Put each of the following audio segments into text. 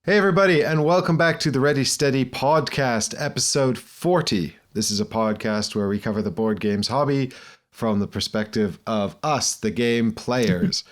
Hey everybody, and welcome back to the Ready Steady podcast, episode 40. This is a podcast where we cover the board games hobby from the perspective of us, the game players.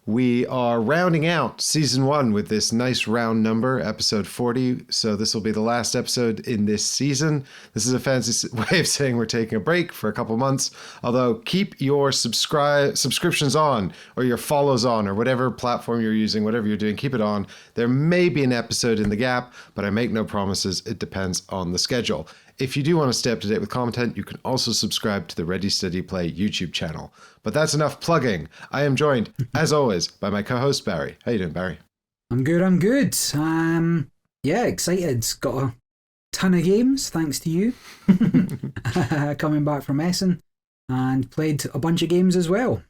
We are rounding out season 1 with this nice round number, episode 40. So this will be the last episode in this season. This is a fancy way of saying we're taking a break for a couple months. Although keep your subscriptions on, or your follows on, or whatever platform you're using, whatever you're doing, keep it on. There may be an episode in the gap, but I make no promises. It depends on the schedule. If you do want to stay up to date with content, you can also subscribe to the Ready Steady Play YouTube channel. But that's enough plugging. I am joined, as always, by my co-host Barry. How you doing, Barry? I'm good. Yeah, excited. Got a ton of games, thanks to you. Coming back from Essen, and played a bunch of games as well.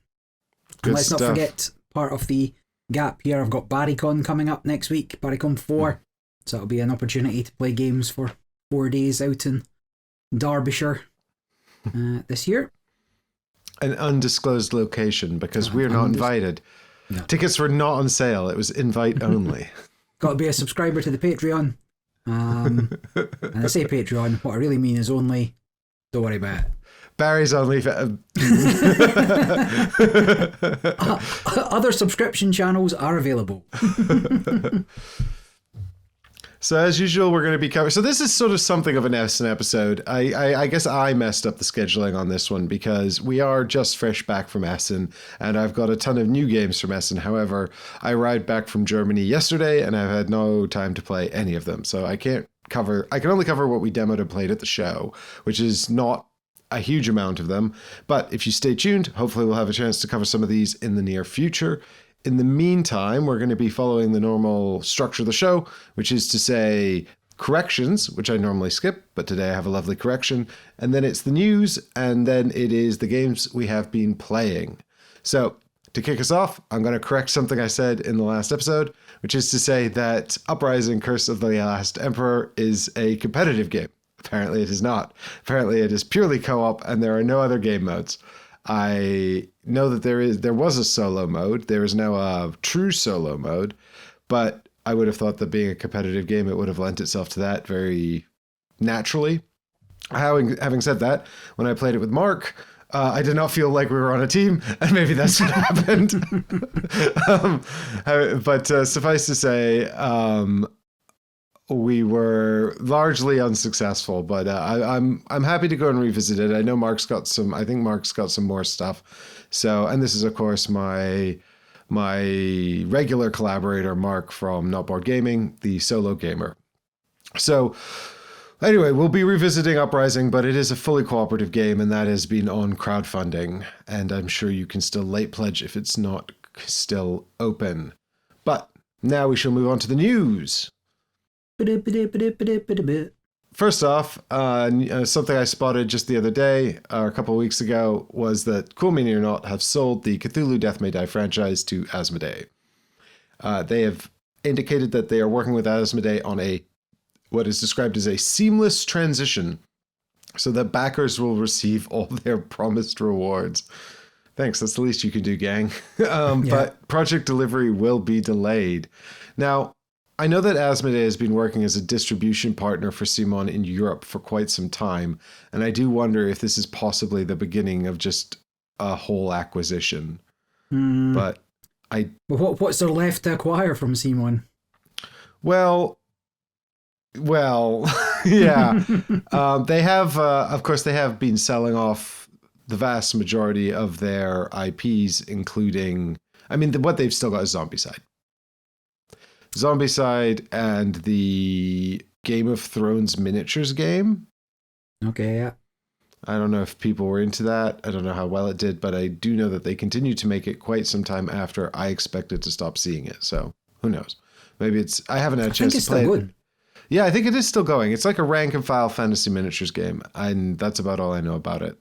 Good and let's stuff. not forget, part of the gap here, I've got BarryCon coming up next week, BarryCon 4. So it'll be an opportunity to play games for 4 days out in Derbyshire this year. An undisclosed location, because we're not invited. No. Tickets were not on sale. It was invite only. Got to be a subscriber to the Patreon. And I say Patreon, what I really mean is only, don't worry about it. Barry's only... Other subscription channels are available. So as usual, we're going to be covering... So this is sort of something of an Essen episode. I guess I messed up the scheduling on this one because we are just fresh back from Essen, and I've got a ton of new games from Essen. However, I arrived back from Germany yesterday, and I've had no time to play any of them. So I can only cover what we demoed and played at the show, which is not a huge amount of them. But if you stay tuned, hopefully we'll have a chance to cover some of these in the near future. In the meantime, we're going to be following the normal structure of the show, which is to say corrections, which I normally skip, but today I have a lovely correction. And then it's the news, and then it is the games we have been playing. So to kick us off, I'm going to correct something I said in the last episode, which is to say that Uprising Curse of the Last Emperor is a competitive game. Apparently it is not. Apparently it is purely co-op, and there are no other game modes. I know that there was a solo mode. There is now a true solo mode, but I would have thought that being a competitive game, it would have lent itself to that very naturally. Having said that, when I played it with Mark, I did not feel like we were on a team, and maybe that's what happened. But suffice to say, we were largely unsuccessful, but I'm happy to go and revisit it. I know I think Mark's got some more stuff. So, and this is of course my regular collaborator, Mark from Not Board Gaming, the solo gamer. So anyway, we'll be revisiting Uprising, but it is a fully cooperative game, and that has been on crowdfunding, and I'm sure you can still late pledge if it's not still open. But now we shall move on to the news. First off, something I spotted just the other day, or a couple of weeks ago, was that Cool Mini or Not have sold the Cthulhu Death May Die franchise to Asmodee. They have indicated that they are working with Asmodee on what is described as a seamless transition, so that backers will receive all their promised rewards. Thanks, that's the least you can do, gang. But project delivery will be delayed. Now, I know that Asmodee has been working as a distribution partner for CMON in Europe for quite some time, and I do wonder if this is possibly the beginning of just a whole acquisition. But what's there left to acquire from CMON? Well, yeah. They have, of course, they have been selling off the vast majority of their IPs, including, what they've still got is Zombicide and the Game of Thrones miniatures game. Okay, yeah. I don't know if people were into that. I don't know how well it did, but I do know that they continued to make it quite some time after I expected to stop seeing it. So who knows? Maybe I haven't had a chance to play it. Good. Yeah, I think it is still going. It's like a rank and file fantasy miniatures game, and that's about all I know about it.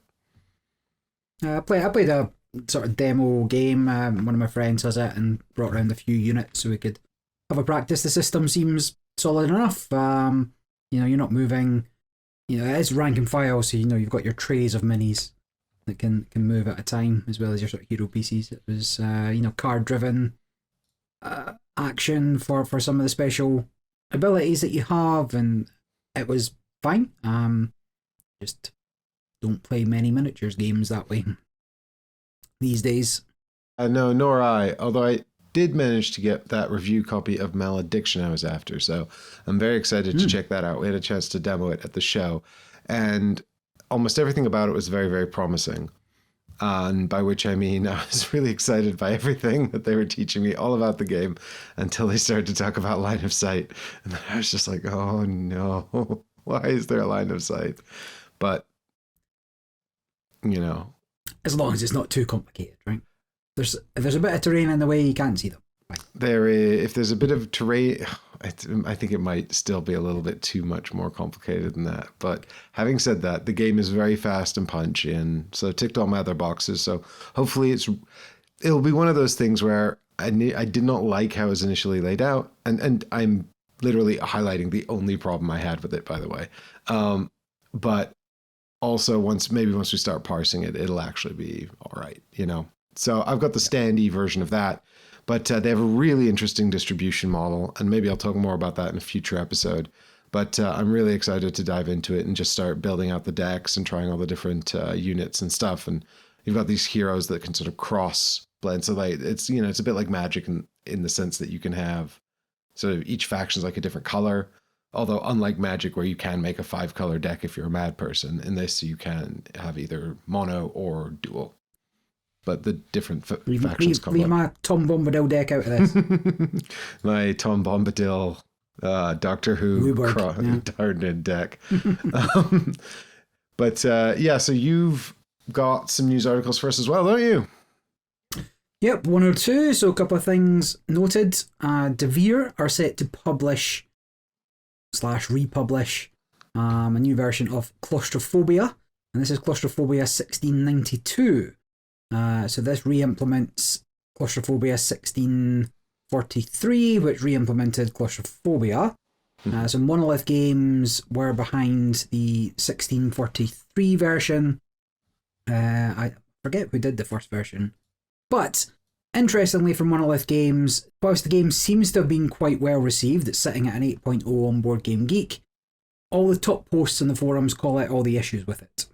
I played a sort of demo game. One of my friends has it and brought around a few units so we could have a practice. The system seems solid enough. You're not moving. It is rank and file, so you've got your trays of minis that can move at a time, as well as your sort of hero pieces. It was card driven action for some of the special abilities that you have, and it was fine. Just don't play many miniatures games that way these days. No, nor I. Although I did manage to get that review copy of Malediction I was after, so I'm very excited to check that out. We had a chance to demo it at the show, and almost everything about it was very, very promising. And by which I mean I was really excited by everything that they were teaching me all about the game until they started to talk about line of sight. And then I was just like, oh no, why is there a line of sight? But, you know. As long as it's not too complicated, right? If there's a bit of terrain in the way, you can't see them. If there's a bit of terrain, I think it might still be a little bit too much more complicated than that. But having said that, the game is very fast and punchy, and so ticked all my other boxes. So hopefully it'll be one of those things where I did not like how it was initially laid out, and I'm literally highlighting the only problem I had with it, by the way. But also once we start parsing it, it'll actually be all right, you know. So I've got the standee version of that, but they have a really interesting distribution model, and maybe I'll talk more about that in a future episode. But I'm really excited to dive into it and just start building out the decks and trying all the different units and stuff. And you've got these heroes that can sort of cross blend. So like it's a bit like Magic in the sense that you can have sort of each faction's like a different color. Although unlike Magic, where you can make a 5-color deck if you're a mad person, in this you can have either mono or dual. But the different factions come leave my Tom Bombadil deck out of this. My Tom Bombadil Doctor Who deck. So you've got some news articles for us as well, don't you? Yep, one or two. So a couple of things noted. Devir are set to publish / republish a new version of Claustrophobia, and this is Claustrophobia 1692. So this re-implements Claustrophobia 1643, which re-implemented Claustrophobia. So Monolith Games were behind the 1643 version. I forget who did the first version. But, interestingly for Monolith Games, whilst the game seems to have been quite well received, it's sitting at an 8.0 on Board Game Geek, all the top posts in the forums call out all the issues with it.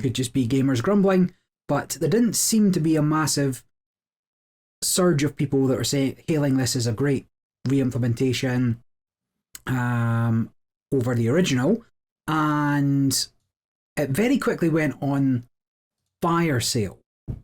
Could just be gamers grumbling, but there didn't seem to be a massive surge of people that were hailing this as a great re-implementation over the original, and it very quickly went on fire sale,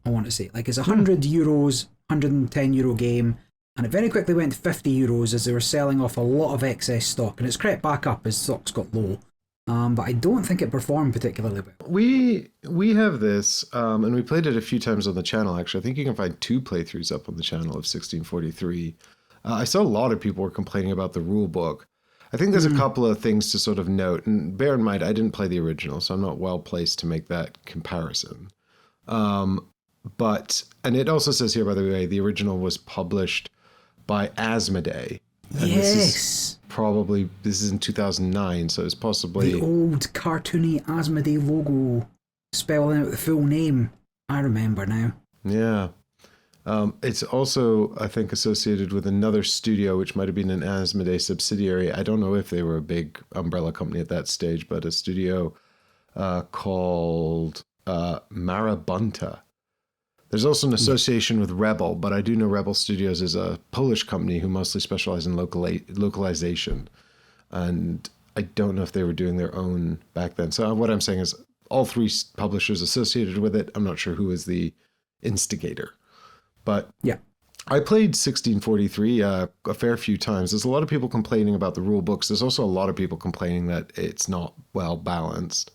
I want to say. Like, it's €100, €110 game, and it very quickly went to €50 as they were selling off a lot of excess stock, and it's crept back up as stocks got low. But I don't think it performed particularly well. We have this, and we played it a few times on the channel, actually. I think you can find 2 playthroughs up on the channel of 1643. I saw a lot of people were complaining about the rule book. I think there's a couple of things to sort of note, and bear in mind, I didn't play the original, so I'm not well placed to make that comparison. And it also says here, by the way, the original was published by Asmodee. And yes. This is in 2009, so it's possibly the old cartoony Asmodee logo spelling out the full name. I remember now. Yeah. It's also, I think, associated with another studio, which might have been an Asmodee subsidiary. I don't know if they were a big umbrella company at that stage, but a studio called Marabunta. There's also an association with Rebel, but I do know Rebel Studios is a Polish company who mostly specialize in localization. And I don't know if they were doing their own back then. So what I'm saying is all 3 publishers associated with it. I'm not sure who was the instigator. But yeah, I played 1643 a fair few times. There's a lot of people complaining about the rule books. There's also a lot of people complaining that it's not well balanced.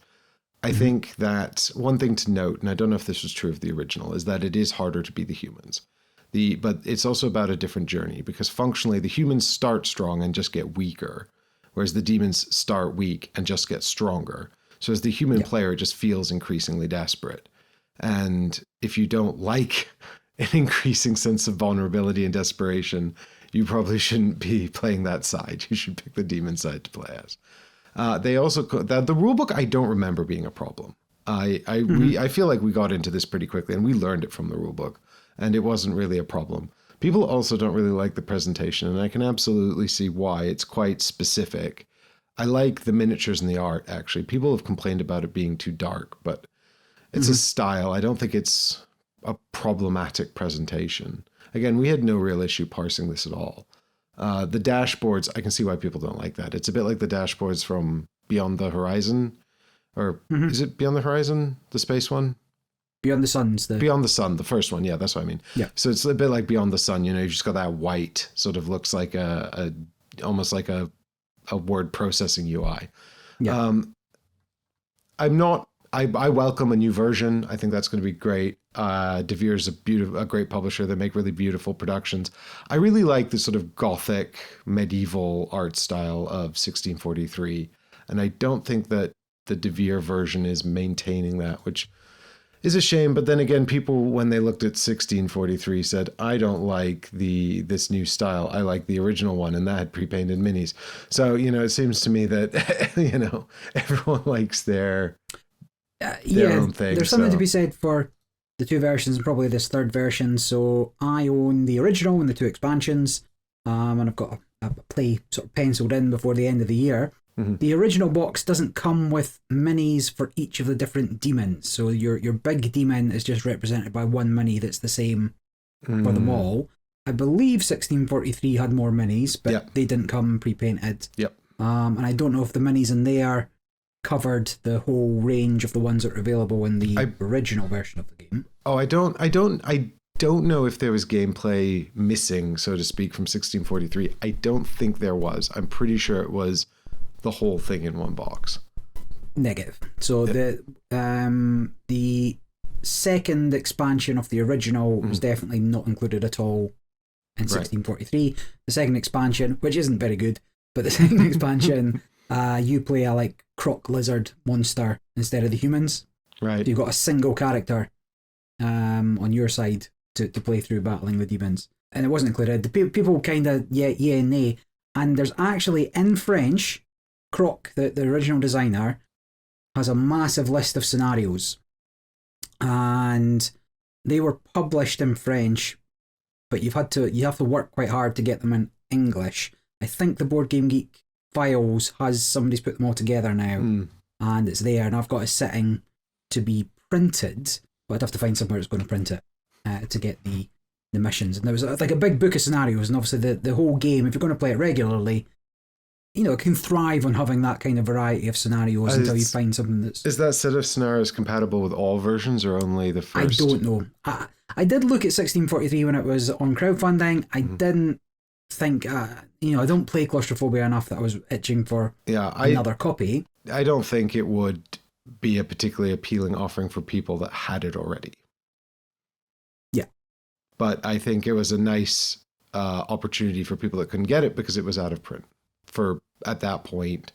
I think that one thing to note, and I don't know if this was true of the original, is that it is harder to be the humans. But it's also about a different journey, because functionally the humans start strong and just get weaker, whereas the demons start weak and just get stronger. So as the human player, it just feels increasingly desperate. And if you don't like an increasing sense of vulnerability and desperation, you probably shouldn't be playing that side. You should pick the demon side to play as. They also the rulebook I don't remember being a problem. I feel like we got into this pretty quickly and we learned it from the rulebook, and it wasn't really a problem. People also don't really like the presentation, and I can absolutely see why. It's quite specific. I like the miniatures and the art, actually. People have complained about it being too dark, but it's a style. I don't think it's a problematic presentation. Again, we had no real issue parsing this at all. The dashboards, I can see why people don't like that. It's a bit like the dashboards from Beyond the Horizon, or is it Beyond the Horizon, the space one? Beyond the Sun's the... Beyond the Sun, the first one. Yeah, that's what I mean. Yeah. So it's a bit like Beyond the Sun. You know, you've just got that white, sort of looks like almost like a word processing UI. Yeah. I welcome a new version. I think that's going to be great. Devir is a great publisher. They make really beautiful productions. I really like the sort of gothic medieval art style of 1643, and I don't think that the Devir version is maintaining that, which is a shame. But then again, people, when they looked at 1643, said, I don't like this new style. I like the original one, and that had pre-painted minis. So, you know, it seems to me that, you know, everyone likes their own thing. There's something to be said for the two versions and probably this third version. So I own the original and the two expansions, and I've got a play sort of penciled in before the end of the year. The original box doesn't come with minis for each of the different demons. So your big demon is just represented by one mini that's the same for them all. I believe 1643 had more minis, but they didn't come pre-painted. Yep. And I don't know if the minis in there covered the whole range of the ones that are available in the original version of the game. Oh, I don't know if there was gameplay missing, so to speak, from 1643. I don't think there was. I'm pretty sure it was the whole thing in one box. Negative. So the second expansion of the original was definitely not included at all in 1643. The second expansion, which isn't very good, but the second expansion, you play a like croc lizard monster instead of the humans. Right. You've got a single character on your side to play through battling the demons. And it wasn't included. The people kind of yeah and nay. And there's actually in French, Croc, the original designer, has a massive list of scenarios. And they were published in French, but you have to work quite hard to get them in English. I think the Board Game Geek files has somebody's put them all together now, and it's there. And I've got it sitting to be printed, but I'd have to find somewhere that's going to print it to get the missions. And there was like a big book of scenarios, and obviously the whole game, if you're going to play it regularly, you know, it can thrive on having that kind of variety of scenarios until you find something that's... Is that set of scenarios compatible with all versions or only the first? I don't know. I did look at 1643 when it was on crowdfunding. I didn't think, I don't play Claustrophobia enough that I was itching for another copy. I don't think it would be a particularly appealing offering for people that had it already. Yeah. But I think it was a nice opportunity for people that couldn't get it because it was out of print for, at that point,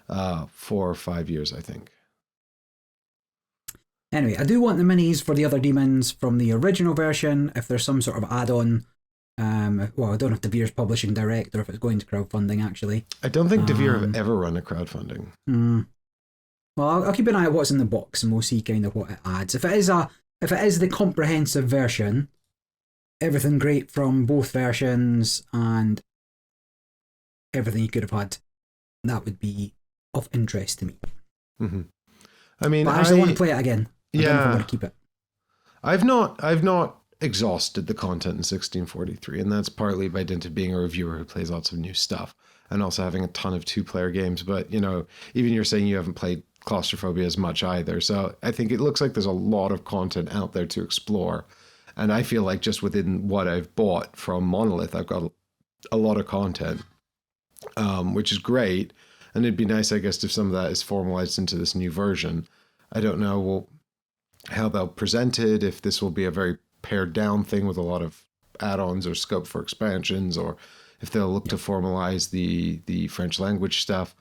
4 or 5 years, I think. Anyway, I do want the minis for the other demons from the original version. If there's some sort of add-on, well, I don't know if Devir's publishing direct or if it's going to crowdfunding, actually. I don't think Devir have ever run a crowdfunding. Well, I'll keep an eye on what's in the box and we'll see kind of what it adds. If it is the comprehensive version, everything great from both versions and everything you could have had, that would be of interest to me. I mean, but I actually want to play it again. I don't know if I want to keep it. I've not exhausted the content in 1643, and that's partly by dint of being a reviewer who plays lots of new stuff and also having a ton of 2-player games. But, you know, even you're saying you haven't played Claustrophobia as much either. So I think it looks like there's a lot of content out there to explore. And I feel like just within what I've bought from Monolith, I've got a lot of content, which is great. And it'd be nice, I guess, if some of that is formalized into this new version. I don't know how they'll present it, if this will be a very pared down thing with a lot of add-ons or scope for expansions, or if they'll look to formalize the French language stuff.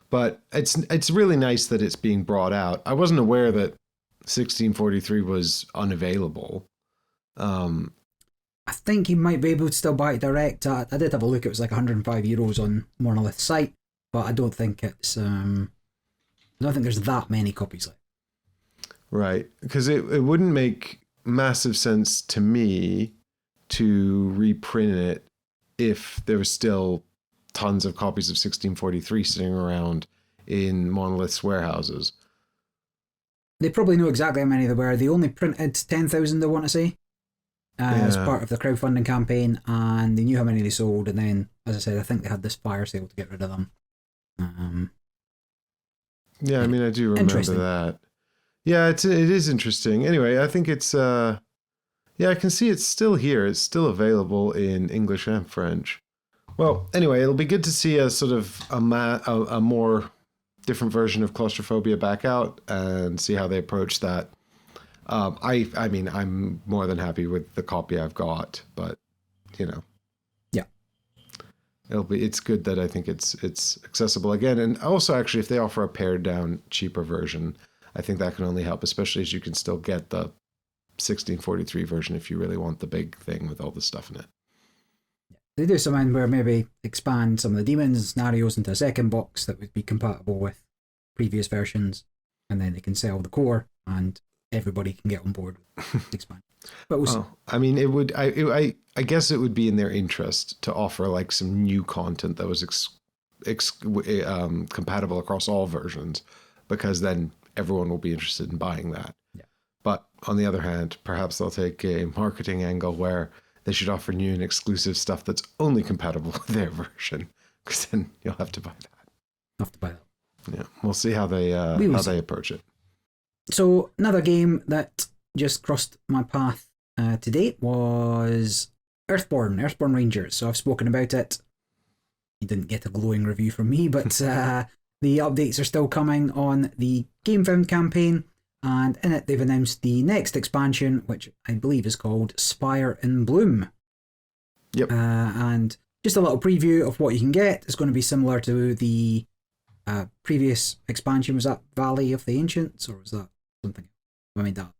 But it's really nice that it's being brought out. I wasn't aware that 1643 was unavailable. I think you might be able to still buy it direct. I did have a look. It was like €105 on Monolith's site, but I don't think it's. I don't think there's that many copies left. Right, because it wouldn't make massive sense to me to reprint it if there was still tons of copies of 1643 sitting around in Monolith's warehouses. They probably know exactly how many there were. They only printed 10,000, I want to say, as part of the crowdfunding campaign, and they knew how many they sold. And then, as I said, I think they had this fire sale to get rid of them. Yeah, I mean, I do remember that. Yeah, it is interesting. Anyway, I think it's yeah, I can see it's still here. It's still available in English and French. Well, anyway, it'll be good to see a sort of a more different version of Claustrophobia back out and see how they approach that. I mean, I'm more than happy with the copy I've got, but you know, yeah, it's good that I think it's accessible again. And also, actually, if they offer a pared down, cheaper version, I think that can only help, especially as you can still get the 1643 version if you really want the big thing with all the stuff in it. They do something where maybe expand some of the demons and scenarios into a second box that would be compatible with previous versions, and then they can sell the core and everybody can get on board with the expansion. But we'll see. I mean, it would. I guess it would be in their interest to offer like some new content that was compatible across all versions, because then everyone will be interested in buying that. Yeah. But on the other hand, perhaps they'll take a marketing angle where they should offer new and exclusive stuff that's only compatible with their version, because then you'll have to buy that. Have to buy that. Yeah, we'll see how they approach it. So another game that just crossed my path to date was Earthborne Rangers. So I've spoken about it. You didn't get a glowing review from me, but the updates are still coming on the GameFound campaign. And in it, they've announced the next expansion, which I believe is called Spire in Bloom. Yep. And just a little preview of what you can get. It's going to be similar to the previous expansion. Was that Valley of the Ancients, or was that something? I mean, that.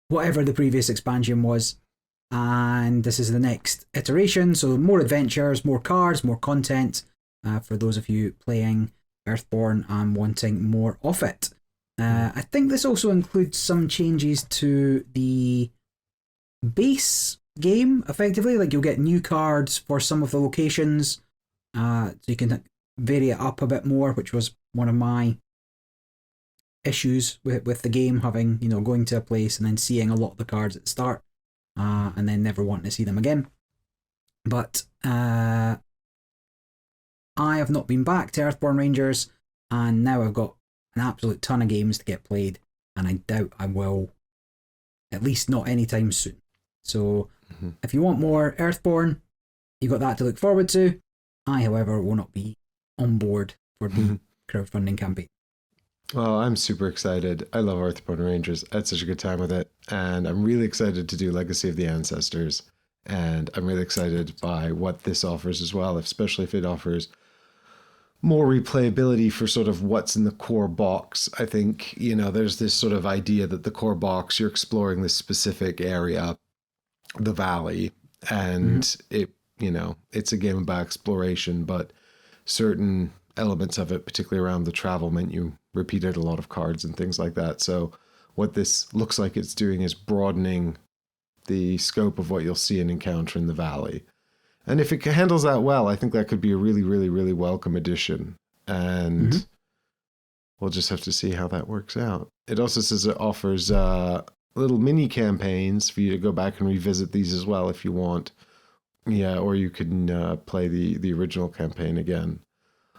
Whatever the previous expansion was. And this is the next iteration. So more adventures, more cards, more content for those of you playing Earthborne and wanting more of it. I think this also includes some changes to the base game, effectively. Like you'll get new cards for some of the locations, so you can vary it up a bit more, which was one of my issues with the game, having, going to a place and then seeing a lot of the cards at the start, and then never wanting to see them again. But I have not been back to Earthborne Rangers, and now I've got an absolute ton of games to get played, and I doubt I will, at least not anytime soon. So if you want more Earthborne, you've got that to look forward to. I, however, will not be on board for the crowdfunding campaign. Well, I'm super excited. I love Earthborne Rangers. I had such a good time with it, and I'm really excited to do Legacy of the Ancestors, and I'm really excited by what this offers as well, especially if it offers more replayability for sort of what's in the core box. I think, there's this sort of idea that the core box, you're exploring this specific area, the valley, and it's a game about exploration, but certain elements of it, particularly around the travel, meant you repeated a lot of cards and things like that. So what this looks like it's doing is broadening the scope of what you'll see and encounter in the valley. And if it handles that well, I think that could be a really, really, really welcome addition. And we'll just have to see how that works out. It also says it offers little mini campaigns for you to go back and revisit these as well if you want. Yeah, or you can play the original campaign again.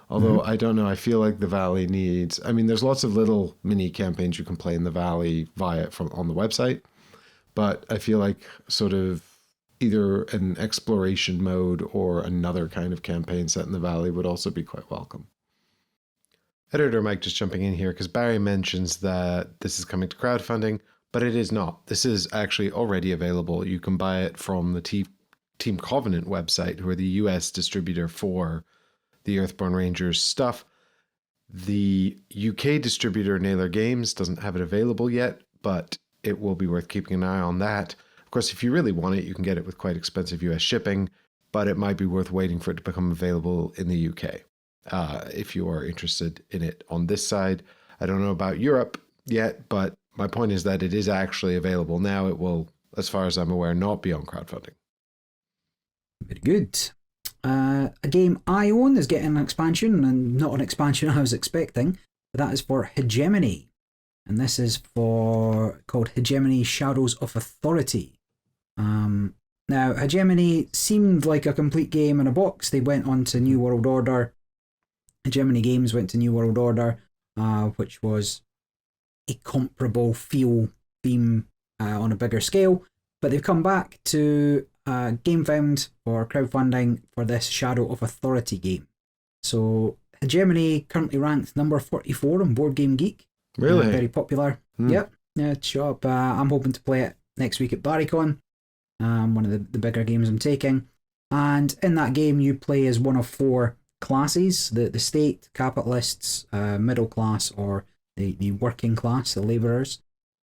Although I don't know, I feel like the Valley needs... I mean, there's lots of little mini campaigns you can play in the Valley on the website. But I feel like sort of either an exploration mode or another kind of campaign set in the Valley would also be quite welcome. Editor Mike just jumping in here because Barry mentions that this is coming to crowdfunding, but it is not. This is actually already available. You can buy it from the Team Covenant website, who are the US distributor for the Earthborne Rangers stuff. The UK distributor, Naylor Games, doesn't have it available yet, but it will be worth keeping an eye on that. Of course, if you really want it, you can get it with quite expensive US shipping, but it might be worth waiting for it to become available in the UK if you are interested in it on this side. I don't know about Europe yet, but my point is that it is actually available now. It will as far as I'm aware, not be on crowdfunding. Very good. A game I own is getting an expansion, and not an expansion I was expecting. But that is for Hegemony. And this is called Hegemony Shadows of Authority. Now, Hegemony seemed like a complete game in a box. They went on to New World Order. Hegemony Games went to New World Order, which was a comparable theme on a bigger scale. But they've come back to GameFound for crowdfunding for this Shadow of Authority game. So Hegemony currently ranked number 44 on Board Game Geek. Really? Very popular. Yep. Yeah, it's up. I'm hoping to play it next week at BarryCon. One of the bigger games I'm taking. And in that game, you play as one of 4 classes: the state, capitalists, middle class, or the working class, the labourers.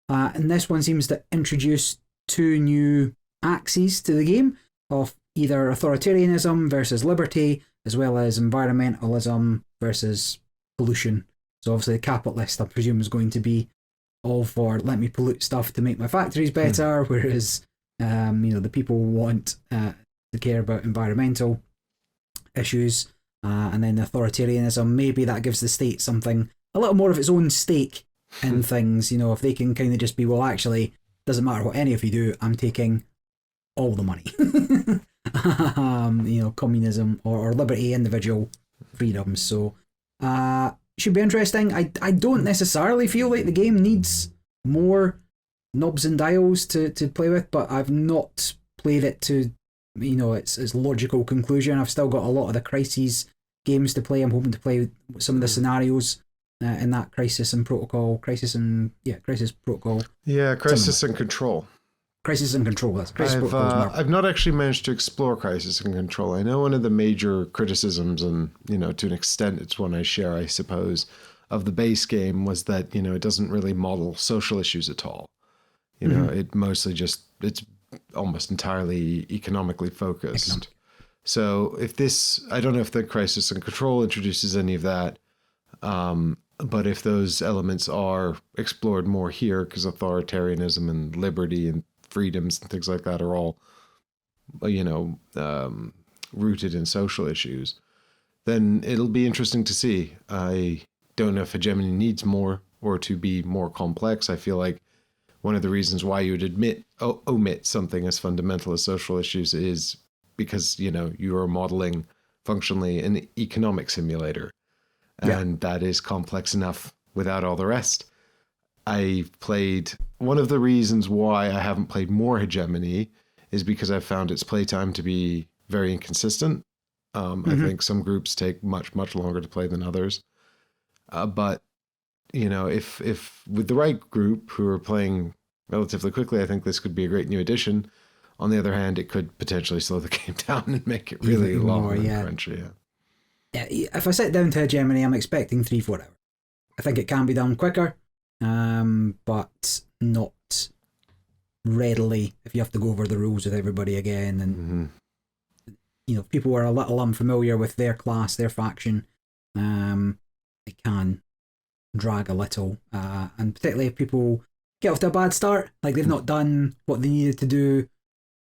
And this one seems to introduce 2 new axes to the game of either authoritarianism versus liberty, as well as environmentalism versus pollution. So obviously the capitalist, I presume, is going to be all for let me pollute stuff to make my factories better, whereas the people want to care about environmental issues. And then authoritarianism, maybe that gives the state something, a little more of its own stake in things. If they can kind of just be, well, actually, doesn't matter what any of you do, I'm taking all the money. Communism or liberty, individual freedoms. So should be interesting. I don't necessarily feel like the game needs more knobs and dials to play with, but I've not played it to its logical conclusion. I've still got a lot of the Crises games to play. I'm hoping to play some of the scenarios in that Crisis Protocol. Yeah, Crisis and Control. Crisis and Control. That's Crisis Protocol. I've not actually managed to explore Crisis and Control. I know one of the major criticisms, and to an extent it's one I share, I suppose, of the base game was that it doesn't really model social issues at all. It mostly it's almost entirely economically focused. So I don't know if the Crisis and Control introduces any of that, but if those elements are explored more here, because authoritarianism and liberty and freedoms and things like that are all, rooted in social issues, then it'll be interesting to see. I don't know if Hegemony needs more or to be more complex. I feel like one of the reasons why you would omit something as fundamental as social issues is because, you are modeling functionally an economic simulator. And that is complex enough without all the rest. One of the reasons why I haven't played more Hegemony is because I've found its playtime to be very inconsistent. I think some groups take much, much longer to play than others. But if with the right group who are playing relatively quickly, I think this could be a great new addition. On the other hand, it could potentially slow the game down and make it really long and crunchy. Yeah, if I sit down to Hegemony, I'm expecting 3-4 hours. I think it can be done quicker, but not readily if you have to go over the rules with everybody again. And if people are a little unfamiliar with their class, their faction, it can drag a little, and particularly if people get off to a bad start, like they've not done what they needed to do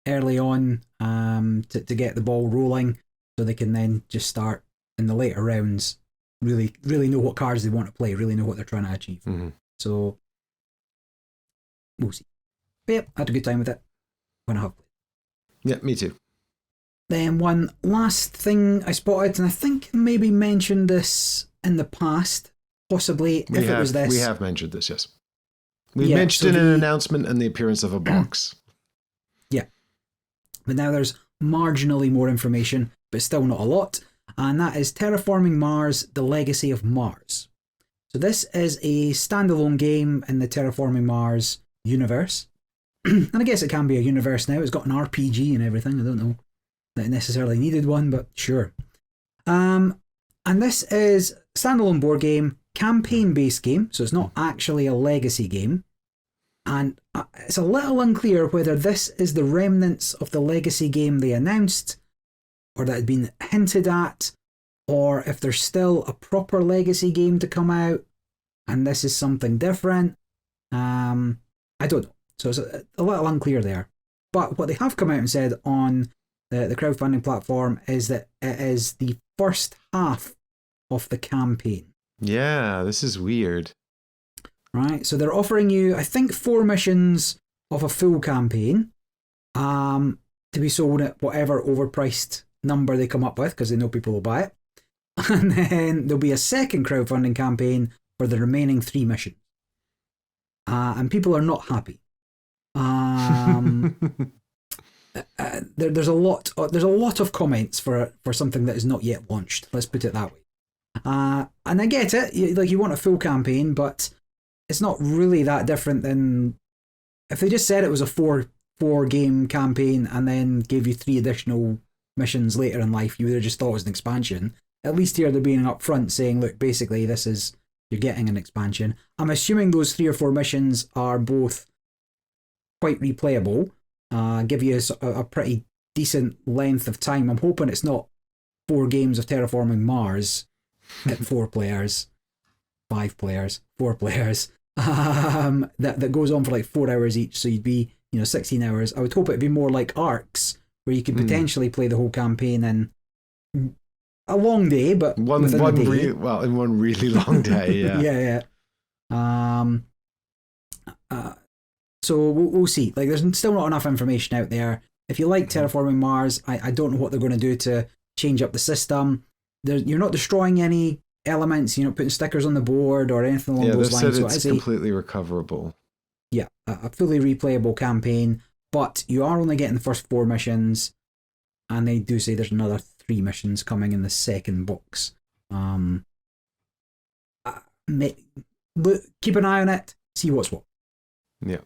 early on to get the ball rolling, so they can then just start in the later rounds really know what cards they want to play, really know what they're trying to achieve. So we'll see. But yep, I had a good time with it when I have played. Yeah, me too. Then one last thing I spotted, and I think maybe mentioned this in the past, possibly it was this. We have mentioned this, yes. We mentioned an announcement and the appearance of a box. Yeah. But now there's marginally more information, but still not a lot. And that is Terraforming Mars, The Legacy of Mars. So this is a standalone game in the Terraforming Mars universe. And I guess it can be a universe now. It's got an RPG and everything. I don't know that it necessarily needed one, but sure. And this is a standalone board game, campaign-based game, so it's not actually a legacy game. And it's a little unclear whether this is the remnants of the legacy game they announced, or that had been hinted at, or if there's still a proper legacy game to come out, and this is something different. I don't know. So it's a little unclear there. But what they have come out and said on the crowdfunding platform is that it is the first half of the campaign. Yeah, this is weird. Right, so they're offering you, I think, 4 missions of a full campaign, to be sold at whatever overpriced number they come up with, because they know people will buy it. And then there'll be a second crowdfunding campaign for the remaining 3 missions. And people are not happy. There's a lot of comments for something that is not yet launched. Let's put it that way. And I get it. You want a full campaign, but it's not really that different than if they just said it was a four game campaign and then gave you 3 additional missions later in life. You would have just thought it was an expansion. At least here they're being upfront, saying, look, basically you're getting an expansion. I'm assuming those 3 or 4 missions are both quite replayable. Give you a pretty decent length of time. I'm hoping it's not 4 games of Terraforming Mars at 4 players, 5 players, 4 players. That goes on for like 4 hours each, so you'd be 16 hours. I would hope it'd be more like Arcs, where you could potentially play the whole campaign in a long day, but in one really long day. Yeah. So we'll see. Like, there's still not enough information out there. If you like Terraforming Mars, I don't know what they're going to do to change up the system. You're not destroying any elements. You're not putting stickers on the board or anything along those lines. Said it's completely recoverable. Yeah, a fully replayable campaign, but you are only getting the first 4 missions, and they do say there's another 3 missions coming in the second box. Keep an eye on it, see what's what. Yeah.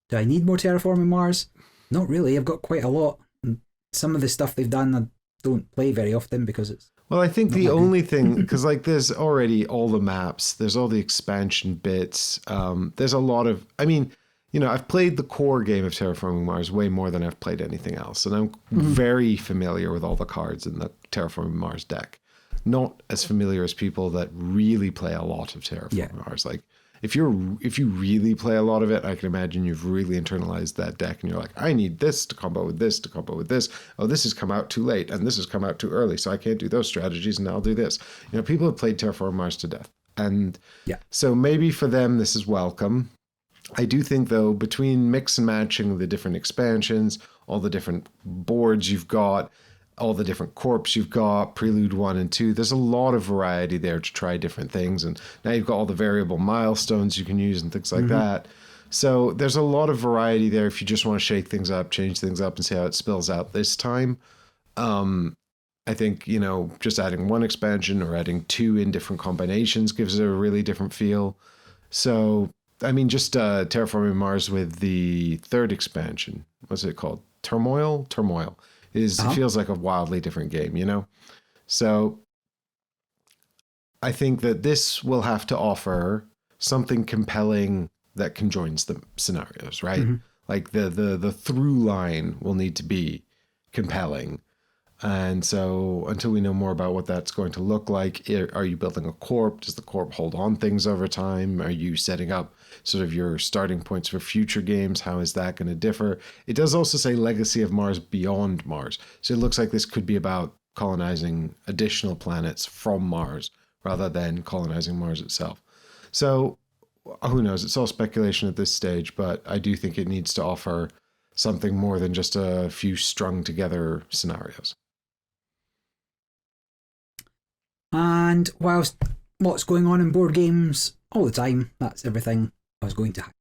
Do I need more Terraforming Mars? Not really. I've got quite a lot. And some of the stuff they've done I don't play very often because it's... Well, I think the only thing, because like there's already all the maps, there's all the expansion bits, there's a lot of, I've played the core game of Terraforming Mars way more than I've played anything else. And I'm very familiar with all the cards in the Terraforming Mars deck. Not as familiar as people that really play a lot of Terraforming Mars. Like, if you really play a lot of it, I can imagine you've really internalized that deck and you're like, I need this to combo with this, to combo with this. Oh, this has come out too late and this has come out too early, so I can't do those strategies and I'll do this. People have played Terraforming Mars to death. And so maybe for them this is welcome. I do think, though, between mix and matching the different expansions, all the different boards you've got, all the different corps you've got, Prelude 1 and 2, there's a lot of variety there to try different things. And now you've got all the variable milestones you can use and things like that. So there's a lot of variety there if you just want to shake things up, change things up, and see how it spills out this time. I think, just adding 1 expansion or adding 2 in different combinations gives it a really different feel. So, just Terraforming Mars with the 3rd expansion, what's it called? Turmoil? It feels like a wildly different game, So I think that this will have to offer something compelling that conjoins the scenarios, right? Like the through line will need to be compelling. And so until we know more about what that's going to look like, are you building a corp? Does the corp hold on things over time? Are you setting up sort of your starting points for future games? How is that going to differ? It does also say Legacy of Mars Beyond Mars. So it looks like this could be about colonizing additional planets from Mars rather than colonizing Mars itself. So who knows? It's all speculation at this stage, but I do think it needs to offer something more than just a few strung together scenarios. And whilst what's going on in board games all the time, that's everything I was going to highlight.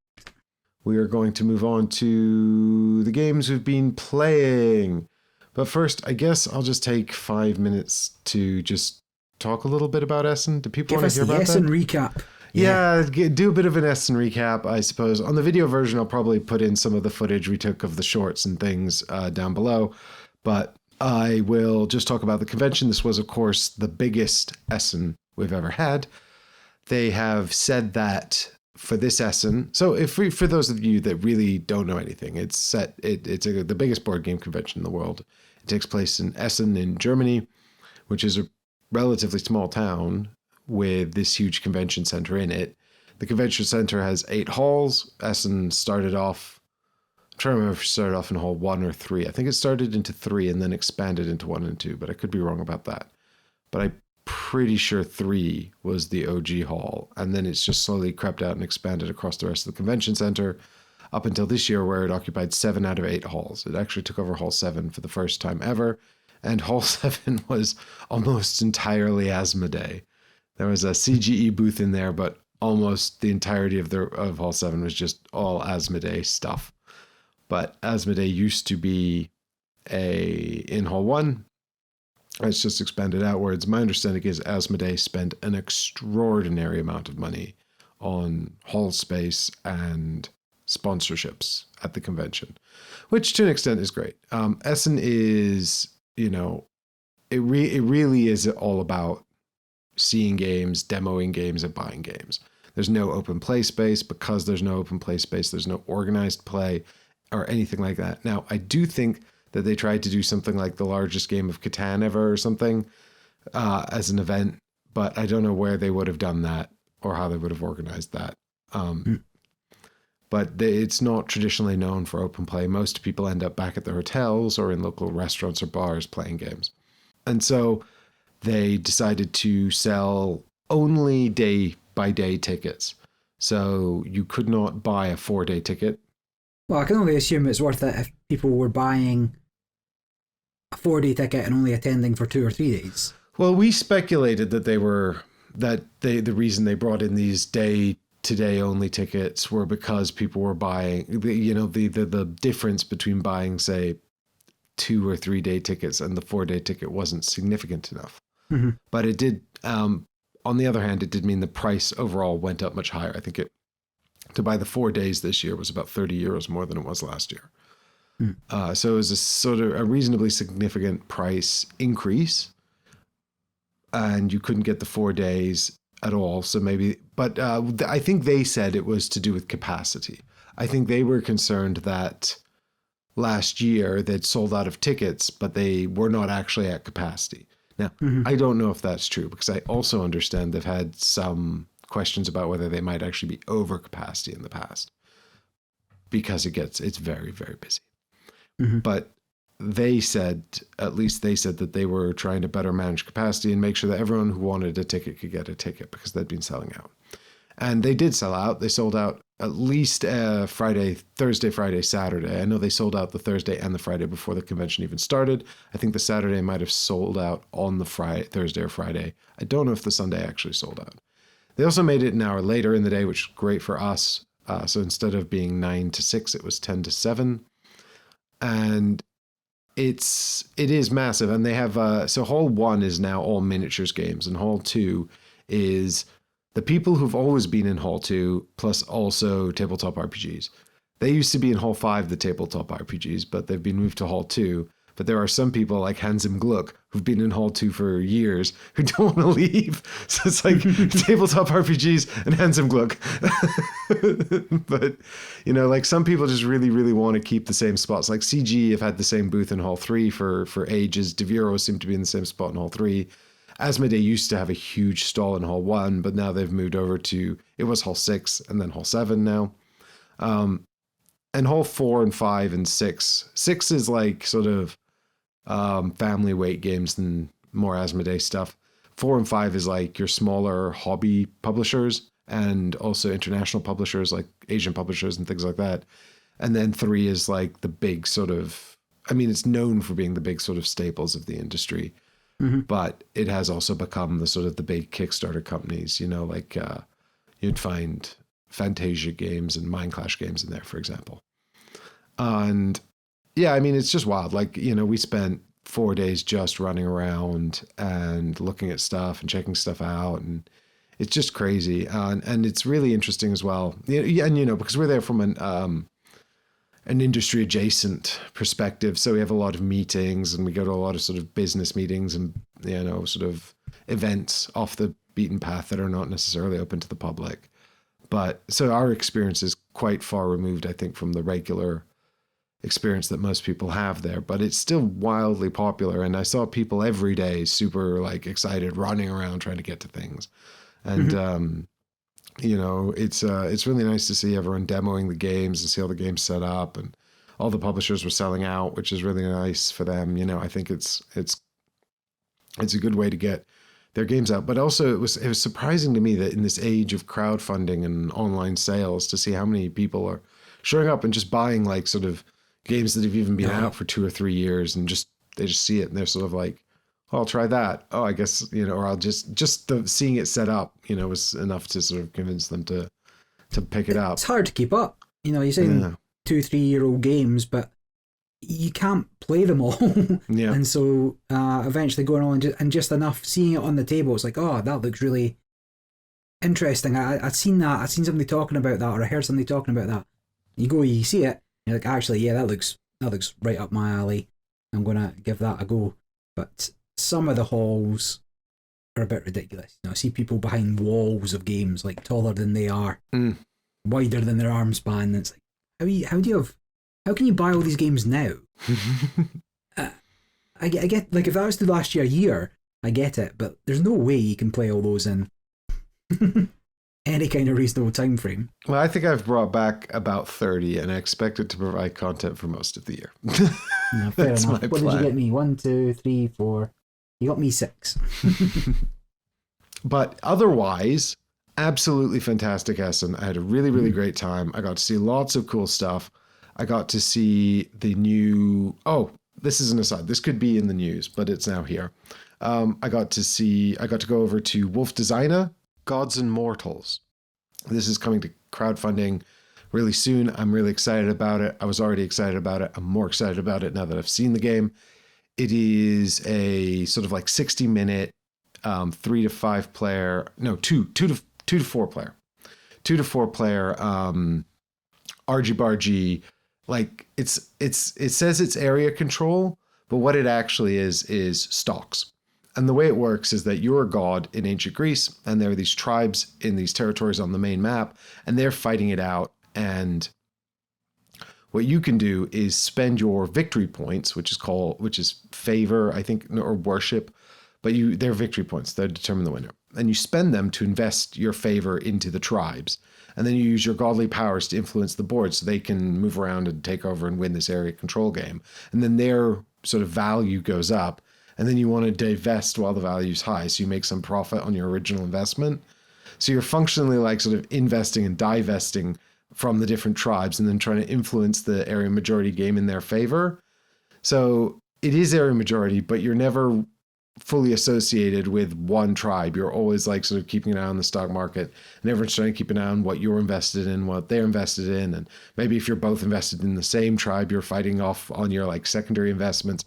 We are going to move on to the games we've been playing. But first, I guess I'll just take 5 minutes to just talk a little bit about Essen. Do people want to hear about that? Give us the Essen recap. Yeah, do a bit of an Essen recap, I suppose. On the video version, I'll probably put in some of the footage we took of the shorts and things down below. But I will just talk about the convention. This was, of course, the biggest Essen we've ever had. They have said that for this Essen, so for those of you that really don't know anything, it's the biggest board game convention in the world. It takes place in Essen in Germany, which is a relatively small town with this huge convention center in it. The convention center has 8 halls. Essen started off, I'm trying to remember if it started off in hall 1 or 3. I think it started into 3 and then expanded into 1 and 2, but I could be wrong about that. But I'm pretty sure 3 was the OG hall, and then it's just slowly crept out and expanded across the rest of the convention center up until this year, where it occupied 7 out of 8 halls. It actually took over hall 7 for the first time ever, and hall 7 was almost entirely Asmodee. There was a CGE booth in there, but almost the entirety of hall 7 was just all Asmodee stuff. But Asmodee used to be in hall 1. It's just expanded outwards. My understanding is Asmodee spent an extraordinary amount of money on hall space and sponsorships at the convention, which to an extent is great. Essen is, it really is all about seeing games, demoing games, and buying games. There's no open play space. Because there's no open play space, there's no organized play or anything like that. Now, I do think that they tried to do something like the largest game of Catan ever or something as an event, but I don't know where they would have done that or how they would have organized that. But it's not traditionally known for open play. Most people end up back at their hotels or in local restaurants or bars playing games. And so they decided to sell only day-by-day tickets. So you could not buy a 4-day ticket. Well, I can only assume it's worth it if people were buying a 4-day ticket and only attending for 2 or 3 days. Well, we speculated that the reason they brought in these day-to-day only tickets were because people were buying, the difference between buying, say, 2 or 3 day tickets and the 4-day ticket wasn't significant enough. Mm-hmm. But it did, on the other hand, it did mean the price overall went up much higher. I think to buy the 4 days this year was about €30 more than it was last year. So it was a sort of a reasonably significant price increase, and you couldn't get the 4 days at all. So maybe, but I think they said it was to do with capacity. I think they were concerned that last year they'd sold out of tickets, but they were not actually at capacity. Now, I don't know if that's true, because I also understand they've had some questions about whether they might actually be over capacity in the past, because it's very, very busy. But at least they said that they were trying to better manage capacity and make sure that everyone who wanted a ticket could get a ticket, because they'd been selling out. And they did sell out. They sold out at least Thursday, Friday, Saturday. I know they sold out the Thursday and the Friday before the convention even started. I think the Saturday might have sold out on the Thursday or Friday. I don't know if the Sunday actually sold out. They also made it an hour later in the day, which is great for us. So instead of being 9 to 6, it was 10 to 7. And it is massive. And they have, so hall 1 is now all miniatures games, and hall 2 is the people who've always been in hall 2, plus also tabletop RPGs. They used to be in hall 5, the tabletop RPGs, but they've been moved to hall 2. But there are some people like Hans im Gluck who've been in hall 2 for years who don't want to leave. So it's like tabletop RPGs and Hans im Gluck. But, like some people just really, really want to keep the same spots. Like CG have had the same booth in hall 3 for ages. Devir seem to be in the same spot in hall 3. Asmodee used to have a huge stall in hall 1, but now they've moved over to, it was hall 6 and then hall 7 now. And hall 4 and 5 and 6. 6 is like sort of family weight games and more Asmodee stuff. 4 and 5 is like your smaller hobby publishers and also international publishers like Asian publishers and things like that. And then 3 is like the big sort of, it's known for being the big sort of staples of the industry. But it has also become the sort of the big Kickstarter companies, like you'd find Fantasia games and Mindclash games in there, for example. And yeah, it's just wild. Like, we spent 4 days just running around and looking at stuff and checking stuff out. And it's just crazy. And it's really interesting as well. And, because we're there from an industry adjacent perspective. So we have a lot of meetings and we go to a lot of sort of business meetings and, sort of events off the beaten path that are not necessarily open to the public. But so our experience is quite far removed, I think, from the regular experience that most people have there, but it's still wildly popular. And I saw people every day super like excited, running around trying to get to things. And It's really nice to see everyone demoing the games and see all the games set up, and all the publishers were selling out, which is really nice for them. I think it's a good way to get their games out. But also it was surprising to me that in this age of crowdfunding and online sales, to see how many people are showing up and just buying like sort of games that have even been out for 2 or 3 years, and they just see it and they're sort of like, oh, I'll try that. Oh, I guess, or I'll seeing it set up, was enough to sort of convince them to pick it up. It's hard to keep up. You're saying 2-3-year-old games, but you can't play them all. Yeah. And so eventually going on and just enough seeing it on the table, it's like, oh, that looks really interesting. I'd seen that. I'd seen somebody talking about that, or I heard somebody talking about that. You see it, and you're like, actually, yeah, that looks right up my alley. I'm going to give that a go. But some of the halls are a bit ridiculous. I see people behind walls of games, like taller than they are, wider than their arm span. And it's like, how can you buy all these games now? I get, like, if that was the last year, I get it, but there's no way you can play all those in any kind of reasonable time frame. Well, I think I've brought back about 30, and I expect it to provide content for most of the year. No, fair enough. What did you get me? 1, 2, 3, 4. You got me 6. But otherwise, absolutely fantastic Essen. I had a really, really great time. I got to see lots of cool stuff. I got to see the new... Oh, this is an aside. This could be in the news, but it's now here. I got to go over to Wolf Designer, Gods and Mortals. This is coming to crowdfunding really soon. I'm really excited about it. I was already excited about it. I'm more excited about it now that I've seen the game. It is a sort of like 60-minute, 3 to 5 player, no, 2 to 4 player, 2 to 4 player, argy-bargy. Like it says it's area control, but what it actually is stocks. And the way it works is that you're a god in ancient Greece, and there are these tribes in these territories on the main map, and they're fighting it out. And what you can do is spend your victory points, which is favor, I think, or worship, but they're victory points that determine the winner. And you spend them to invest your favor into the tribes. And then you use your godly powers to influence the board so they can move around and take over and win this area control game. And then their sort of value goes up. And then you want to divest while the value is high, so you make some profit on your original investment. So you're functionally like sort of investing and divesting from the different tribes and then trying to influence the area majority game in their favor. So it is area majority, but you're never fully associated with one tribe. You're always like sort of keeping an eye on the stock market, and everyone's trying to keep an eye on what you're invested in, what they're invested in. And maybe if you're both invested in the same tribe, you're fighting off on your like secondary investments.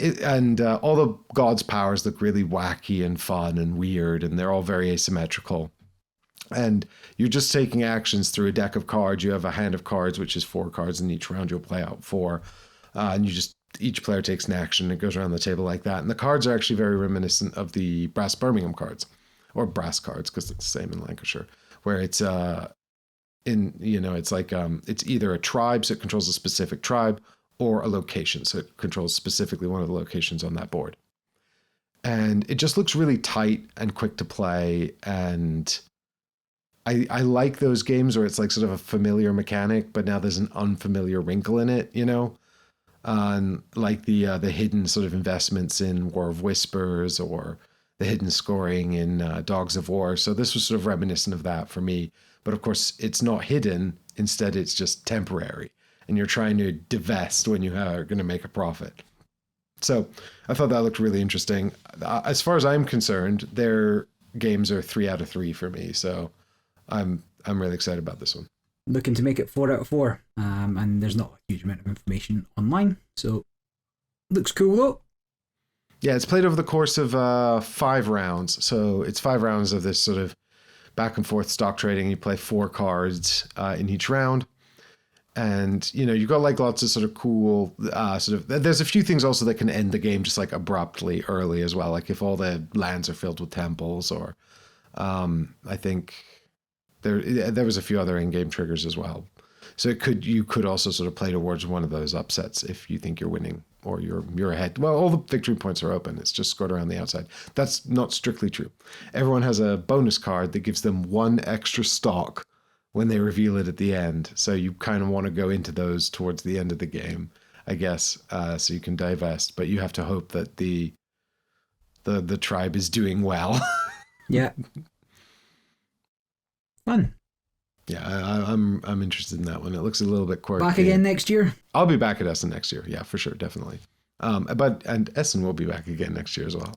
All the gods' powers look really wacky and fun and weird, and they're all very asymmetrical. And you're just taking actions through a deck of cards. You have a hand of cards, which is 4 cards, and each round you'll play out 4. And each player takes an action. It goes around the table like that. And the cards are actually very reminiscent of the Brass Birmingham cards, or brass cards, because it's the same in Lancashire, where it's it's either a tribe, so it controls a specific tribe, or a location, so it controls specifically one of the locations on that board. And it just looks really tight and quick to play, and I like those games where it's like sort of a familiar mechanic, but now there's an unfamiliar wrinkle in it, like the hidden sort of investments in War of Whispers, or the hidden scoring in Dogs of War. So this was sort of reminiscent of that for me. But of course, it's not hidden. Instead, it's just temporary. And you're trying to divest when you are going to make a profit. So I thought that looked really interesting. As far as I'm concerned, their games are 3 out of 3 for me. So I'm really excited about this one. Looking to make it 4 out of 4. And there's not a huge amount of information online. So looks cool though. Yeah, it's played over the course of 5 rounds. So it's 5 rounds of this sort of back and forth stock trading. You play 4 cards in each round. And, you've got like lots of sort of cool there's a few things also that can end the game just like abruptly early as well. Like if all the lands are filled with temples, or I think there was a few other in-game triggers as well. So you could also sort of play towards one of those upsets if you think you're winning or you're ahead. Well, all the victory points are open. It's just scored around the outside. That's not strictly true. Everyone has a bonus card that gives them 1 extra stock when they reveal it at the end. So you kind of want to go into those towards the end of the game, I guess, so you can divest. But you have to hope that the tribe is doing well. Yeah. Fun. Yeah, I'm interested in that one. It looks a little bit quirky. Back again next year? I'll be back at Essen next year. Yeah, for sure, definitely. And Essen will be back again next year as well.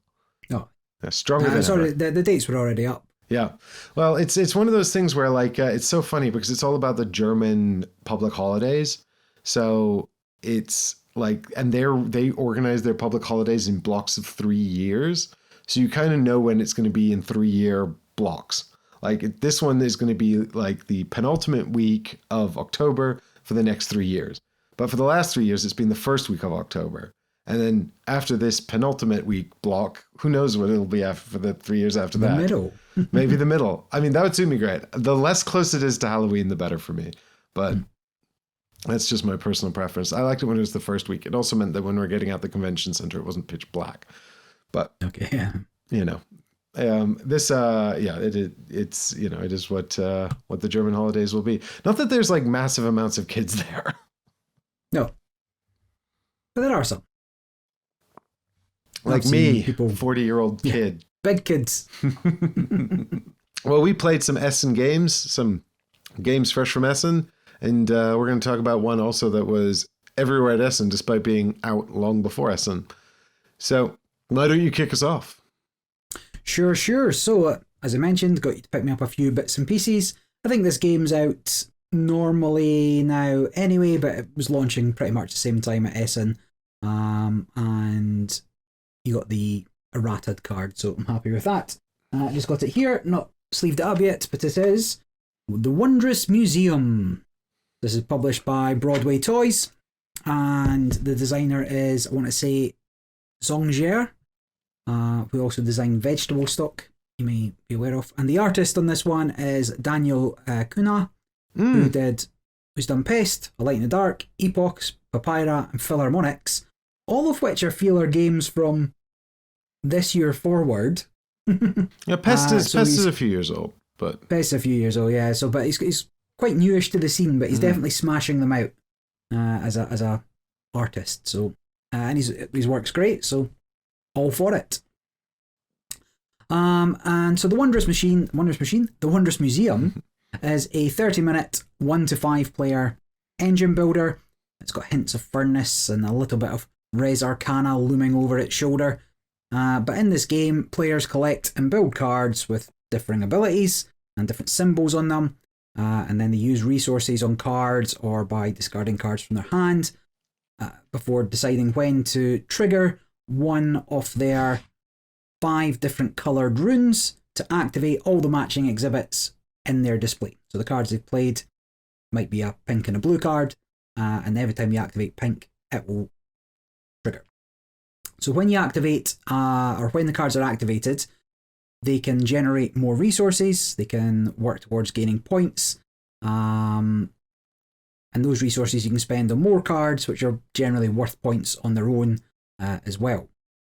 Oh, yeah, stronger than sorry, ever. the dates were already up. Yeah, well, it's one of those things where like it's so funny because it's all about the German public holidays. So it's like, and they organize their public holidays in blocks of 3 years. So you kind of know when it's going to be in 3-year blocks. Like this one is going to be like the penultimate week of October for the next 3 years. But for the last 3 years, it's been the first week of October. And then after this penultimate week block, who knows what it'll be after for the 3 years after that. The middle. Maybe the middle. I mean, that would suit me great. The less close it is to Halloween, the better for me. But that's just my personal preference. I liked it when it was the first week. It also meant that when we're getting out the convention center, it wasn't pitch black. But, Okay, yeah. you know. It's you know, it is what the German holidays will be. Not that there's like massive amounts of kids there. No, but there are some. Like I've me, seen people, 40-year-old kid. big kids. Well, we played some Essen games, some games fresh from Essen, and we're going to talk about one also that was everywhere at Essen, despite being out long before Essen. So why don't you kick us off? Sure. So, as I mentioned, got you to pick me up a few bits and pieces. I think this game's out normally now anyway, but it was launching pretty much the same time at Essen. And you got the errated card, so I'm happy with that. I just got it here, not sleeved it up yet, but it is The Wondrous Museum. This is published by Broadway Toys, and the designer is, I want to say, Zongjier, who also designed Vegetable Stock, you may be aware of. And the artist on this one is Daniel Kuna, who's done Pest, A Light in the Dark, Epochs, Papyra, and Philharmonics, all of which are feeler games from this year forward. Yeah, Pest is a few years old, but Pest's a few years old, yeah. So, but he's quite newish to the scene, but he's definitely smashing them out as a artist. So, and his work's great. So, all for it. And so the Wondrous Museum is a 30-minute 1 to 5 player engine builder. It's got hints of furnace and a little bit of Res Arcana looming over its shoulder. But in this game, players collect and build cards with differing abilities and different symbols on them. And then they use resources on cards or by discarding cards from their hand before deciding when to trigger one of their 5 different coloured runes to activate all the matching exhibits in their display. So the cards they've played might be a pink and a blue card, and every time you activate pink, it will trigger. So when you activate, or when the cards are activated, they can generate more resources, they can work towards gaining points, and those resources you can spend on more cards, which are generally worth points on their own as well.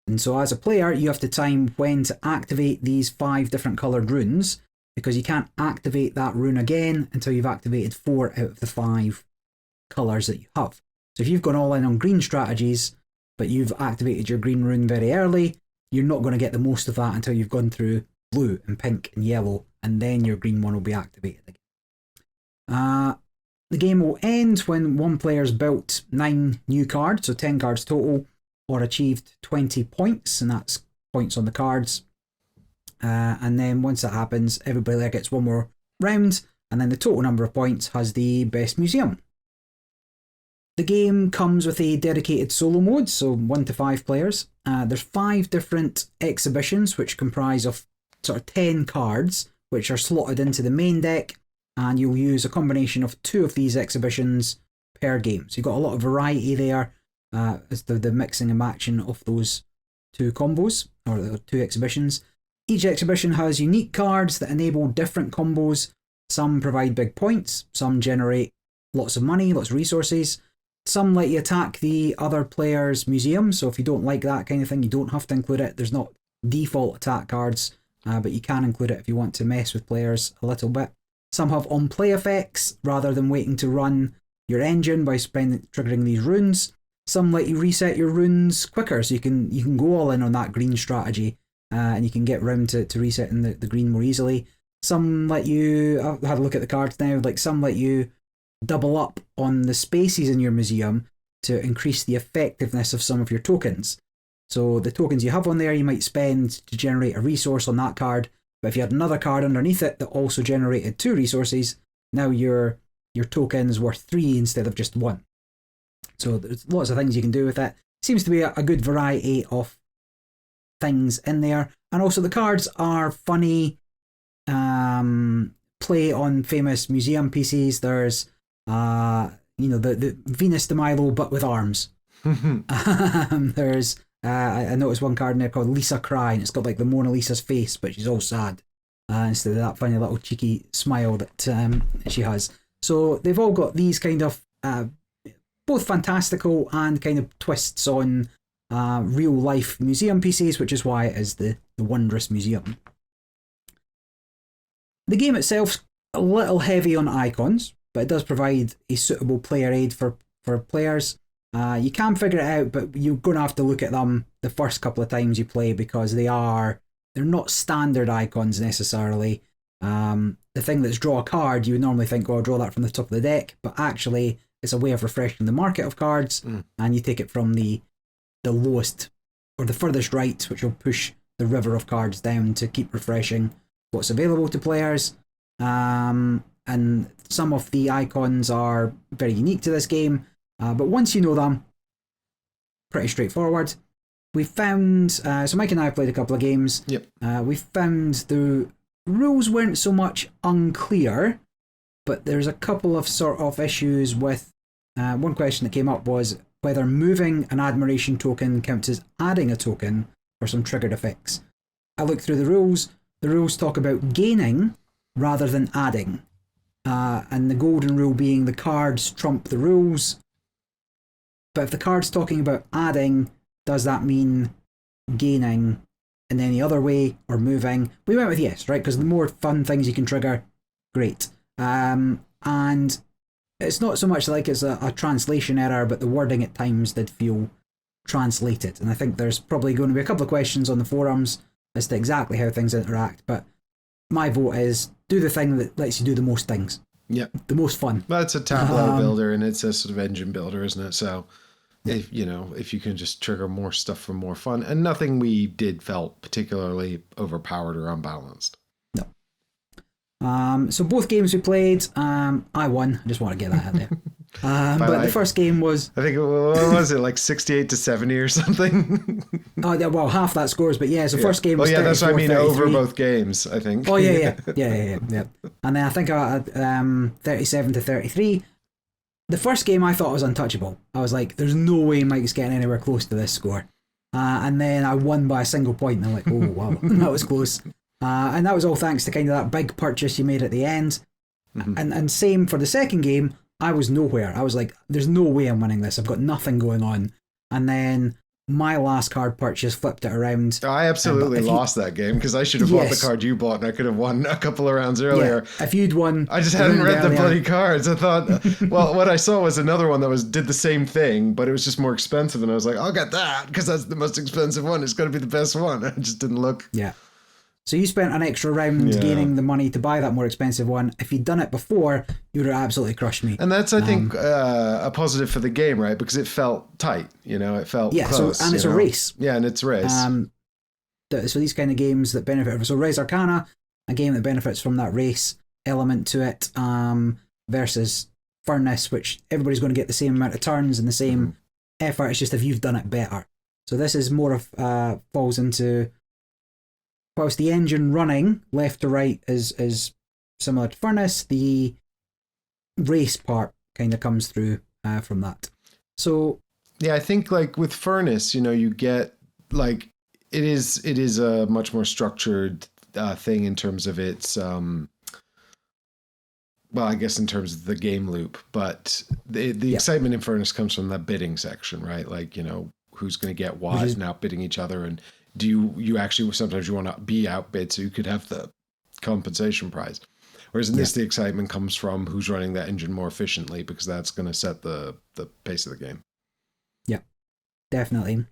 And so as a player, you have to time when to activate these 5 different coloured runes, because you can't activate that rune again until you've activated 4 out of the 5 colours that you have. So if you've gone all in on green strategies, but you've activated your green rune very early, you're not going to get the most of that until you've gone through blue and pink and yellow, and then your green one will be activated again. The game will end when one player's built 9 new cards, so 10 cards total, or achieved 20 points, and that's points on the cards. And then once that happens, everybody there gets one more round, and then the total number of points has the best museum. The game comes with a dedicated solo mode, so 1 to 5 players. There's 5 different exhibitions, which comprise of sort of 10 cards, which are slotted into the main deck, and you'll use a combination of 2 of these exhibitions per game. So you've got a lot of variety there as the mixing and matching of those 2 combos, or the 2 exhibitions. Each exhibition has unique cards that enable different combos. Some provide big points, some generate lots of money, lots of resources, Some let you attack the other player's museum, so if you don't like that kind of thing, you don't have to include it. There's not default attack cards, but you can include it if you want to mess with players a little bit. Some have on-play effects, rather than waiting to run your engine by triggering these runes. Some let you reset your runes quicker, so you can go all in on that green strategy, and you can get round to resetting the green more easily. Some let you, I've had a look at the cards now, like some let you double up on the spaces in your museum to increase the effectiveness of some of your tokens. So the tokens you have on there, you might spend to generate a resource on that card, but if you had another card underneath it that also generated 2 resources, now your token is worth 3 instead of just 1. So there's lots of things you can do with it. Seems to be a good variety of things in there. And also the cards are funny, play on famous museum pieces. There's the Venus de Milo but with arms. There's I noticed one card in there called Lisa Cry, and it's got like the Mona Lisa's face, but she's all sad instead of that funny little cheeky smile that she has. So they've all got these kind of both fantastical and kind of twists on real life museum pieces, which is why it is the Wondrous Museum. The game itself's a little heavy on icons, but it does provide a suitable player aid for players. You can figure it out, but you're going to have to look at them the first couple of times you play, because they're not standard icons necessarily. The thing that's draw a card, you would normally think, oh, I'll draw that from the top of the deck, but actually it's a way of refreshing the market of cards, and you take it from the lowest or the furthest right, which will push the river of cards down to keep refreshing what's available to players. And some of the icons are very unique to this game, but once you know them, pretty straightforward. We found, so Mike and I have played a couple of games. Yep. We found the rules weren't so much unclear, but there's a couple of sort of issues with, one question that came up was whether moving an admiration token counts as adding a token for some triggered effects. I looked through the rules. The rules talk about gaining rather than adding. And the golden rule being the cards trump the rules. But if the card's talking about adding, does that mean gaining in any other way or moving? We went with yes, right? Because the more fun things you can trigger, great. And it's not so much like it's a translation error, but the wording at times did feel translated. And I think there's probably going to be a couple of questions on the forums as to exactly how things interact. But my vote is do the thing that lets you do the most things. Yeah. The most fun. Well, it's a tableau builder, and it's a sort of engine builder, isn't it? So if you can just trigger more stuff for more fun, and nothing we did felt particularly overpowered or unbalanced. No. So both games we played, I won. I just want to get that out there. But the first game was, I think, what was it, like 68 to 70 or something? Oh, yeah, well, half that scores, but yeah, so first game was 34, that's what I mean, 33. over both games, I think. Oh, yeah. And then I think I had 37 to 33. The first game I thought was untouchable. I was like, there's no way Mike's getting anywhere close to this score. And then I won by a single point, and I'm like, oh, wow, that was close. And that was all thanks to kind of that big purchase you made at the end. Mm-hmm. And same for the second game, I was nowhere. I was like, there's no way I'm winning this. I've got nothing going on. And then my last card purchase flipped it around. I absolutely lost that game because I should have bought the card you bought, and I could have won a couple of rounds earlier. Yeah, if you'd won, I just hadn't read the bloody cards. I thought, well, what I saw was another one that did the same thing, but it was just more expensive, and I was like, I'll get that because that's the most expensive one. It's going to be the best one. I just didn't look. Yeah. So you spent an extra round gaining the money to buy that more expensive one. If you'd done it before, you would have absolutely crushed me. And that's, I think, a positive for the game, right? Because it felt tight, it felt close. So, and it's a race. Yeah, and it's a race. So these kind of games that benefit. So Res Arcana, a game that benefits from that race element to it, versus Furnace, which everybody's going to get the same amount of turns and the same effort. It's just if you've done it better. So this is more of falls into, whilst the engine running left to right is similar to Furnace, the race part kind of comes through from that. So yeah, I think like with Furnace, you get like it is a much more structured thing in terms of its well, I guess in terms of the game loop, but the excitement in Furnace comes from that bidding section, right? Like, who's going to get what and outbidding each other. And do you actually, sometimes you want to be outbid so you could have the compensation prize. Whereas in this, the excitement comes from who's running that engine more efficiently, because that's going to set the pace of the game. Yeah, definitely.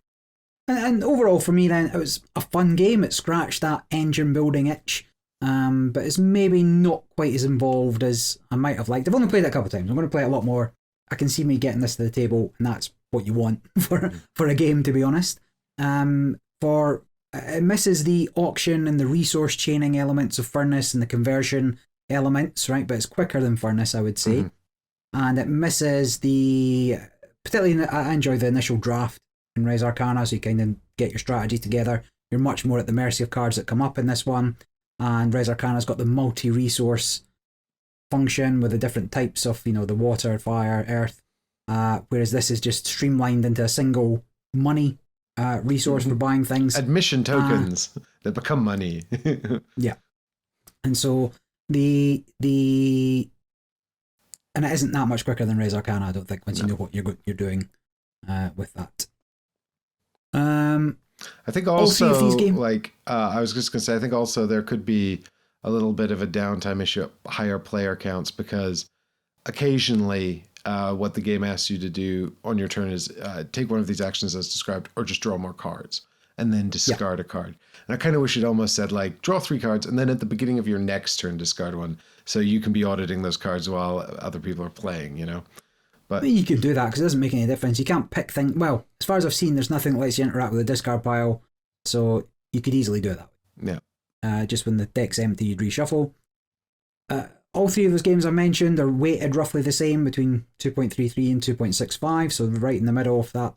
And overall for me then, it was a fun game. It scratched that engine building itch, but it's maybe not quite as involved as I might have liked. I've only played it a couple of times. I'm going to play it a lot more. I can see me getting this to the table, and that's what you want for a game, to be honest. It misses the auction and the resource chaining elements of Furnace and the conversion elements, right? But it's quicker than Furnace, I would say. And it misses particularly I enjoy the initial draft in Res Arcana, so you kind of get your strategy together. You're much more at the mercy of cards that come up in this one. And Res Arcana's got the multi-resource function with the different types of, the water, fire, earth. Whereas this is just streamlined into a single money resource for buying things. Admission tokens that become money. Yeah. And so and it isn't that much quicker than Res Arcana, I don't think, once you know what you're doing with that. I think also, I was just going to say, I think also there could be a little bit of a downtime issue at higher player counts, because occasionally what the game asks you to do on your turn is take one of these actions as described, or just draw more cards, and then discard a card. And I kind of wish it almost said, like, draw 3 cards, and then at the beginning of your next turn, discard one, so you can be auditing those cards while other people are playing, But you can do that, because it doesn't make any difference. You can't pick things. Well, as far as I've seen, there's nothing that lets you interact with the discard pile, so you could easily do it that way. Yeah. Just when the deck's empty, you'd reshuffle. All 3 of those games I mentioned are weighted roughly the same, between 2.33 and 2.65, so right in the middle of that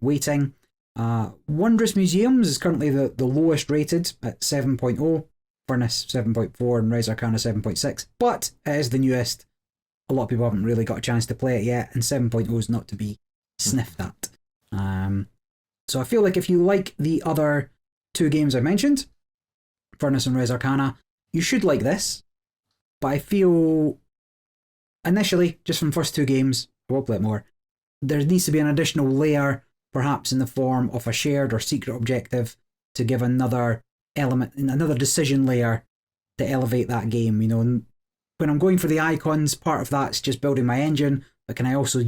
weighting. Wondrous Museums is currently the lowest rated at 7.0, Furnace 7.4, and Res Arcana 7.6, but it is the newest. A lot of people haven't really got a chance to play it yet, and 7.0 is not to be sniffed at. So I feel like if you like the other 2 games I mentioned, Furnace and Res Arcana, you should like this. But I feel, initially, just from the first 2 games, I will play it more, there needs to be an additional layer, perhaps in the form of a shared or secret objective, to give another element, another decision layer to elevate that game. When I'm going for the icons, part of that's just building my engine, but can I also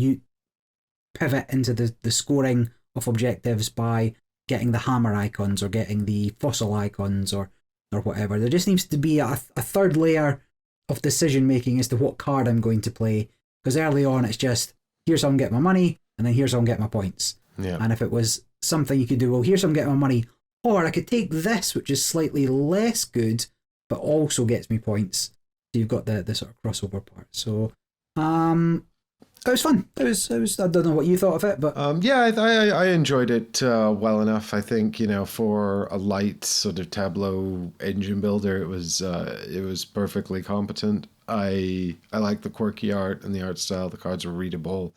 pivot into the scoring of objectives by getting the hammer icons or getting the fossil icons or whatever. There just needs to be a third layer of decision making as to what card I'm going to play, because early on it's just, here's how I'm getting my money, and then here's how I'm getting my points. Yeah. And if it was something you could do, well, here's how I'm getting my money, or I could take this, which is slightly less good but also gets me points. So you've got the sort of crossover part. So it was fun. It was I don't know what you thought of it, but I enjoyed it well enough. I think, for a light sort of tableau engine builder, it was perfectly competent. I like the quirky art and the art style. The cards were readable,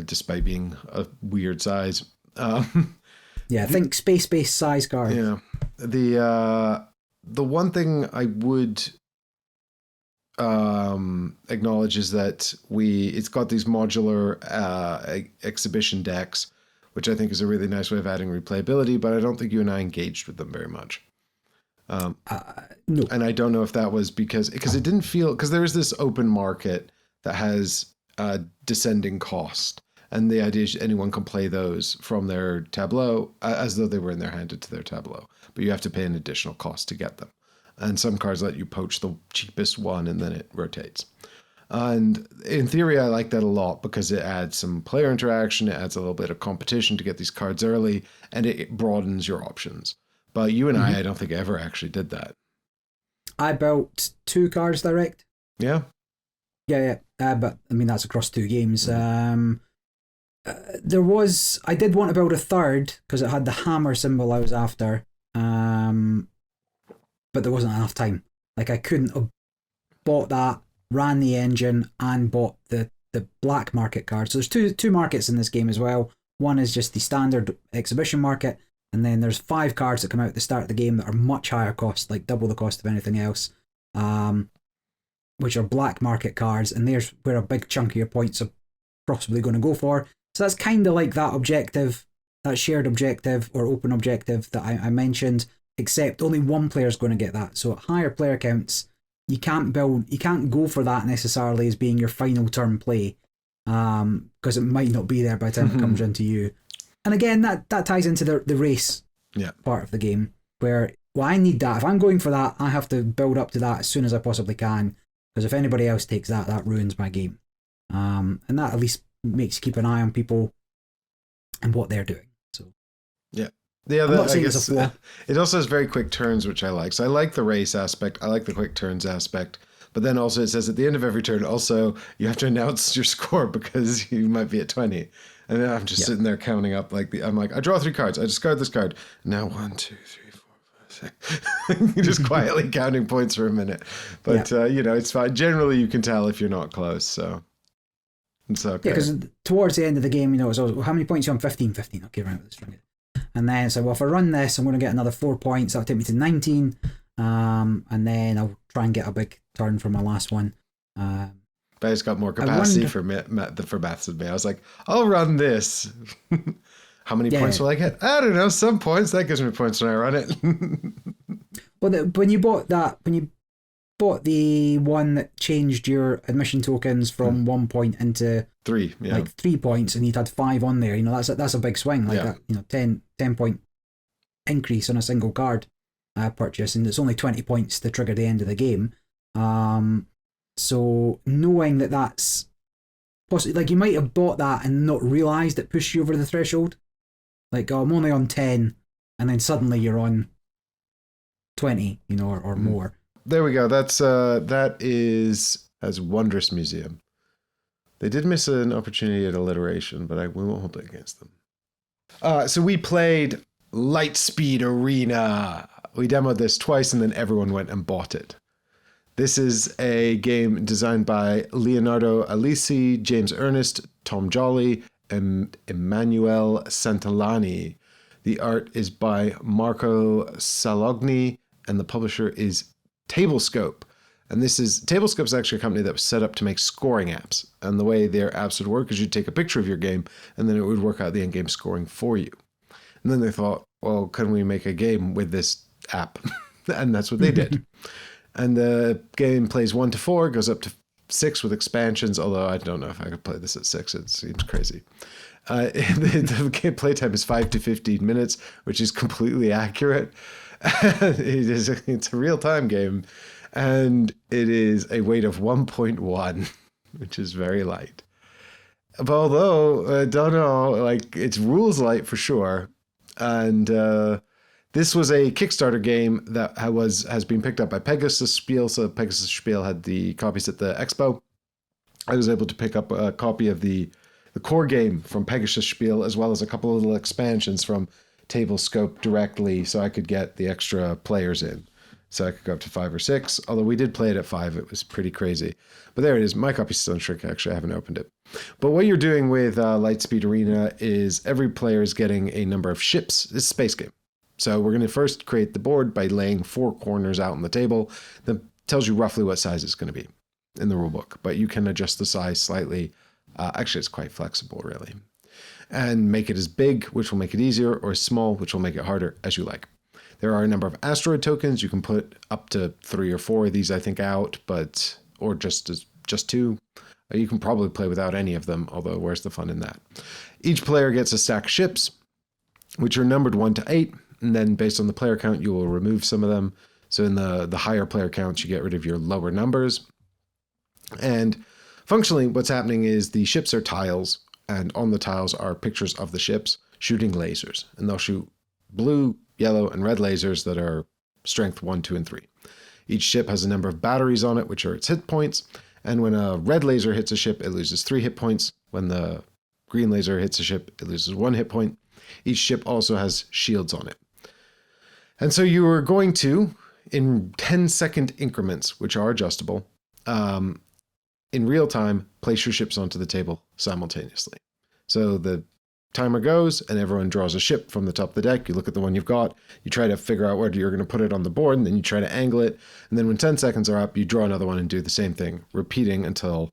despite being a weird size. I think space-based size card. Yeah. The one thing I would acknowledge is that it's got these modular exhibition decks, which I think is a really nice way of adding replayability, but I don't think you and I engaged with them very much. No. And I don't know if that was because it didn't feel, because there is this open market that has descending cost, and the idea is anyone can play those from their tableau as though they were in their hand into their tableau, but you have to pay an additional cost to get them. And some cards let you poach the cheapest one, and then it rotates. And in theory, I like that a lot, because it adds some player interaction, it adds a little bit of competition to get these cards early, and it broadens your options. But you and I don't think ever actually did that. I built 2 cards direct. Yeah? Yeah. But, I mean, that's across 2 games. I did want to build a third, because it had the hammer symbol I was after. But there wasn't enough time. Like, I couldn't have bought that, ran the engine, and bought the black market card. So there's two markets in this game as well. One is just the standard exhibition market, and then there's 5 cards that come out at the start of the game that are much higher cost, like double the cost of anything else. which are black market cards, and there's where a big chunk of your points are possibly going to go for. So that's kind of like that objective, that shared objective or open objective that I mentioned, except only one player is going to get that. So at higher player counts, you can't go for that necessarily as being your final turn play, because it might not be there by the time it comes into you. And again, that ties into the race part of the game, where, well, I need that. If I'm going for that, I have to build up to that as soon as I possibly can, because if anybody else takes that, that ruins my game. And that at least makes you keep an eye on people and what they're doing. So yeah. The other, I guess, it also has very quick turns, which I like. So I like the race aspect. I like the quick turns aspect. But then also it says at the end of every turn, also, you have to announce your score because you might be at 20. And then I'm just sitting there counting up. I'm like, I draw 3 cards. I discard this card. Now 1, 2, 3, 4, 5, 6. Just quietly counting points for a minute. But, it's fine. Generally, you can tell if you're not close. So it's okay. Yeah, because towards the end of the game, it's always, well, how many points are you on? 15. Okay, right, let's try it. And then so, well, if I run this, I'm going to get another 4 points. That'll take me to 19. And then I'll try and get a big turn for my last one. But I just got more capacity for maths than me. I was like, I'll run this. How many points will I get? I don't know. Some points. That gives me points when I run it. Well, when you bought the one that changed your admission tokens from 1 point into 3, like 3 points, and you'd had 5 on there, that's a big swing, like that, 10 point increase on a single card purchase, and it's only 20 points to trigger the end of the game. So knowing that that's possibly, like, you might have bought that and not realised it pushed you over the threshold. Like, I'm only on 10, and then suddenly you're on 20, or more. There we go. That is as Wondrous Museum. They did miss an opportunity at alliteration, but we won't hold it against them. So we played Lightspeed Arena. We demoed this twice, and then everyone went and bought it. This is a game designed by Leonardo Alisi, James Ernest, Tom Jolly, and Emmanuel Santillani. The art is by Marco Salogni, and the publisher is Tablescope. And Tablescope is actually a company that was set up to make scoring apps. And the way their apps would work is you'd take a picture of your game, and then it would work out the end-game scoring for you. And then they thought, well, can we make a game with this app? And that's what they did. And the game plays 1 to 4, goes up to 6 with expansions, although I don't know if I could play this at 6. It seems crazy. The game playtime is 5 to 15 minutes, which is completely accurate. It's a real-time game, and it is a weight of 1.1, which is very light. But although, I don't know, like, it's rules light for sure. And this was a Kickstarter game that has been picked up by Pegasus Spiel. So Pegasus Spiel had the copies at the expo. I was able to pick up a copy of the core game from Pegasus Spiel, as well as a couple of little expansions from Tablescope directly, so I could get the extra players in. So I could go up to 5 or 6. Although we did play it at 5, it was pretty crazy. But there it is. My copy's still in shrink. Actually, I haven't opened it. But what you're doing with Lightspeed Arena is every player is getting a number of ships. It's a space game. So we're going to first create the board by laying 4 corners out on the table. That tells you roughly what size it's going to be in the rulebook. But you can adjust the size slightly. Actually, it's quite flexible, really. And make it as big, which will make it easier, or as small, which will make it harder, as you like. There are a number of asteroid tokens. You can put up to 3 or 4 of these, I think, out, or just 2. You can probably play without any of them, although where's the fun in that? Each player gets a stack of ships, which are numbered 1 to 8, and then based on the player count, you will remove some of them. So in the higher player counts, you get rid of your lower numbers. And functionally, what's happening is the ships are tiles, and on the tiles are pictures of the ships shooting lasers. And they'll shoot blue, yellow, and red lasers that are strength 1, 2, and 3. Each ship has a number of batteries on it, which are its hit points. And when a red laser hits a ship, it loses 3 hit points. When the green laser hits a ship, it loses 1 hit point. Each ship also has shields on it. And so you are going to, in 10-second increments, which are adjustable, in real time, place your ships onto the table simultaneously. So the timer goes and everyone draws a ship from the top of the deck. You look at the one you've got, you try to figure out where you're going to put it on the board, and then you try to angle it. And then when 10 seconds are up, you draw another one and do the same thing, repeating until,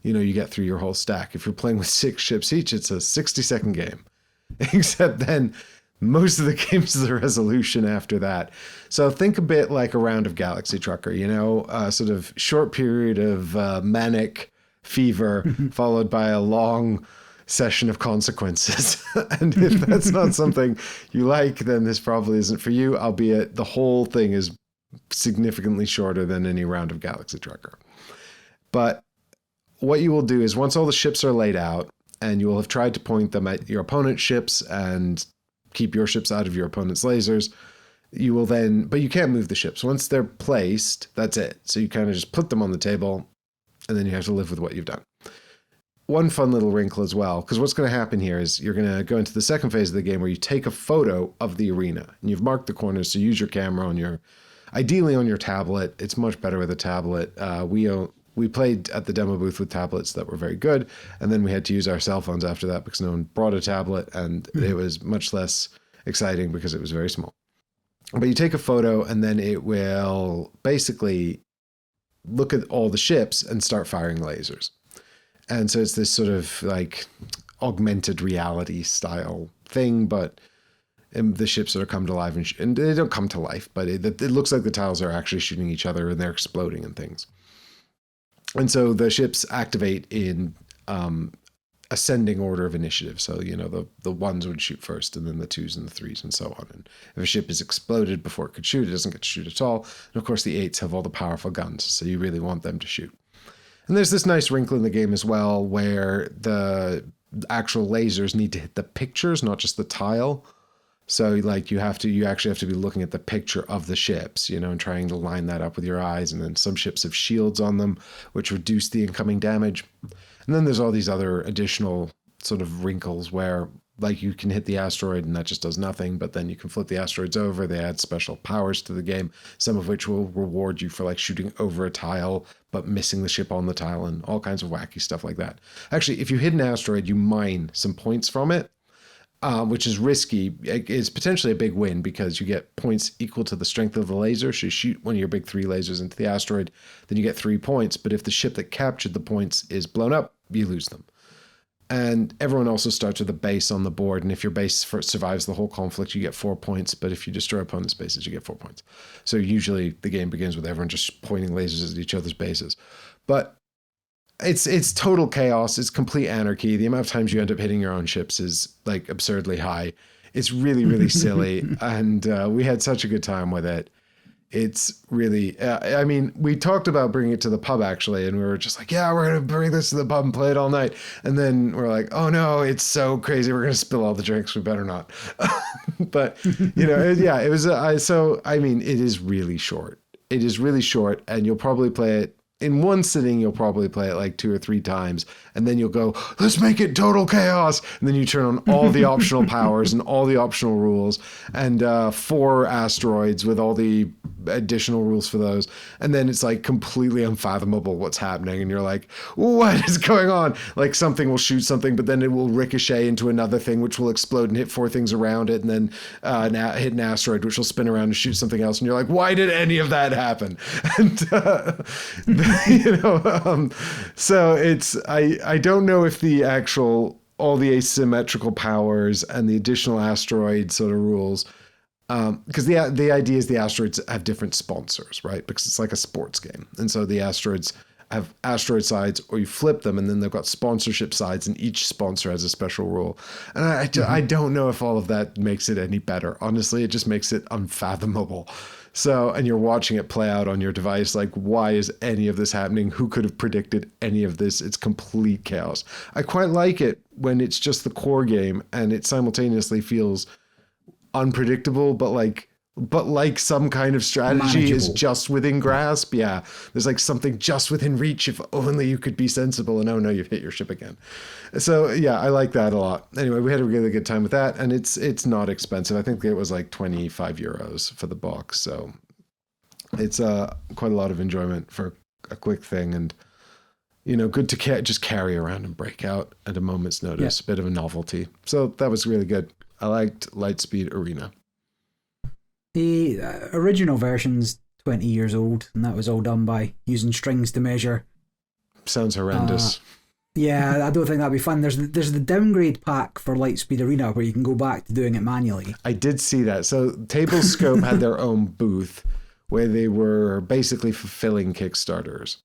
you get through your whole stack. If you're playing with 6 ships each, it's a 60-second game. Except then most of the games is a resolution after that. So think a bit like a round of Galaxy Trucker, sort of short period of manic fever followed by a long session of consequences. And if that's not something you like, then this probably isn't for you, albeit the whole thing is significantly shorter than any round of Galaxy Trucker. But what you will do is once all the ships are laid out, and you will have tried to point them at your opponent's ships and keep your ships out of your opponent's lasers, you will then, but you can't move the ships. Once they're placed, that's it. So you kind of just put them on the table, and then you have to live with what you've done. One fun little wrinkle as well, because what's going to happen here is you're going to go into the second phase of the game where you take a photo of the arena, and you've marked the corners, so use your camera ideally on your tablet. It's much better with a tablet. We played at the demo booth with tablets that were very good, and then we had to use our cell phones after that because no one brought a tablet, and it was much less exciting because it was very small. But you take a photo, and then it will basically look at all the ships and start firing lasers. And so it's this sort of like augmented reality style thing, but the ships sort of come to life, and they don't come to life, but it looks like the tiles are actually shooting each other and they're exploding and things. And so the ships activate in ascending order of initiative. So, the ones would shoot first, and then the 2s and the 3s and so on. And if a ship is exploded before it could shoot, it doesn't get to shoot at all. And of course, the 8s have all the powerful guns, so you really want them to shoot. And there's this nice wrinkle in the game as well, where the actual lasers need to hit the pictures, not just the tile. So you actually have to be looking at the picture of the ships, and trying to line that up with your eyes. And then some ships have shields on them, which reduce the incoming damage. And then there's all these other additional sort of wrinkles where you can hit the asteroid and that just does nothing, but then you can flip the asteroids over. They add special powers to the game, some of which will reward you for shooting over a tile, but missing the ship on the tile, and all kinds of wacky stuff like that. Actually, if you hit an asteroid, you mine some points from it. Which is risky. It's potentially a big win because you get points equal to the strength of the laser. So you shoot one of your big 3 lasers into the asteroid, then you get 3 points. But if the ship that captured the points is blown up, you lose them. And everyone also starts with a base on the board. And if your base survives the whole conflict, you get 4 points. But if you destroy opponents' bases, you get 4 points. So usually the game begins with everyone just pointing lasers at each other's bases. But it's total chaos. It's complete anarchy. The amount of times you end up hitting your own ships is absurdly high. It's really, really silly. And we had such a good time with it. It's really, we talked about bringing it to the pub actually. And we were just like, yeah, we're going to bring this to the pub and play it all night. And then we're like, oh no, it's so crazy. We're going to spill all the drinks. We better not. But, it was, it is really short. It is really short, and you'll probably play it in one sitting. You'll probably play it 2 or 3 times, and then you'll go, let's make it total chaos. And then you turn on all the optional powers and all the optional rules, and 4 asteroids with all the additional rules for those. And then it's completely unfathomable what's happening. And you're like, what is going on? Something will shoot something, but then it will ricochet into another thing, which will explode and hit 4 things around it. And then hit an asteroid, which will spin around and shoot something else. And you're like, why did any of that happen? And, so it's, I don't know if the actual, all the asymmetrical powers and the additional asteroid sort of rules, because the idea is the asteroids have different sponsors, right? Because it's like a sports game. And so the asteroids have asteroid sides, or you flip them, and then they've got sponsorship sides, and each sponsor has a special rule. And I don't know if all of that makes it any better. Honestly, it just makes it unfathomable. So, and you're watching it play out on your device, why is any of this happening? Who could have predicted any of this? It's complete chaos. I quite like it when it's just the core game and it simultaneously feels unpredictable, but some kind of strategy manageable. Is just within grasp. Yeah, there's something just within reach if only you could be sensible, and oh no, you've hit your ship again. So yeah, I like that a lot. Anyway, we had a really good time with that, and it's not expensive. I think it was 25 euros for the box, so it's quite a lot of enjoyment for a quick thing. And good to just carry around and break out at a moment's notice. A bit of a novelty. So that was really good. I liked Lightspeed Arena. The original version's 20 years old, and that was all done by using strings to measure. Sounds horrendous. Yeah, I don't think that'd be fun. There's the downgrade pack for Lightspeed Arena where you can go back to doing it manually. I did see that. So Tablescope had their own booth where they were basically fulfilling Kickstarters.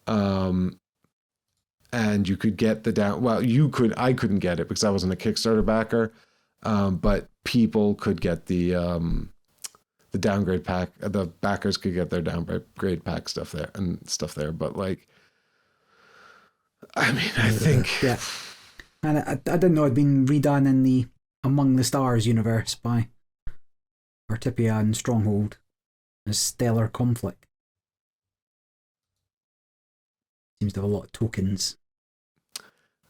And you could get I couldn't get it because I wasn't a Kickstarter backer. But people could get the downgrade pack. The backers could get their downgrade pack stuff there. But like, I mean, I think... Yeah. And I didn't know it'd been redone in the Among the Stars universe by Artipia and Stronghold as Stellar Conflict. Seems to have a lot of tokens.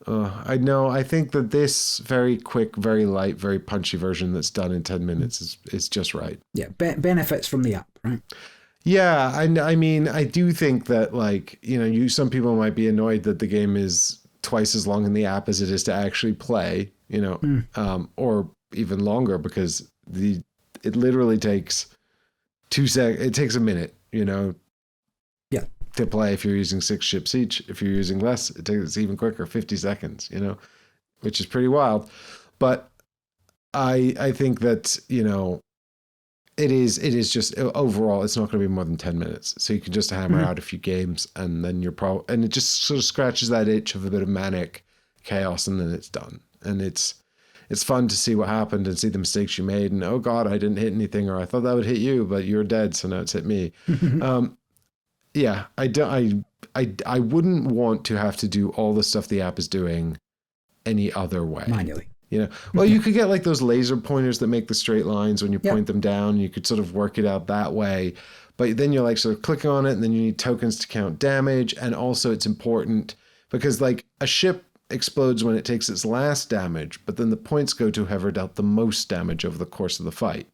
I know. I think that this very quick, very light, very punchy version that's done in 10 minutes is just right. Yeah, benefits from the app, right? Yeah, I mean, I do think that, like, some people might be annoyed that the game is twice as long in the app as it is to actually play, or even longer because it literally takes 2 seconds. It takes a minute, Yeah. to play if you're using 6 ships each. If you're using less, it takes even quicker, 50 seconds, which is pretty wild. But I think that, it is just overall, it's not going to be more than 10 minutes. So you can just hammer out a few games and then and it just sort of scratches that itch of a bit of manic chaos and then it's done. And it's fun to see what happened and see the mistakes you made. And, oh God, I didn't hit anything, or I thought that would hit you, but you're dead. So now it's hit me. Yeah, I wouldn't want to have to do all the stuff the app is doing any other way. Manually. Well, you could get like those laser pointers that make the straight lines when you point them down. You could sort of work it out that way. But then you're like sort of clicking on it, and then you need tokens to count damage. And also it's important because like a ship explodes when it takes its last damage, but then the points go to whoever dealt the most damage over the course of the fight.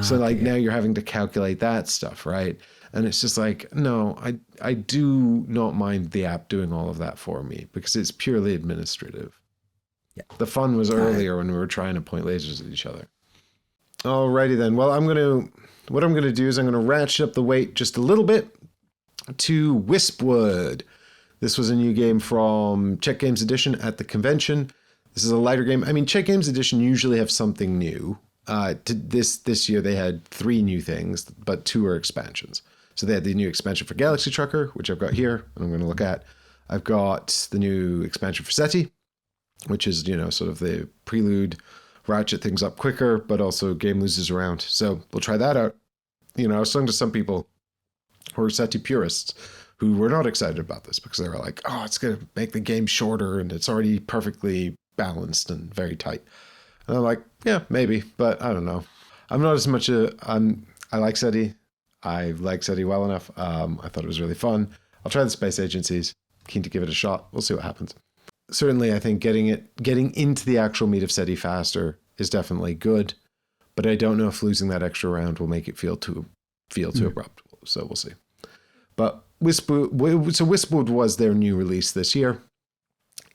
So like now you're having to calculate that stuff, right? And it's just like, no, I do not mind the app doing all of that for me because it's purely administrative. Yeah. The fun was earlier when we were trying to point lasers at each other. Alrighty then. Well, what I'm gonna do is I'm gonna ratchet up the weight just a little bit to Wispwood. This was a new game from Czech Games Edition at the convention. This is a lighter game. I mean, Czech Games Edition usually have something new. This year they had 3 new things, but 2 are expansions. So they had the new expansion for Galaxy Trucker, which I've got here, and I'm going to look at. I've got the new expansion for SETI, which is, sort of the prelude, ratchet things up quicker, but also game loses around. So we'll try that out. I was talking to some people who are SETI purists who were not excited about this because they were like, oh, it's going to make the game shorter and it's already perfectly balanced and very tight. And I'm like, yeah, maybe, but I don't know. I'm not as much I like SETI. I like SETI well enough. I thought it was really fun. I'll try the space agencies. Keen to give it a shot. We'll see what happens. Certainly, I think getting into the actual meat of SETI faster is definitely good, but I don't know if losing that extra round will make it feel too abrupt. So we'll see. But Wispwood was their new release this year.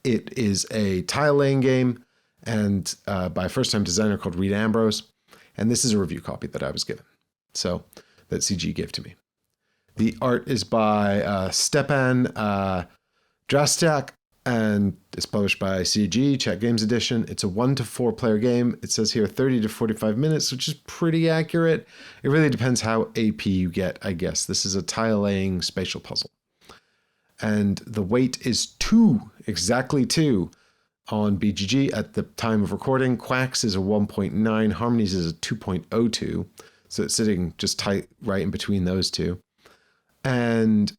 It is a tile laying game, and by a first-time designer called Reed Ambrose, and this is a review copy that I was given. So that CG gave to me. The art is by Stepan Drastiak, and it's published by CG, Czech Games Edition. It's a 1 to 4 player game. It says here 30 to 45 minutes, which is pretty accurate. It really depends how AP you get, I guess. This is a tile-laying spatial puzzle. And the weight is 2, exactly 2, on BGG at the time of recording. Quacks is a 1.9, Harmonies is a 2.02. So it's sitting just tight right in between those two. And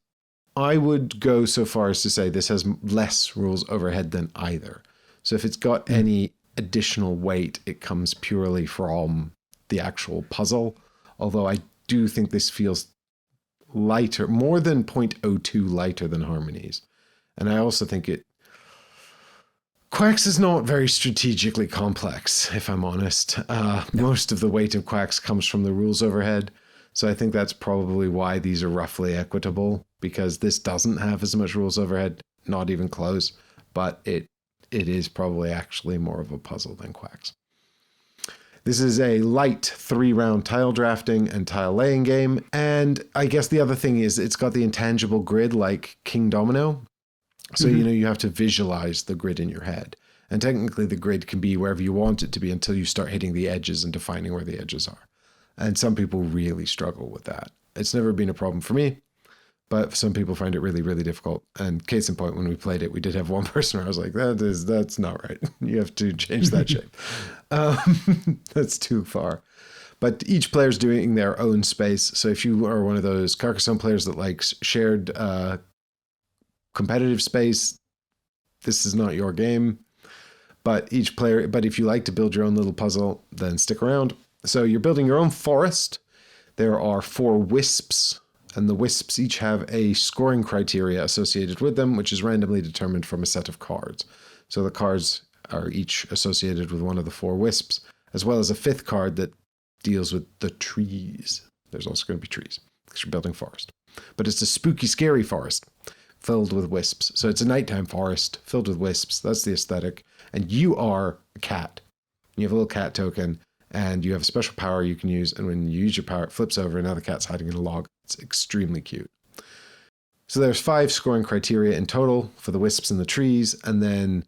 I would go so far as to say this has less rules overhead than either. So if it's got any additional weight, it comes purely from the actual puzzle. Although I do think this feels lighter, more than 0.02 lighter than Harmonies. And I also think Quacks is not very strategically complex, if I'm honest. Most of the weight of Quacks comes from the rules overhead. So I think that's probably why these are roughly equitable, because this doesn't have as much rules overhead. not even close, but it is probably actually more of a puzzle than Quacks. This is a light 3-round tile drafting and tile laying game. And I guess the other thing is it's got the intangible grid like King Domino. So, you have to visualize the grid in your head. And technically the grid can be wherever you want it to be until you start hitting the edges and defining where the edges are. And some people really struggle with that. It's never been a problem for me, but some people find it really, really difficult. And case in point, when we played it, we did have one person where I was like, that's not right. You have to change that shape. That's too far. But each player's doing their own space. So if you are one of those Carcassonne players that likes shared competitive space, this is not your game. But if you like to build your own little puzzle, then stick around. So you're building your own forest. There are 4 wisps, and the wisps each have a scoring criteria associated with them, which is randomly determined from a set of cards. So the cards are each associated with one of the 4 wisps, as well as a 5th card that deals with the trees. There's also going to be trees, because you're building forest. But it's a spooky, scary forest filled with wisps. So it's a nighttime forest filled with wisps. That's the aesthetic. And you are a cat. You have a little cat token, and you have a special power you can use. And when you use your power, it flips over, and now the cat's hiding in a log. It's extremely cute. So there's 5 scoring criteria in total for the wisps and the trees. And then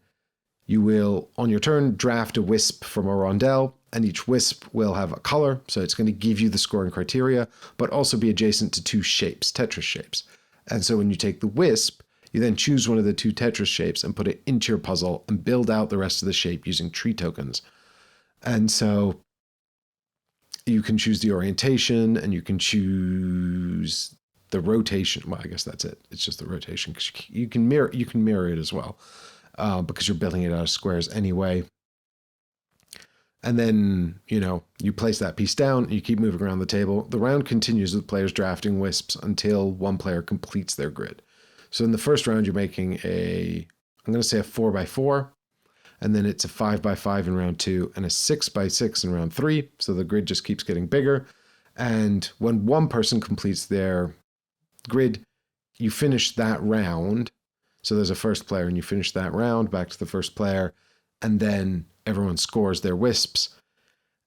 you will, on your turn, draft a wisp from a rondel. And each wisp will have a color. So it's going to give you the scoring criteria, but also be adjacent to 2 shapes, Tetris shapes. And so when you take the wisp, you then choose one of the 2 Tetris shapes and put it into your puzzle and build out the rest of the shape using tree tokens. And so you can choose the orientation and you can choose the rotation. Well, I guess that's it. It's just the rotation, because you can mirror it as well, because you're building it out of squares anyway. And then, you place that piece down and you keep moving around the table. The round continues with players drafting wisps until one player completes their grid. So in the first round, you're making I'm going to say a 4x4, and then it's a 5x5 in round 2 and a 6x6 in round 3. So the grid just keeps getting bigger. And when one person completes their grid, you finish that round. So there's a first player and you finish that round back to the first player, and then everyone scores their wisps.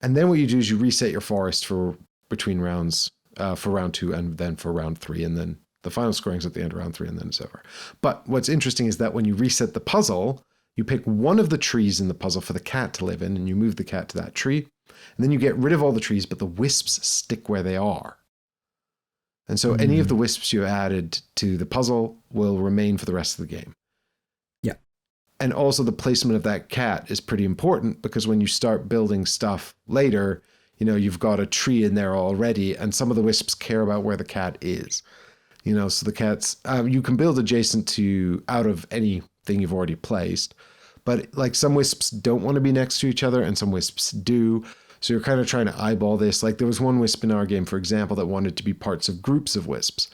And then what you do is you reset your forest for between rounds, for round 2 and then for round 3. And then the final scoring's at the end of round 3 and then it's over. But what's interesting is that when you reset the puzzle, you pick one of the trees in the puzzle for the cat to live in, and you move the cat to that tree. And then you get rid of all the trees, but the wisps stick where they are. And so any of the wisps you added to the puzzle will remain for the rest of the game. And also the placement of that cat is pretty important, because when you start building stuff later, you've got a tree in there already, and some of the wisps care about where the cat is. So the cats, you can build adjacent to out of anything you've already placed, but like some wisps don't want to be next to each other and some wisps do. So you're kind of trying to eyeball this. Like there was one wisp in our game, for example, that wanted to be parts of groups of wisps.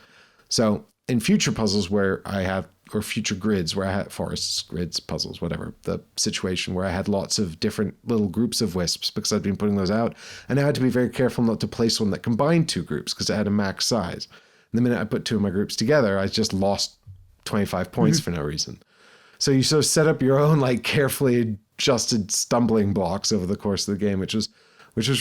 So in future puzzles or future grids where I had forests, grids, puzzles, whatever, the situation where I had lots of different little groups of wisps because I'd been putting those out. And I had to be very careful not to place one that combined 2 groups because it had a max size. And the minute I put 2 of my groups together, I just lost 25 points for no reason. So you sort of set up your own like carefully adjusted stumbling blocks over the course of the game, which was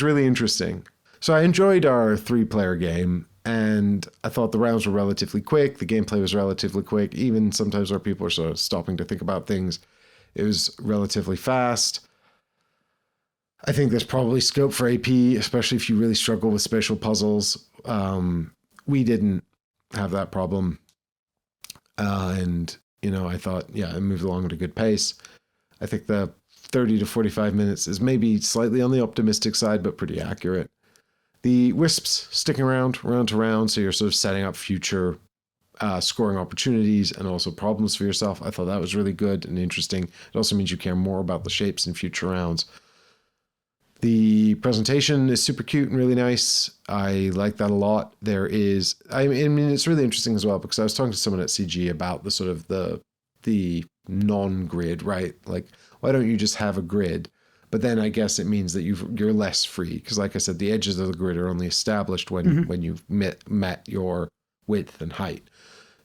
really interesting. So I enjoyed our 3-player game. And I thought the rounds were relatively quick. The gameplay was relatively quick. Even sometimes where people are sort of stopping to think about things, it was relatively fast. I think there's probably scope for AP, especially if you really struggle with spatial puzzles. We didn't have that problem. And I thought, it moved along at a good pace. I think the 30 to 45 minutes is maybe slightly on the optimistic side, but pretty accurate. The wisps sticking around to round, so you're sort of setting up future scoring opportunities and also problems for yourself. I thought that was really good and interesting. It also means you care more about the shapes in future rounds. The presentation is super cute and really nice. I like that a lot. It's really interesting as well, because I was talking to someone at CG about the sort of the non-grid, right? Like, why don't you just have a grid? But then I guess it means that you're less free, because like I said, the edges of the grid are only established when you've met your width and height.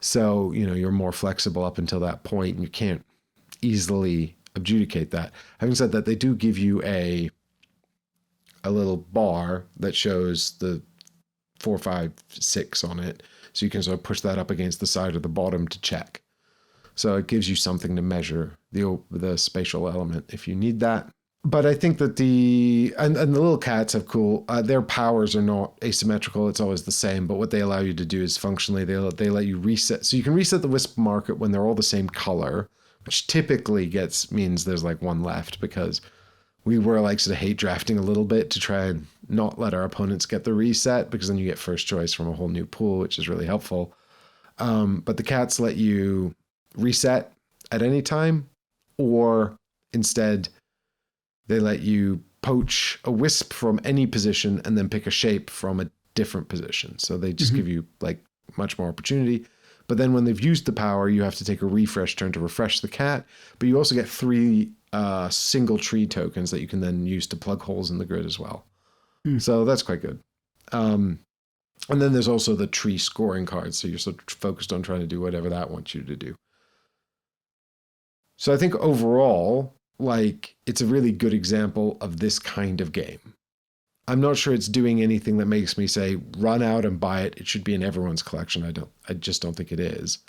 So, you're more flexible up until that point, and you can't easily adjudicate that. Having said that, they do give you a little bar that shows the 4, 5, 6 on it. So you can sort of push that up against the side or the bottom to check. So it gives you something to measure the spatial element if you need that. But I think that the little cats have cool, their powers are not asymmetrical. It's always the same. But what they allow you to do is functionally, they let you reset. So you can reset the wisp market when they're all the same color, which typically means there's like one left, because we were like sort of hate drafting a little bit to try and not let our opponents get the reset, because then you get first choice from a whole new pool, which is really helpful. But the cats let you reset at any time, or instead they let you poach a wisp from any position and then pick a shape from a different position. So they just give you like much more opportunity. But then when they've used the power, you have to take a refresh turn to refresh the cat. But you also get 3 single tree tokens that you can then use to plug holes in the grid as well. So that's quite good. And then there's also the tree scoring cards. So you're sort of focused on trying to do whatever that wants you to do. So I think overall, like, it's a really good example of this kind of game. I'm not sure it's doing anything that makes me say, run out and buy it. It should be in everyone's collection. I just don't think it is.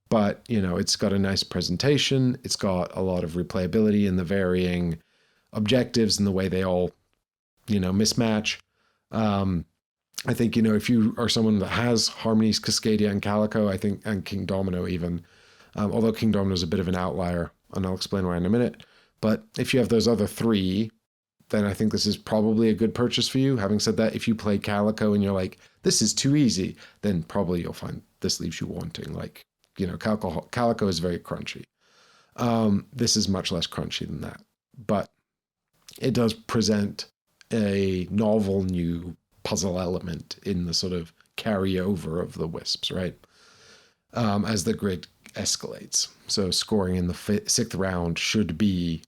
But, it's got a nice presentation. It's got a lot of replayability in the varying objectives and the way they all, mismatch. I think, if you are someone that has Harmonies, Cascadia, and Calico, I think, and King Domino even, although King Domino is a bit of an outlier, and I'll explain why in a minute. But if you have those other 3, then I think this is probably a good purchase for you. Having said that, if you play Calico and you're like, this is too easy, then probably you'll find this leaves you wanting. Like, Calico is very crunchy. This is much less crunchy than that. But it does present a novel new puzzle element in the sort of carryover of the wisps, right? As the grid escalates. So scoring in the 6th round should be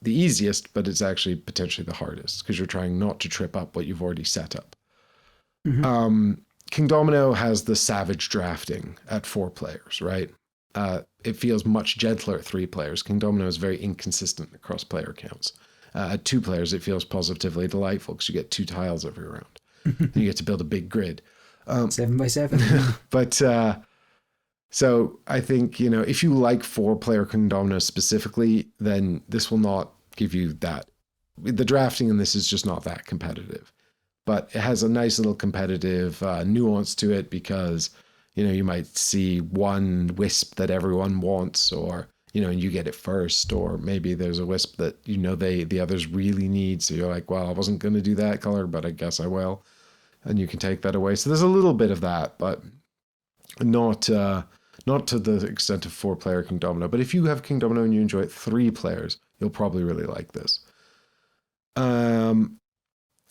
the easiest, but it's actually potentially the hardest, because you're trying not to trip up what you've already set up. King Domino has the savage drafting at 4 players, right? It feels much gentler at 3 players. King Domino is very inconsistent across player counts. At 2 players, it feels positively delightful, because you get 2 tiles every round. And you get to build a big grid. 7 by 7. But so I think, if you like 4-player King Domino specifically, then this will not give you that. The drafting in this is just not that competitive. But it has a nice little competitive nuance to it, because, you might see one wisp that everyone wants, or, and you get it first, or maybe there's a wisp that, the others really need. So you're like, well, I wasn't going to do that color, but I guess I will. And you can take that away. So there's a little bit of that, but not to the extent of 4-player King Domino. But if you have King Domino and you enjoy it 3 players, you'll probably really like this.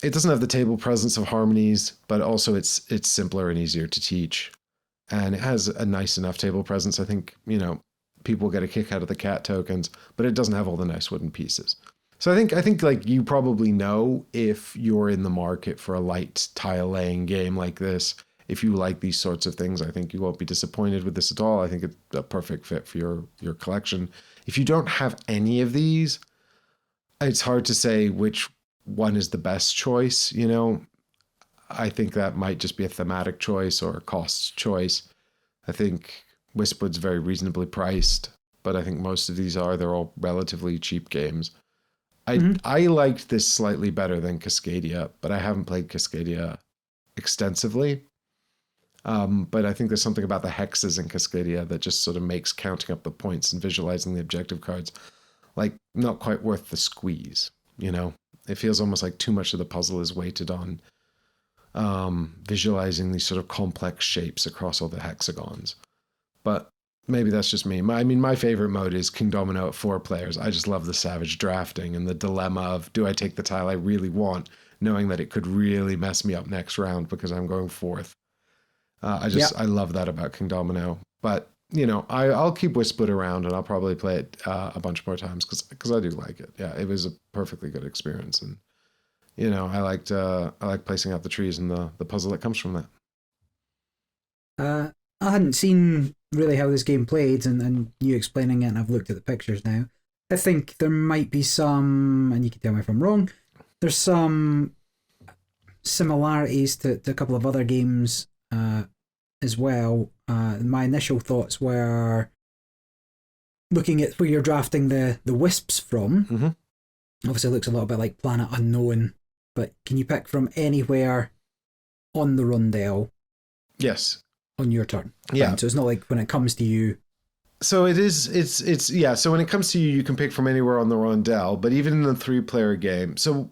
It doesn't have the table presence of Harmonies, but also it's simpler and easier to teach. And it has a nice enough table presence. I think, people get a kick out of the cat tokens, but it doesn't have all the nice wooden pieces. So I think like you probably know, if you're in the market for a light tile laying game like this, if you like these sorts of things, I think you won't be disappointed with this at all. I think it's a perfect fit for your collection. If you don't have any of these, it's hard to say which one is the best choice. I think that might just be a thematic choice or a cost choice. I think Wispwood's very reasonably priced, but I think most of these they're all relatively cheap games. I liked this slightly better than Cascadia, but I haven't played Cascadia extensively. But I think there's something about the hexes in Cascadia that just sort of makes counting up the points and visualizing the objective cards like not quite worth the squeeze. It feels almost like too much of the puzzle is weighted on visualizing these sort of complex shapes across all the hexagons. But maybe that's just me. My favorite mode is King Domino at 4 players. I just love the savage drafting and the dilemma of, do I take the tile I really want, knowing that it could really mess me up next round because I'm going 4th. I love that about King Domino. But, I'll keep Wispwood around, and I'll probably play it a bunch more times because I do like it. Yeah, it was a perfectly good experience. And, I like placing out the trees and the puzzle that comes from that. I hadn't seen really how this game played, and you explaining it, and I've looked at the pictures now. I think there might be some, and you can tell me if I'm wrong, there's some similarities to a couple of other games as well. My initial thoughts were looking at where you're drafting the wisps from. Mm-hmm. Obviously, it looks a little bit like Planet Unknown, but can you pick from anywhere on the rondel? Yes. On your turn. Yeah. Fine. So it's not like when it comes to you. So it's yeah. So when it comes to you, you can pick from anywhere on the rondel, but even in the 3-player game, so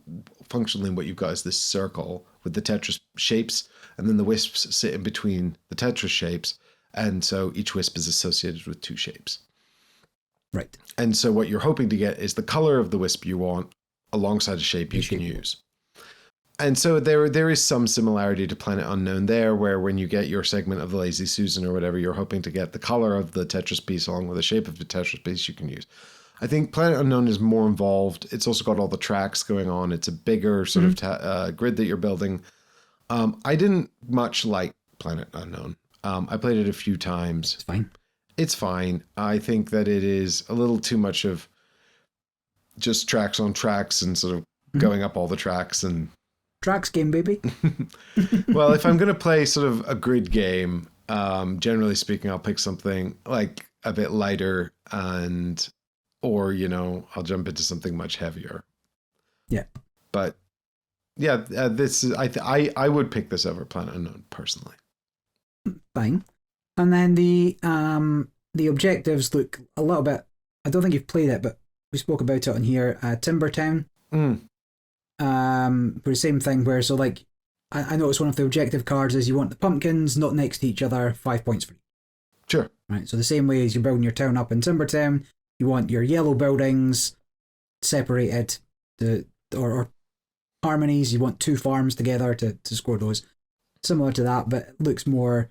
functionally what you've got is this circle with the Tetris shapes, and then the wisps sit in between the Tetris shapes, and so each wisp is associated with 2 shapes. Right. And so what you're hoping to get is the color of the wisp you want alongside a shape you can use. And so there is some similarity to Planet Unknown there, where when you get your segment of the Lazy Susan or whatever, you're hoping to get the color of the Tetris piece along with the shape of the Tetris piece you can use. I think Planet Unknown is more involved. It's also got all the tracks going on. It's a bigger sort of grid that you're building. I didn't much like Planet Unknown. I played it a few times. It's fine. It's fine. I think that it is a little too much of just tracks on tracks and sort of going up all the tracks and tracks game, baby. Well, if I'm going to play sort of a grid game, generally speaking, I'll pick something like a bit lighter or, I'll jump into something much heavier. Yeah. But yeah, this is, I would pick this over Planet Unknown personally. Fine. And then the objectives look a little bit, I don't think you've played it, but we spoke about it on here, Timbertown. For the same thing where, so like, I noticed one of the objective cards is you want the pumpkins not next to each other, 5 points for each. Sure. Right, so the same way as you're building your town up in Timbertown, you want your yellow buildings separated, or harmonies, you want 2 farms together to score those. Similar to that, but it looks more...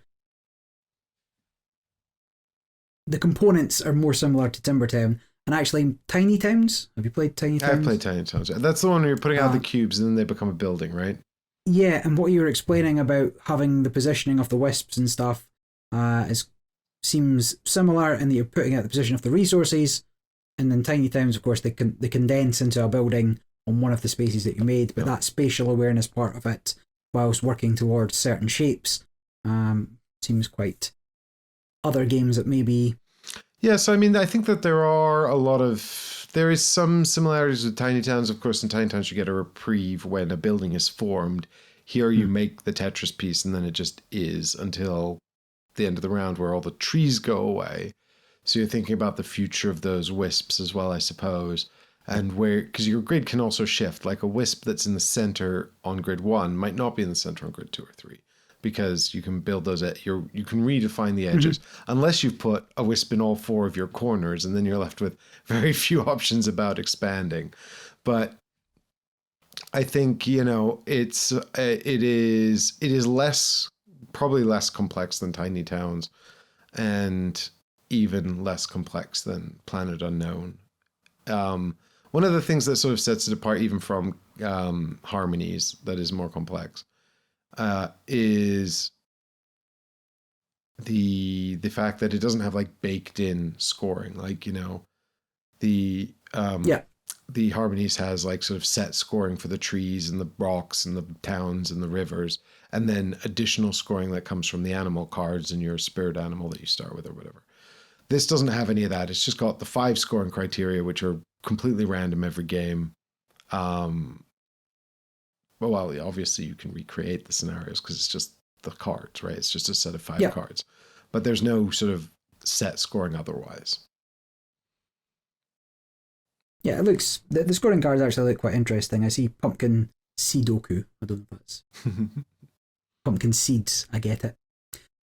The components are more similar to Timbertown. And actually, Tiny Towns. Have you played Tiny Towns? I've played Tiny Towns. That's the one where you're putting out the cubes and then they become a building, right? Yeah, and what you were explaining about having the positioning of the wisps and stuff seems similar in that you're putting out the position of the resources, and then Tiny Towns, of course, they condense into a building on one of the spaces that you made, but that spatial awareness part of it, whilst working towards certain shapes, seems quite other games that maybe... Yeah, so I mean, I think that there is some similarities with Tiny Towns. Of course, in Tiny Towns, you get a reprieve when a building is formed. Here you make the Tetris piece and then it just is until the end of the round where all the trees go away. So you're thinking about the future of those wisps as well, I suppose. And because your grid can also shift, like a wisp that's in the center on grid 1 might not be in the center on grid 2 or 3. Because you can build those you can redefine the edges unless you've put a wisp in all 4 of your corners, and then you're left with very few options about expanding. But I think it is probably less complex than Tiny Towns, and even less complex than Planet Unknown. One of the things that sort of sets it apart, even from Harmonies, that is more complex. Is the fact that it doesn't have like baked in scoring, like the Harmonies has like sort of set scoring for the trees and the rocks and the towns and the rivers, and then additional scoring that comes from the animal cards and your spirit animal that you start with or whatever. This doesn't have any of that. It's just got the 5 scoring criteria, which are completely random every game. Well, obviously you can recreate the scenarios because it's just the cards, right? It's just a set of 5 cards. But there's no sort of set scoring otherwise. Yeah, it looks... The scoring cards actually look quite interesting. I see Pumpkin Seedoku. I don't know if that's... Pumpkin Seeds, I get it.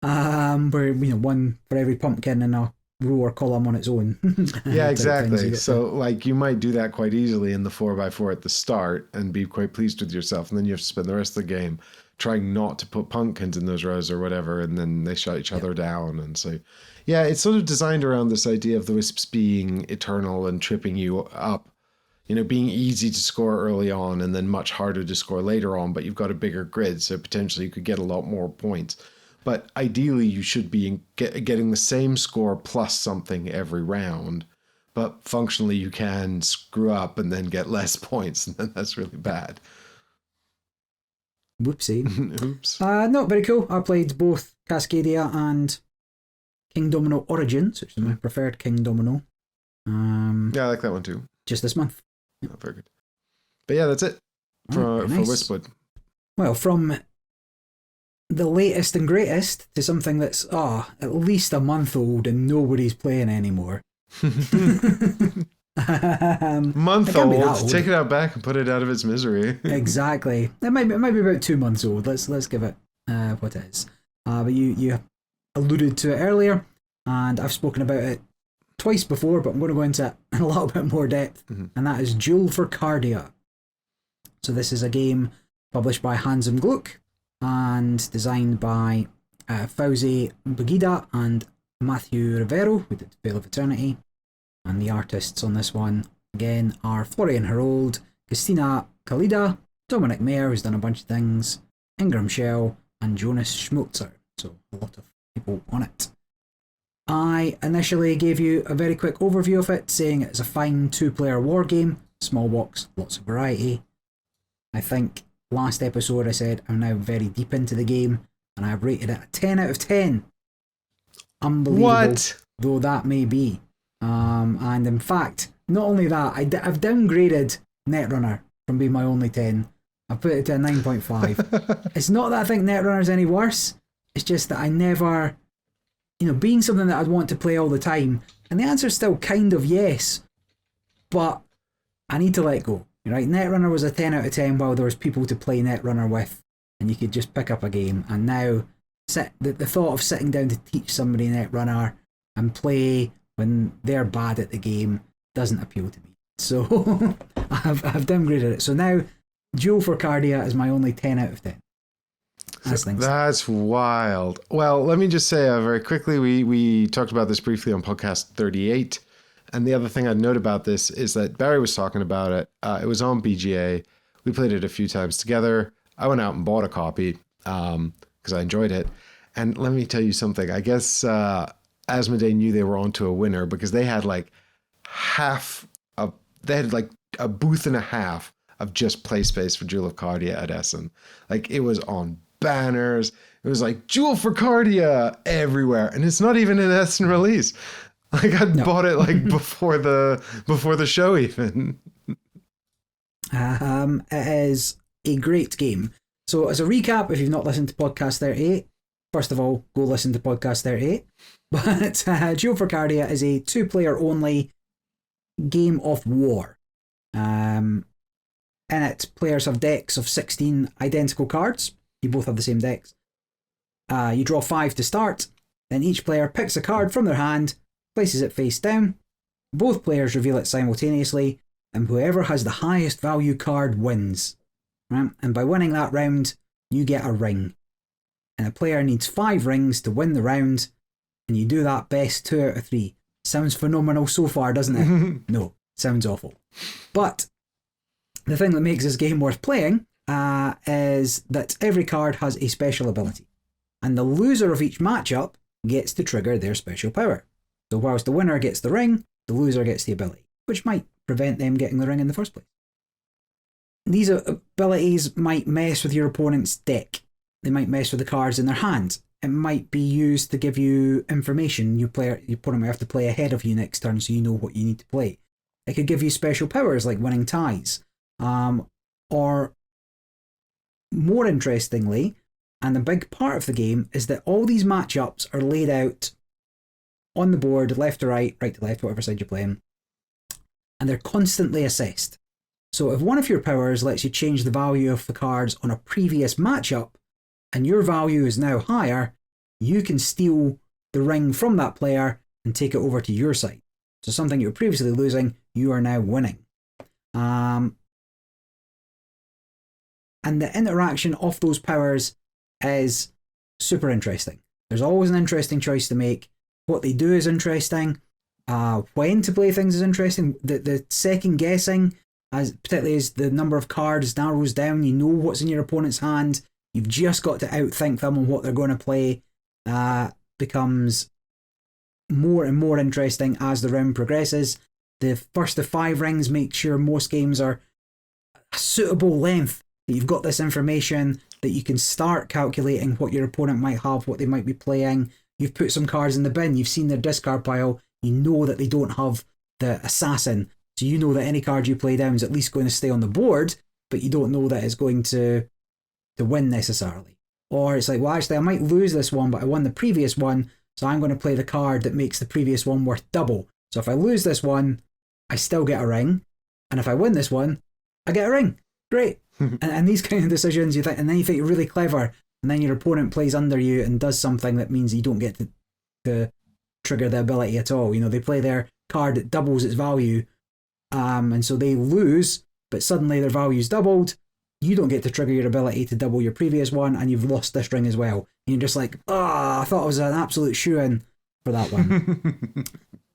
Where, one for every pumpkin and a row or column on its own. Yeah, exactly. So like you might do that quite easily in the 4x4 at the start and be quite pleased with yourself, and then you have to spend the rest of the game trying not to put pumpkins in those rows or whatever, and then they shut each other down. And so yeah, it's sort of designed around this idea of the wisps being eternal and tripping you up, being easy to score early on and then much harder to score later on, but you've got a bigger grid, so potentially you could get a lot more points. But ideally, you should be getting the same score plus something every round. But functionally, you can screw up and then get less points, and then that's really bad. Whoopsie. Oops. No, very cool. I played both Cascadia and King Domino Origins, which is my preferred King Domino. Yeah, I like that one too. Just this month. Oh, very good. But yeah, that's it for Wispwood. Well, from the latest and greatest to something that's at least a month old and nobody's playing anymore. Month old. Take it out back and put it out of its misery. Exactly. It might be about 2 months old. Let's give it what it is. But you alluded to it earlier, and I've spoken about it twice before, but I'm going to go into it in a little bit more depth, and that is Duel for Cardia. So this is a game published by Handsome Gluck and designed by Fauzi Bugida and Matthew Rivero, who did Veil of Eternity. And the artists on this one, again, are Florian Herold, Christina Kalida, Dominic Mayer, who's done a bunch of things, Ingram Shell, and Jonas Schmulzer. So a lot of people on it. I initially gave you a very quick overview of it, saying it's a fine 2-player war game, small box, lots of variety. I think last episode I said I'm now very deep into the game, and I have rated it a 10 out of 10. Unbelievable though that may be. And in fact, not only that, I've downgraded Netrunner from being my only 10. I've put it to a 9.5. It's not that I think Netrunner's any worse, it's just that I never, being something that I'd want to play all the time, and the answer's still kind of yes, but I need to let go. Right? Netrunner was a 10 out of 10 while there was people to play Netrunner with, and you could just pick up a game, and now the thought of sitting down to teach somebody Netrunner and play when they're bad at the game doesn't appeal to me. So I've downgraded it. So now Duel for Cardia is my only 10 out of 10. That's wild. Well, let me just say very quickly, we talked about this briefly on podcast 38. And the other thing I'd note about this is that Barry was talking about it. It was on BGA. We played it a few times together. I went out and bought a copy because I enjoyed it. And let me tell you something. I guess Asmodee knew they were onto a winner because they had like a booth and a half of just play space for Duel of Cardia at Essen. Like, it was on banners. It was like Duel for Cardia everywhere, and it's not even an Essen release. Like, I bought it like before the show even. It is a great game. So as a recap, if you've not listened to podcast 38, first of all, go listen to podcast 38. But Duel for Cardia is a 2-player only game of war. In it, players have decks of 16 identical cards. You both have the same decks. You draw 5 to start. Then each player picks a card from their hand, places it face down. Both players reveal it simultaneously, and whoever has the highest value card wins. Right? And by winning that round, you get a ring. And a player needs 5 rings to win the round, and you do that best 2 out of 3. Sounds phenomenal so far, doesn't it? No, sounds awful. But the thing that makes this game worth playing is that every card has a special ability, and the loser of each matchup gets to trigger their special power. So whilst the winner gets the ring, the loser gets the ability, which might prevent them getting the ring in the first place. These abilities might mess with your opponent's deck. They might mess with the cards in their hand. It might be used to give you information. Your opponent might have to play ahead of you next turn so you know what you need to play. It could give you special powers like winning ties. Or more interestingly, and a big part of the game, is that all these matchups are laid out on the board, left to right, right to left, whatever side you're playing, and they're constantly assessed. So if one of your powers lets you change the value of the cards on a previous matchup, and your value is now higher, you can steal the ring from that player and take it over to your side. So something you were previously losing, you are now winning. And the interaction of those powers is super interesting. There's always an interesting choice to make. What they do is interesting. When to play things is interesting. The second guessing, particularly as the number of cards narrows down, you know what's in your opponent's hand. You've just got to outthink them on what they're going to play. becomes more and more interesting as the round progresses. The first of 5 rings make sure most games are a suitable length, that you've got this information, that you can start calculating what your opponent might have, what they might be playing. You've put some cards in the bin, you've seen their discard pile, you know that they don't have the assassin, so you know that any card you play down is at least going to stay on the board, but you don't know that it's going to win necessarily. Or it's like, well, actually, I might lose this one, but I won the previous one, so I'm going to play the card that makes the previous one worth double. So if I lose this one, I still get a ring, and if I win this one, I get a ring. Great. and these kind of decisions, you think, and then you think you're really clever, and then your opponent plays under you and does something that means you don't get to trigger the ability at all. You know, they play their card that doubles its value, and so they lose, but suddenly their value's doubled. You don't get to trigger your ability to double your previous one, and you've lost this ring as well. And you're just like, I thought I was an absolute shoo-in for that one.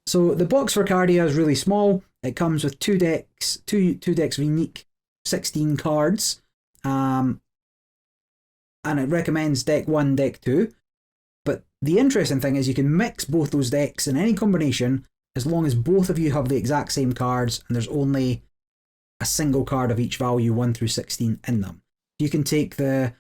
So the box for Cardia is really small. It comes with 2 decks, two decks of unique 16 cards, and it recommends deck 1, deck 2. But the interesting thing is you can mix both those decks in any combination as long as both of you have the exact same cards and there's only a single card of each value 1 through 16 in them. You can take the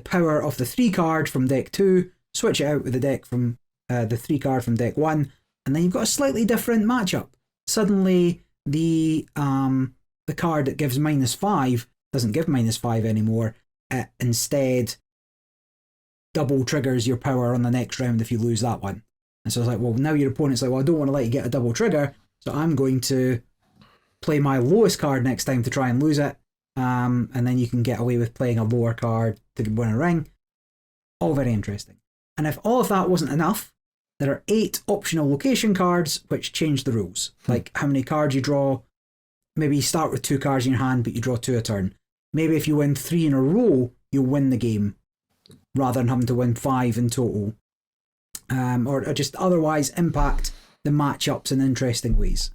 power of the 3 card from deck 2, switch it out with the deck from the 3 card from deck 1, and then you've got a slightly different matchup. Suddenly the card that gives -5 doesn't give -5 anymore. It instead double triggers your power on the next round if you lose that one. And so it's like, well, now your opponent's like, well, I don't want to let you get a double trigger, so I'm going to play my lowest card next time to try and lose it. And then you can get away with playing a lower card to win a ring. All very interesting. And if all of that wasn't enough, there are 8 optional location cards which change the rules. Like how many cards you draw. Maybe you start with 2 cards in your hand, but you draw 2 a turn. Maybe if you win 3 in a row, you'll win the game, rather than having to win 5 in total. Or just otherwise impact the matchups in interesting ways.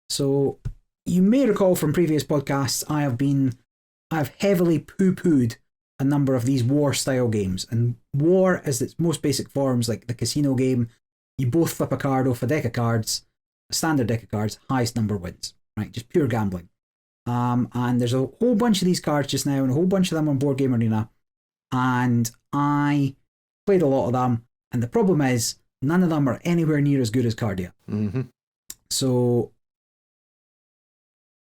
So you may recall from previous podcasts, I have heavily poo-pooed a number of these war-style games. And war is its most basic forms, like the casino game. You both flip a card off a deck of cards, a standard deck of cards, highest number wins. Right, just pure gambling. And there's a whole bunch of these cards just now, and a whole bunch of them on Board Game Arena. And I played a lot of them, and the problem is none of them are anywhere near as good as Cardia. Mm-hmm. So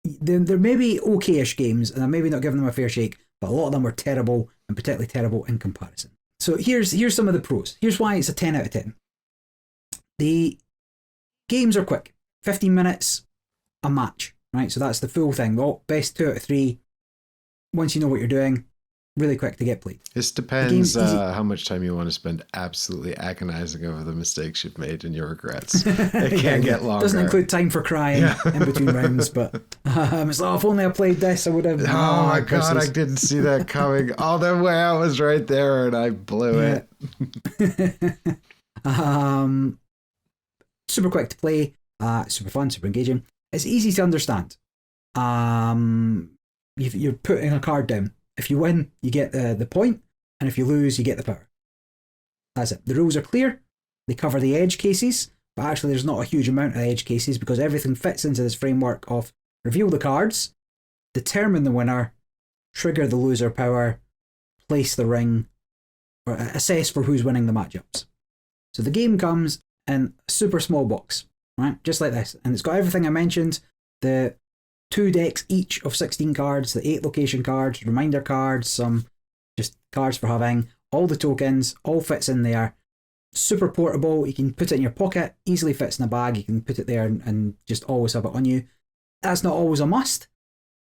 there may be okay-ish games, and I'm maybe not giving them a fair shake, but a lot of them are terrible, and particularly terrible in comparison. So here's some of the pros. Here's why it's a 10 out of 10. The games are quick. 15 minutes, a match, right? So that's the full thing. Well, best 2 out of 3. Once you know what you're doing, really quick to get played. This depends how much time you want to spend absolutely agonizing over the mistakes you've made and your regrets. It can get longer. Doesn't include time for crying in between rounds, but it's like, if only I played this, I would have. Oh my God, I didn't see that coming. All the way I was right there and I blew it. Super quick to play, super fun, super engaging. It's easy to understand. You're putting a card down. If you win, you get the point, and if you lose, you get the power. That's it. The rules are clear. They cover the edge cases, but actually there's not a huge amount of edge cases because everything fits into this framework of reveal the cards, determine the winner, trigger the loser power, place the ring, or assess for who's winning the matchups. So the game comes in a super small box, right? Just like this. And it's got everything I mentioned. The 2 decks each of 16 cards, the 8 location cards, reminder cards, some just cards for having, all the tokens, all fits in there. Super portable, you can put it in your pocket, easily fits in a bag, you can put it there and just always have it on you. That's not always a must,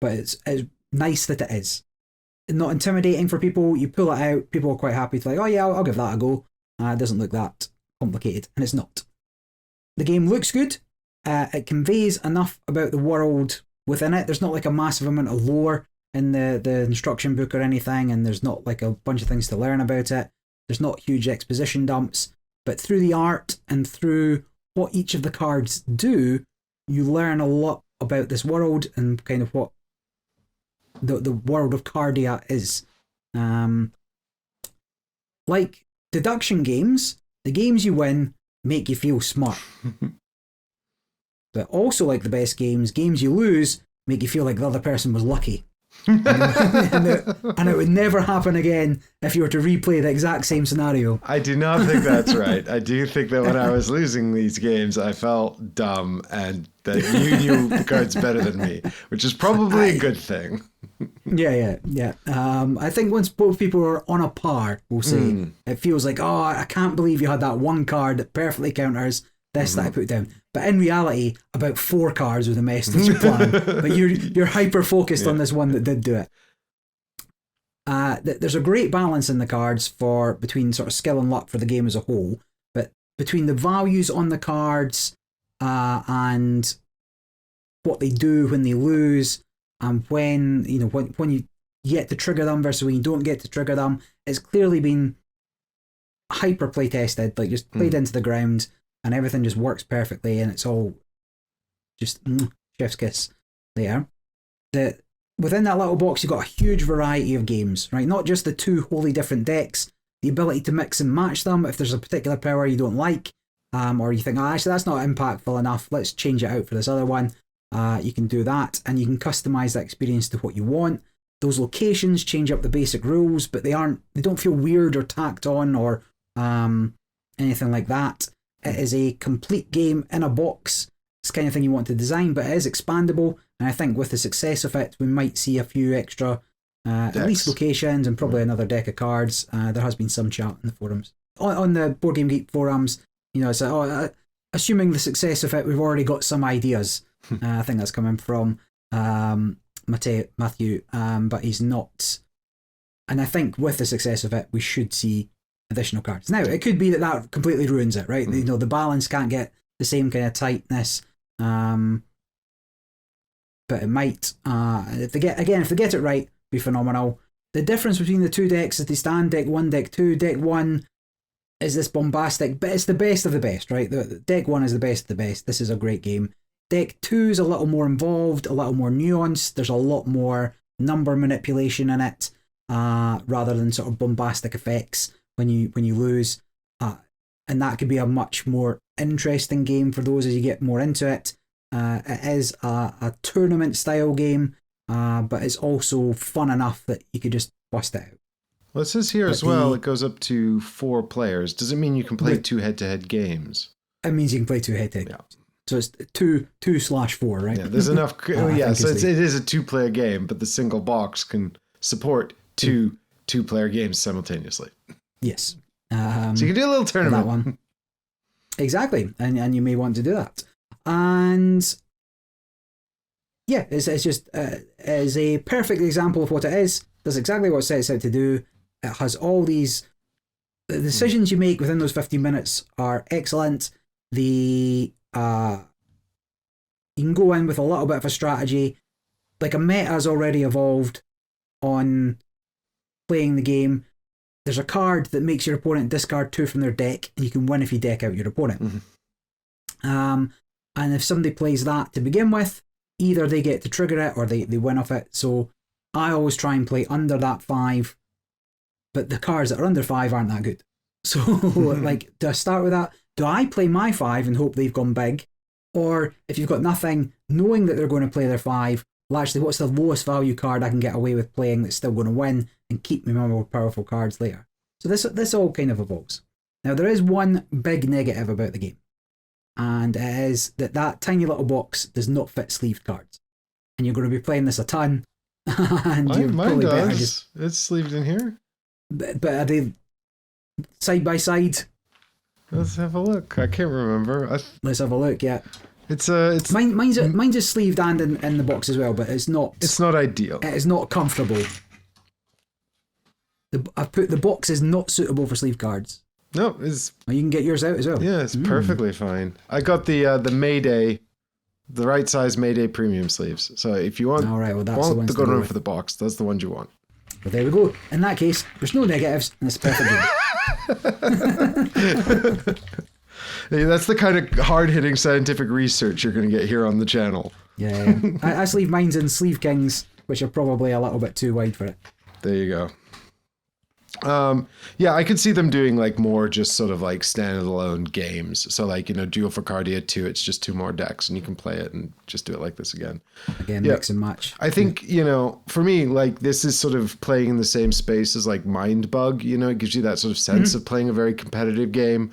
but it's nice that it is. Not intimidating for people, you pull it out, people are quite happy to like, oh yeah, I'll give that a go. It doesn't look that complicated, and it's not. The game looks good, it conveys enough about the world within it. There's not like a massive amount of lore in the instruction book or anything, and there's not like a bunch of things to learn about it. There's not huge exposition dumps, but through the art and through what each of the cards do, you learn a lot about this world and kind of what the world of Cardia is. Like deduction games, The games you win make you feel smart. But also, like the best games you lose make you feel like the other person was lucky. And it would never happen again if you were to replay the exact same scenario. I do not think that's right. I do think that when I was losing these games, I felt dumb and that you knew the cards better than me, which is probably a good thing. Yeah. I think once both people are on a par, we'll say, it feels like, oh, I can't believe you had that one card that perfectly counters this that I put down. But in reality, about 4 cards were the message plan. But you're hyper focused on this one that did do it. There's a great balance in the cards between sort of skill and luck for the game as a whole. But between the values on the cards and what they do when they lose, and when you get to trigger them versus when you don't get to trigger them, it's clearly been hyper play tested, like just played into the ground. And everything just works perfectly, and it's all just chef's kiss there. Within that little box, you've got a huge variety of games, right? Not just the 2 wholly different decks, the ability to mix and match them if there's a particular power you don't like, or you think, oh, actually, that's not impactful enough, let's change it out for this other one. You can do that, and you can customize that experience to what you want. Those locations change up the basic rules, but they don't feel weird or tacked on or anything like that. It is a complete game in a box. It's the kind of thing you want to design, but it is expandable. And I think with the success of it, we might see a few extra, at least locations and probably another deck of cards. There has been some chat in the forums. On the Board Game Geek forums, it's like, assuming the success of it, we've already got some ideas. I think that's coming from Matthew, but he's not. And I think with the success of it, we should see additional cards. Now, it could be that completely ruins it, right? The balance can't get the same kind of tightness, but it might. If they get it right, be phenomenal. The difference between the 2 decks as they stand, deck 1, deck 2. Deck 1 is this bombastic, but it's the best of the best, right? The deck 1 is the best of the best. This is a great game. Deck 2 is a little more involved, a little more nuanced. There's a lot more number manipulation in it, rather than sort of bombastic effects when you lose, and that could be a much more interesting game for those as you get more into it. It is a tournament style game, but it's also fun enough that you could just bust it out. Well, it says here as well, it goes up to 4 players. Does it mean you can play 2 head-to-head games? It means you can play 2 head-to-head games. So it's 2/4, right? Yeah, there's enough. So it is a 2-player game, but the single box can support 2 2-player games simultaneously. Yes. So you can do a little tournament. That one. Exactly. And you may want to do that. And yeah, it's just is a perfect example of what it is. Does exactly what it sets out to do. It has all these... The decisions you make within those 15 minutes are excellent. You can go in with a little bit of a strategy. Like a meta has already evolved on playing the game. There's a card that makes your opponent discard 2 from their deck, and you can win if you deck out your opponent. And if somebody plays that to begin with, either they get to trigger it or they win off it. So I always try and play under that 5, but the cards that are under 5 aren't that good. So like, do I start with that? Do I play my 5 and hope they've gone big? Or if you've got nothing, knowing that they're going to play their 5, well, actually, what's the lowest value card I can get away with playing that's still going to win and keep me more powerful cards later? So this all kind of evolves. Now, there is one big negative about the game, and it is that tiny little box does not fit sleeved cards. And you're going to be playing this a ton. And mine does. It's sleeved in here. But are they side by side? Let's have a look. I can't remember. Let's have a look. Yeah, it's mine's is sleeved and in the box as well, but it's not. It's not ideal. It is not comfortable. The box is not suitable for sleeve cards. No, it's. You can get yours out as well. Yeah, it's perfectly fine. I got the Mayday, the right size Mayday premium sleeves. So if you want, all right, well, that's want the ones to go around for the box, that's the ones you want. Well, there we go. In that case, there's no negatives, and it's a perfect game. Yeah, that's the kind of hard-hitting scientific research you're going to get here on the channel. Yeah. I sleeve mines in Sleeve Kings, which are probably a little bit too wide for it. There you go. Yeah, I could see them doing like more just sort of like standalone games. So like, Duel for Cardia 2, it's just 2 more decks and you can play it and just do it like this again. Again, mix and match. I think, for me, like this is sort of playing in the same space as like Mind Bug, it gives you that sort of sense of playing a very competitive game,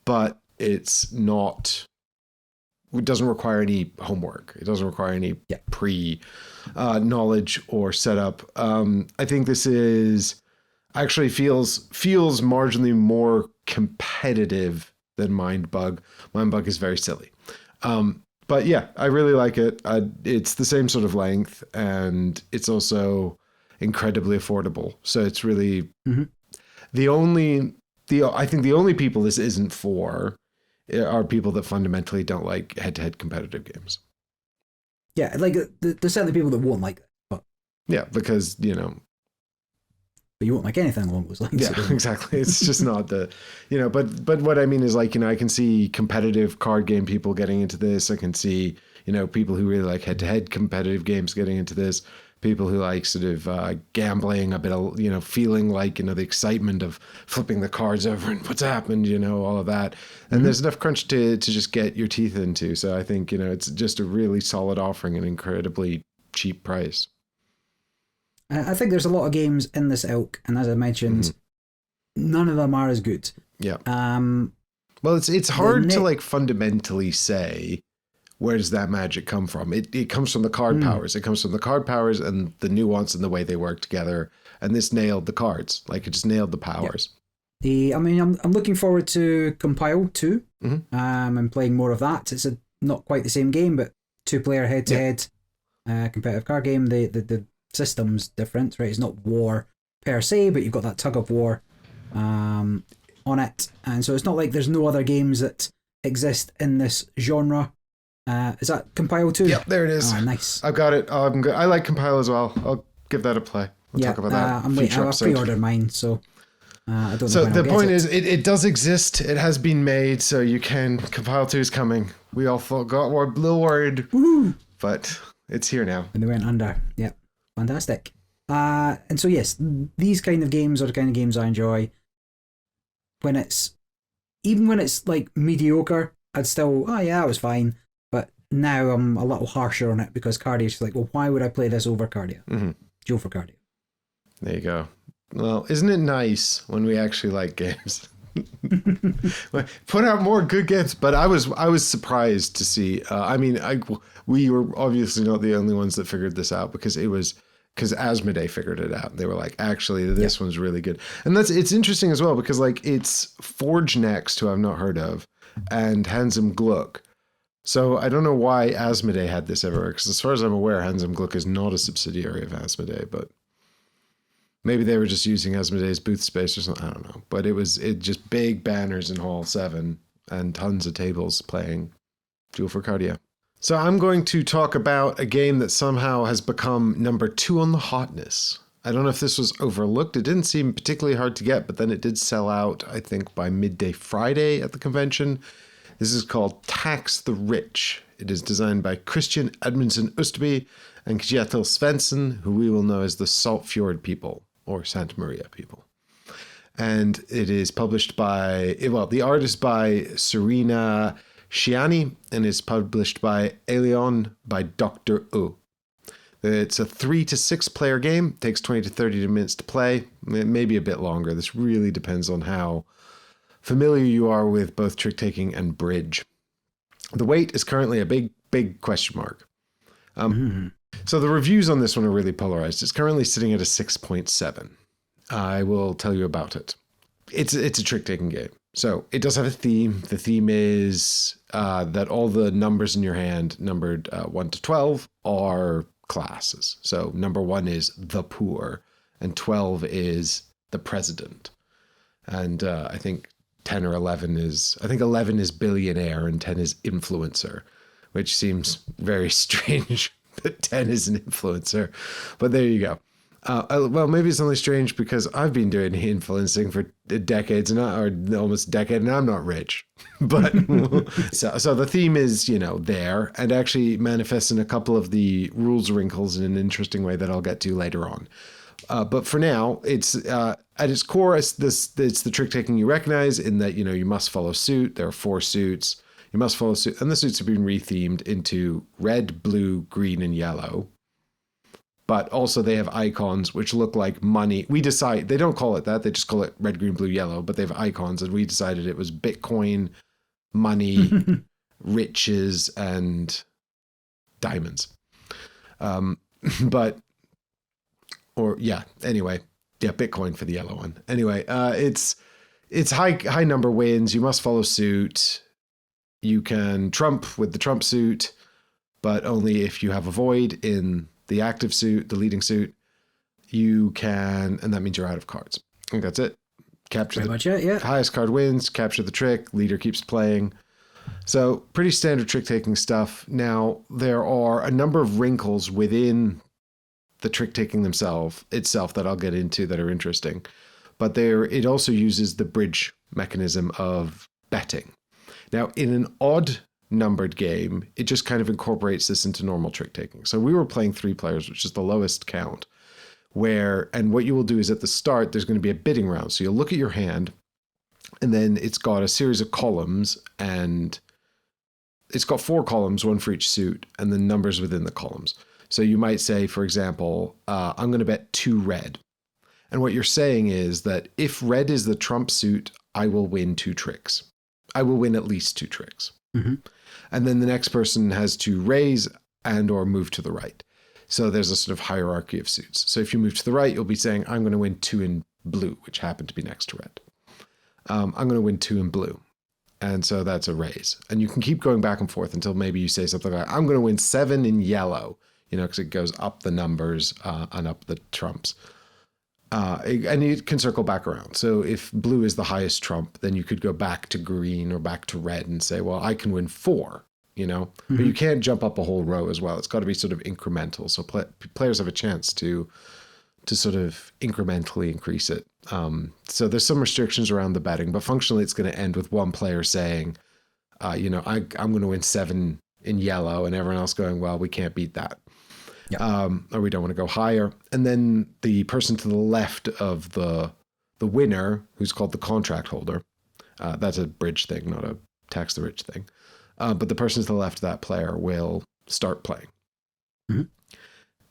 but it doesn't require any homework. It doesn't require any knowledge or setup. I think this is actually feels marginally more competitive than Mind Bug. Mind Bug is very silly. But yeah, I really like it. It's the same sort of length, and it's also incredibly affordable. So it's really I think the only people this isn't for are people that fundamentally don't like head-to-head competitive games. Yeah, like there's certainly people that won't like it, but yeah, because but you won't like anything along those lines. Yeah, exactly. It's just not the, but what I mean is like, I can see competitive card game people getting into this. I can see, people who really like head-to-head competitive games getting into this. People who like sort of gambling, a bit of, feeling like, the excitement of flipping the cards over and what's happened, all of that. And there's enough crunch to just get your teeth into. So I think, it's just a really solid offering at an incredibly cheap price. I think there's a lot of games in this ilk, and as I mentioned, none of them are as good. Yeah. Well, it's hard to like fundamentally say where does that magic come from. It comes from the card powers. It comes from the card powers and the nuance and the way they work together. And this nailed the cards. Like it just nailed the powers. Yeah. I'm looking forward to Compile 2. I'm playing more of that. It's not quite the same game, but 2-player head-to-head competitive card game. The system's different, right? It's not war per se, but you've got that tug of war on it, and so it's not like there's no other games that exist in this genre. Is that Compile 2? Yep, there it is. Oh, nice. I've got it. I'm good. I like Compile as well. I'll give that a play. We'll talk about that. I've pre-ordered mine, so I don't know. So the point is, it does exist. It has been made, so you can. Compile 2 is coming. We all got a little worried, but it's here now. And they went under. Yep. Fantastic. And so yes, these kind of games are the kind of games I enjoy. When it's like mediocre, I'd still, that was fine. But now I'm a little harsher on it because Cardia is like, well, why would I play this over Cardia? Duel for Cardia. There you go. Well, isn't it nice when we actually like games? Put out more good games, but I was surprised to see. We were obviously not the only ones that figured this out because Asmodee figured it out. They were like, actually, this one's really good, and it's interesting as well because like it's Forge Next, who I've not heard of, and Handsome Gluck. So I don't know why Asmodee had this everywhere because as far as I'm aware, Handsome Gluck is not a subsidiary of Asmodee, but. Maybe they were just using Asmodee's booth space or something. I don't know. But it just big banners in Hall 7 and tons of tables playing Duel for Cardia. So I'm going to talk about a game that somehow has become number 2 on the hotness. I don't know if this was overlooked. It didn't seem particularly hard to get, but then it did sell out, I think, by midday Friday at the convention. This is called Tax the Rich. It is designed by Christian Edmundsen Østby and Kjetil Svensson, who we will know as the Saltfjord people. Or Santa Maria people. And it is published by, the art is by Serena Shiani and is published by Elion by Dr. O. It's a 3 to 6 player game. It takes 20 to 30 minutes to play. Maybe a bit longer. This really depends on how familiar you are with both trick-taking and bridge. The weight is currently a big, big question mark. So the reviews on this one are really polarized. It's currently sitting at a 6.7. I will tell you about it. It's a trick-taking game. So it does have a theme. The theme is that all the numbers in your hand, numbered 1 to 12, are classes. So number 1 is the poor, and 12 is the president. And I think 10 or 11 is, 11 is billionaire and 10 is influencer, which seems very strange. That 10 is an influencer, but there you go. Well, maybe it's only strange because I've been doing influencing for decades or almost a decade, and I'm not rich. But so the theme is, there, and actually manifests in a couple of the rules wrinkles in an interesting way that I'll get to later on. But for now, it's at its core, it's the trick taking you recognize in that, you must follow suit. There are 4 suits. You must follow suit. And the suits have been rethemed into red, blue, green, and yellow. But also they have icons which look like money. They don't call it that. They just call it red, green, blue, yellow. But they have icons, and we decided it was Bitcoin, money, riches, and diamonds. Bitcoin for the yellow one. Anyway, it's high number wins. You must follow suit. You can trump with the trump suit, but only if you have a void in the active suit, the leading suit. You can, and that means you're out of cards. I think that's it. Capture highest card wins, capture the trick, leader keeps playing. So pretty standard trick taking stuff. Now, there are a number of wrinkles within the trick taking itself that I'll get into that are interesting. But it also uses the bridge mechanism of betting. Now, in an odd numbered game, it just kind of incorporates this into normal trick taking. So we were playing 3 players, which is the lowest count, and what you will do is at the start, there's going to be a bidding round. So you'll look at your hand, and then it's got a series of columns, and it's got 4 columns, 1 for each suit, and the numbers within the columns. So you might say, for example, I'm going to bet 2 red. And what you're saying is that if red is the trump suit, I will win 2 tricks. I will win at least 2 tricks. Mm-hmm. And then the next person has to raise and or move to the right. So there's a sort of hierarchy of suits. So if you move to the right, you'll be saying, I'm going to win 2 in blue, which happen to be next to red. I'm going to win 2 in blue. And so that's a raise. And you can keep going back and forth until maybe you say something like, I'm going to win 7 in yellow, because it goes up the numbers and up the trumps. And you can circle back around. So if blue is the highest trump, then you could go back to green or back to red and say, well, I can win 4, Mm-hmm. But you can't jump up a whole row as well. It's got to be sort of incremental. So players have a chance to sort of incrementally increase it. So there's some restrictions around the betting, but functionally it's going to end with one player saying, I'm going to win 7 in yellow, and everyone else going, well, we can't beat that. Yeah. Or we don't want to go higher. And then the person to the left of the winner, who's called the contract holder, that's a bridge thing, not a tax the rich thing. But the person to the left of that player will start playing. Mm-hmm.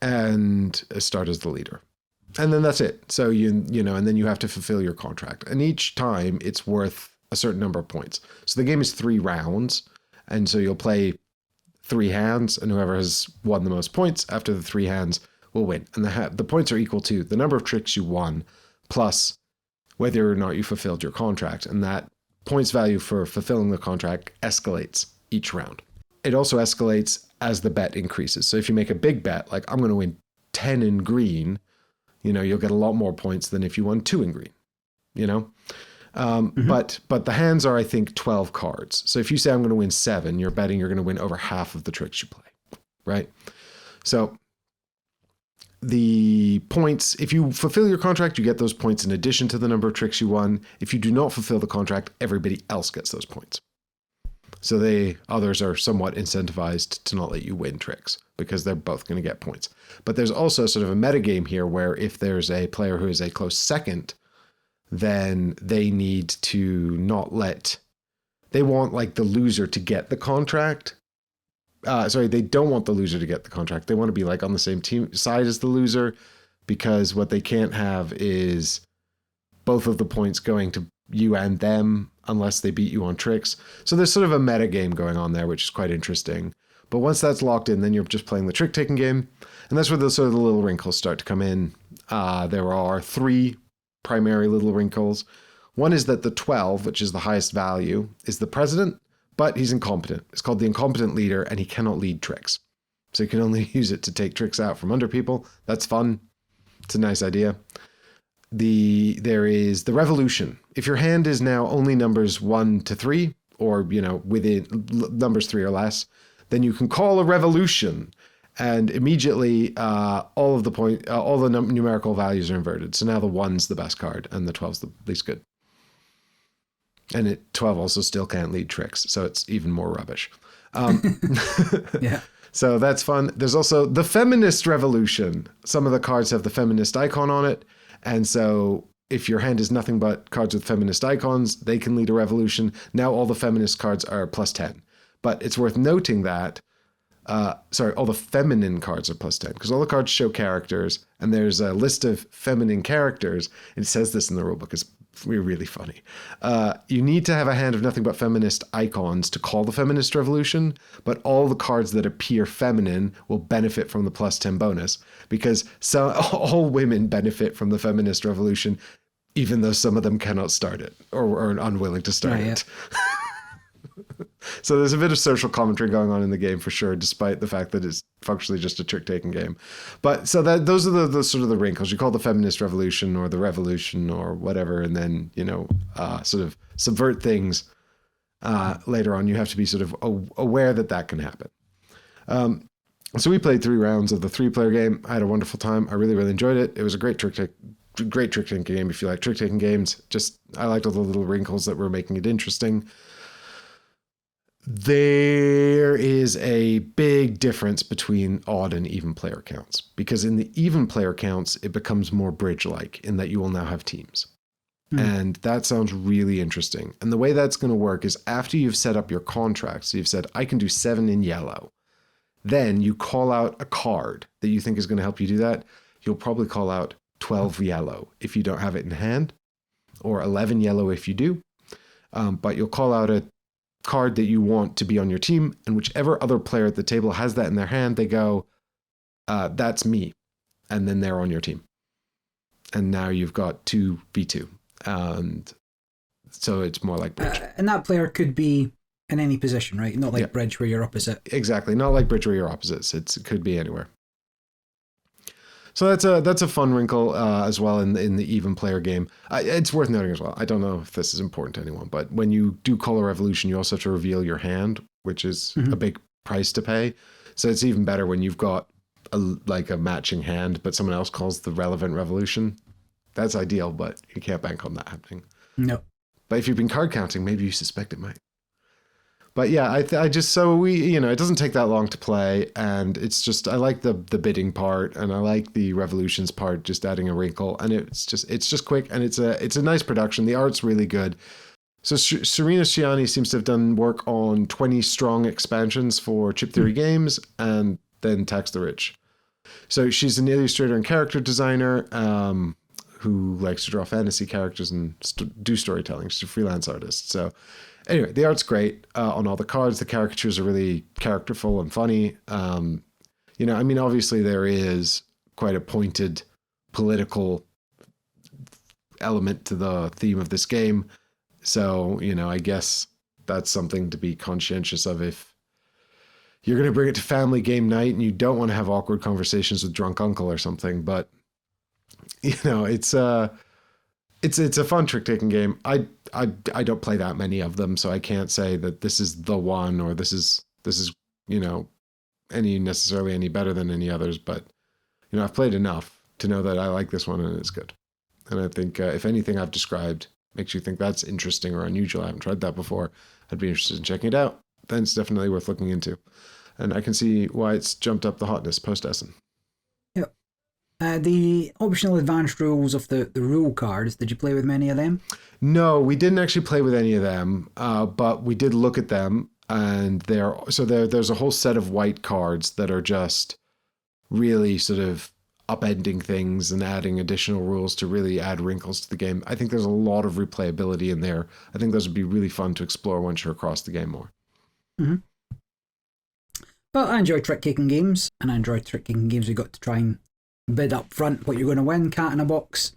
And start as the leader. And then that's it. So and then you have to fulfill your contract. And each time it's worth a certain number of points. So the game is 3 rounds. And so you'll play 3 hands, and whoever has won the most points after the 3 hands will win. And the points are equal to the number of tricks you won plus whether or not you fulfilled your contract. And that points value for fulfilling the contract escalates each round. It also escalates as the bet increases. So if you make a big bet, like I'm going to win 10 in green, you'll get a lot more points than if you won 2 in green, mm-hmm. But the hands are, I think, 12 cards. So if you say I'm going to win 7, you're betting you're going to win over half of the tricks you play, right? So the points, if you fulfill your contract, you get those points in addition to the number of tricks you won. If you do not fulfill the contract, everybody else gets those points. So others are somewhat incentivized to not let you win tricks because they're both going to get points. But there's also sort of a metagame here where if there's a player who is a close second, then they need to they want like the loser to get the contract. They don't want the loser to get the contract. They want to be like on the same team side as the loser, because what they can't have is both of the points going to you and them unless they beat you on tricks. So there's sort of a meta game going on there, which is quite interesting. But once that's locked in, then you're just playing the trick taking game. And that's where the sort of the little wrinkles start to come in. There are 3 primary little wrinkles. One is that the 12, which is the highest value, is the president, but he's incompetent. It's called the incompetent leader, and he cannot lead tricks. So you can only use it to take tricks out from under people. That's fun. It's a nice idea. There is the revolution. If your hand is now only numbers 1 to 3, or within numbers 3 or less, then you can call a revolution, and immediately all the numerical values are inverted. So now the 1's the best card, and the 12's the least good. And 12 also still can't lead tricks, so it's even more rubbish. Yeah. So that's fun. There's also the Feminist Revolution. Some of the cards have the feminist icon on it. And so if your hand is nothing but cards with feminist icons, they can lead a revolution. Now all the feminist cards are +10. But it's worth noting that, all the feminine cards are +10, because all the cards show characters, and there's a list of feminine characters. It says this in the rulebook. It's really funny. You need to have a hand of nothing but feminist icons to call the Feminist Revolution, but all the cards that appear feminine will benefit from the +10 bonus, because all women benefit from the Feminist Revolution, even though some of them cannot start it or are unwilling to start it. So there's a bit of social commentary going on in the game for sure, despite the fact that it's functionally just a trick-taking game. But so those are the sort of the wrinkles. You call the Feminist Revolution or the Revolution or whatever, and then, sort of subvert things later on. You have to be sort of aware that can happen. So we played 3 rounds of the 3-player game. I had a wonderful time. I really, really enjoyed it. It was a great trick-taking game if you like trick-taking games. I liked all the little wrinkles that were making it interesting. There is a big difference between odd and even player counts, because in the even player counts, it becomes more bridge-like in that you will now have teams. And that sounds really interesting. And the way that's going to work is after you've set up your contract, so you've said, I can do 7 in yellow. Then you call out a card that you think is going to help you do that. You'll probably call out 12 yellow if you don't have it in hand, or 11 yellow if you do. But you'll call out a card that you want to be on your team, and whichever other player at the table has that in their hand, they go, that's me, and then they're on your team. And now you've got 2v2, and so it's more like bridge. And that player could be in any position, right? Not like bridge where you're opposite. Exactly, not like bridge where you're opposites. It could be anywhere. So that's a fun wrinkle as well in the even player game. It's worth noting as well. I don't know if this is important to anyone, but when you do call a revolution, you also have to reveal your hand, which is a big price to pay. So it's even better when you've got a matching hand, but someone else calls the relevant revolution. That's ideal, but you can't bank on that happening. No. But if you've been card counting, maybe you suspect it might. But yeah, it doesn't take that long to play, and it's just, I like the bidding part, and I like the revolutions part, just adding a wrinkle, and it's just quick, and it's a nice production. The art's really good. So Serena Ciani seems to have done work on 20 strong expansions for Chip Theory Games, and then Tax the Rich. So she's an illustrator and character designer who likes to draw fantasy characters and do storytelling. She's a freelance artist. So anyway, the art's great on all the cards. The caricatures are really characterful and funny. Obviously there is quite a pointed political element to the theme of this game. So, I guess that's something to be conscientious of if you're going to bring it to family game night and you don't want to have awkward conversations with drunk uncle or something. But, it's a fun trick-taking game. I don't play that many of them, so I can't say that this is the one or this is any better than any others. But I've played enough to know that I like this one and it's good. And I think if anything I've described makes you think that's interesting or unusual, I haven't tried that before, I'd be interested in checking it out. Then it's definitely worth looking into. And I can see why it's jumped up the hotness post Essen. Yep. The optional advanced rules of the rule cards, did you play with many of them? No, we didn't actually play with any of them, but we did look at them, and there's a whole set of white cards that are just really sort of upending things and adding additional rules to really add wrinkles to the game. I think there's a lot of replayability in there. I think those would be really fun to explore once you're across the game more. Mm-hmm. Well, I enjoy trick-taking games, and I enjoy trick-taking games we got to try and bid up front what you're going to win, cat in a box.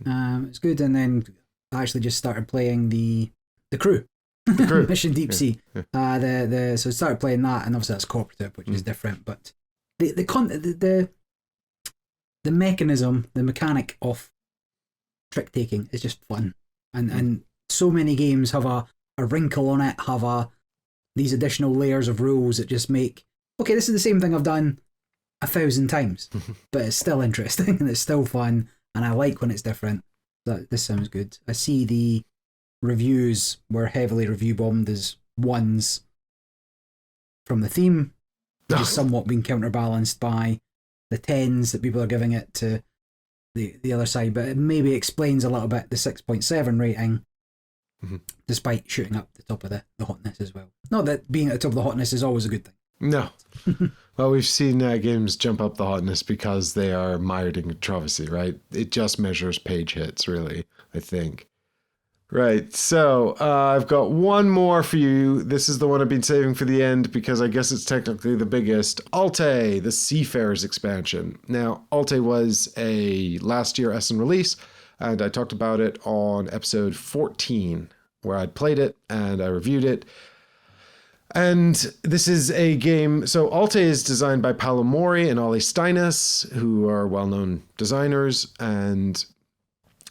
It's good. And then I actually just started playing the crew. Mission Deep Sea. So I started playing that, and obviously that's cooperative, which is different, but the mechanism, the mechanic of trick-taking is just fun. And so many games have a wrinkle on it, have these additional layers of rules that just make, okay, this is the same thing I've done 1,000 times, but it's still interesting and it's still fun, and I like when it's different. This sounds good. I see the reviews were heavily review bombed as ones from the theme. which is somewhat being counterbalanced by the 10s that people are giving it to the other side. But it maybe explains a little bit the 6.7 rating, despite shooting up the top of the hotness as well. Not that being at the top of the hotness is always a good thing. No. Well, we've seen games jump up the hotness because they are mired in controversy, right? It just measures page hits, really, I think. Right, so I've got one more for you. This is the one I've been saving for the end because I guess it's technically the biggest. Altay, the Seafarers expansion. Now, Altay was a last year Essen release, and I talked about it on episode 14, where I'd played it and I reviewed it. And this is a game, so Altay is designed by Paolo Mori and Ollie Steinis, who are well-known designers, and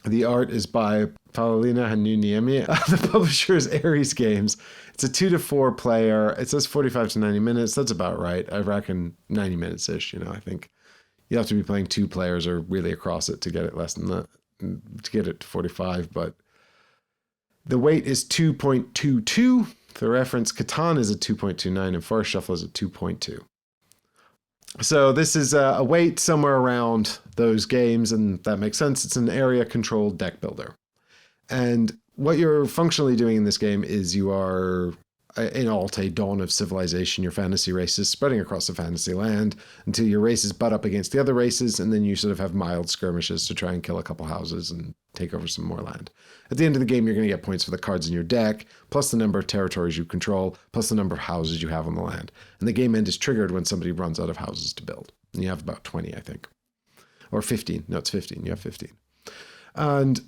the art is by Paolina Hanuniemi. The publisher is Ares Games. It's a 2 to 4 player. It says 45 to 90 minutes. That's about right. I reckon 90 minutes-ish, I think. You have to be playing 2 players or really across it to get it less than that, to get it to 45, but the weight is 2.22. For reference, Catan is a 2.29 and Forest Shuffle is a 2.2. So this is a weight somewhere around those games, and that makes sense. It's an area-controlled deck builder. And what you're functionally doing in this game is you are, in Altay, Dawn of Civilization, your fantasy races spreading across the fantasy land until your races butt up against the other races, and then you sort of have mild skirmishes to try and kill a couple houses and take over some more land. At the end of the game, you're going to get points for the cards in your deck, plus the number of territories you control, plus the number of houses you have on the land. And the game end is triggered when somebody runs out of houses to build. And you have about 20, I think. Or 15. No, it's 15. You have 15. And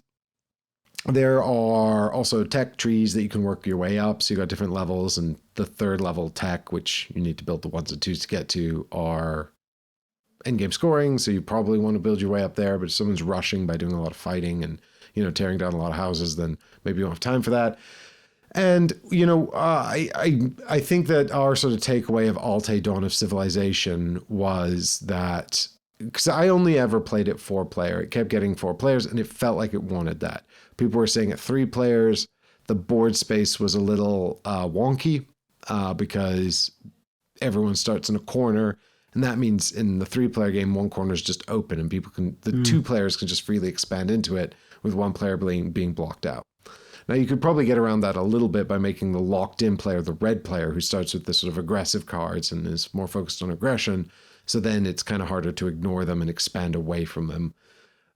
there are also tech trees that you can work your way up. So you've got different levels, and the third level tech, which you need to build the 1s and 2s to get to, are endgame scoring. So you probably want to build your way up there, but if someone's rushing by doing a lot of fighting and tearing down a lot of houses, then maybe you don't have time for that. And, I think that our sort of takeaway of Altay Dawn of Civilization was that, because I only ever played it 4 player, it kept getting 4 players, and it felt like it wanted that. People were saying at 3 players, the board space was a little wonky because everyone starts in a corner. And that means in the 3-player game, one corner is just open and the 2 players can just freely expand into it with 1 player being blocked out. Now, you could probably get around that a little bit by making the locked-in player the red player, who starts with this sort of aggressive cards and is more focused on aggression. So then it's kind of harder to ignore them and expand away from them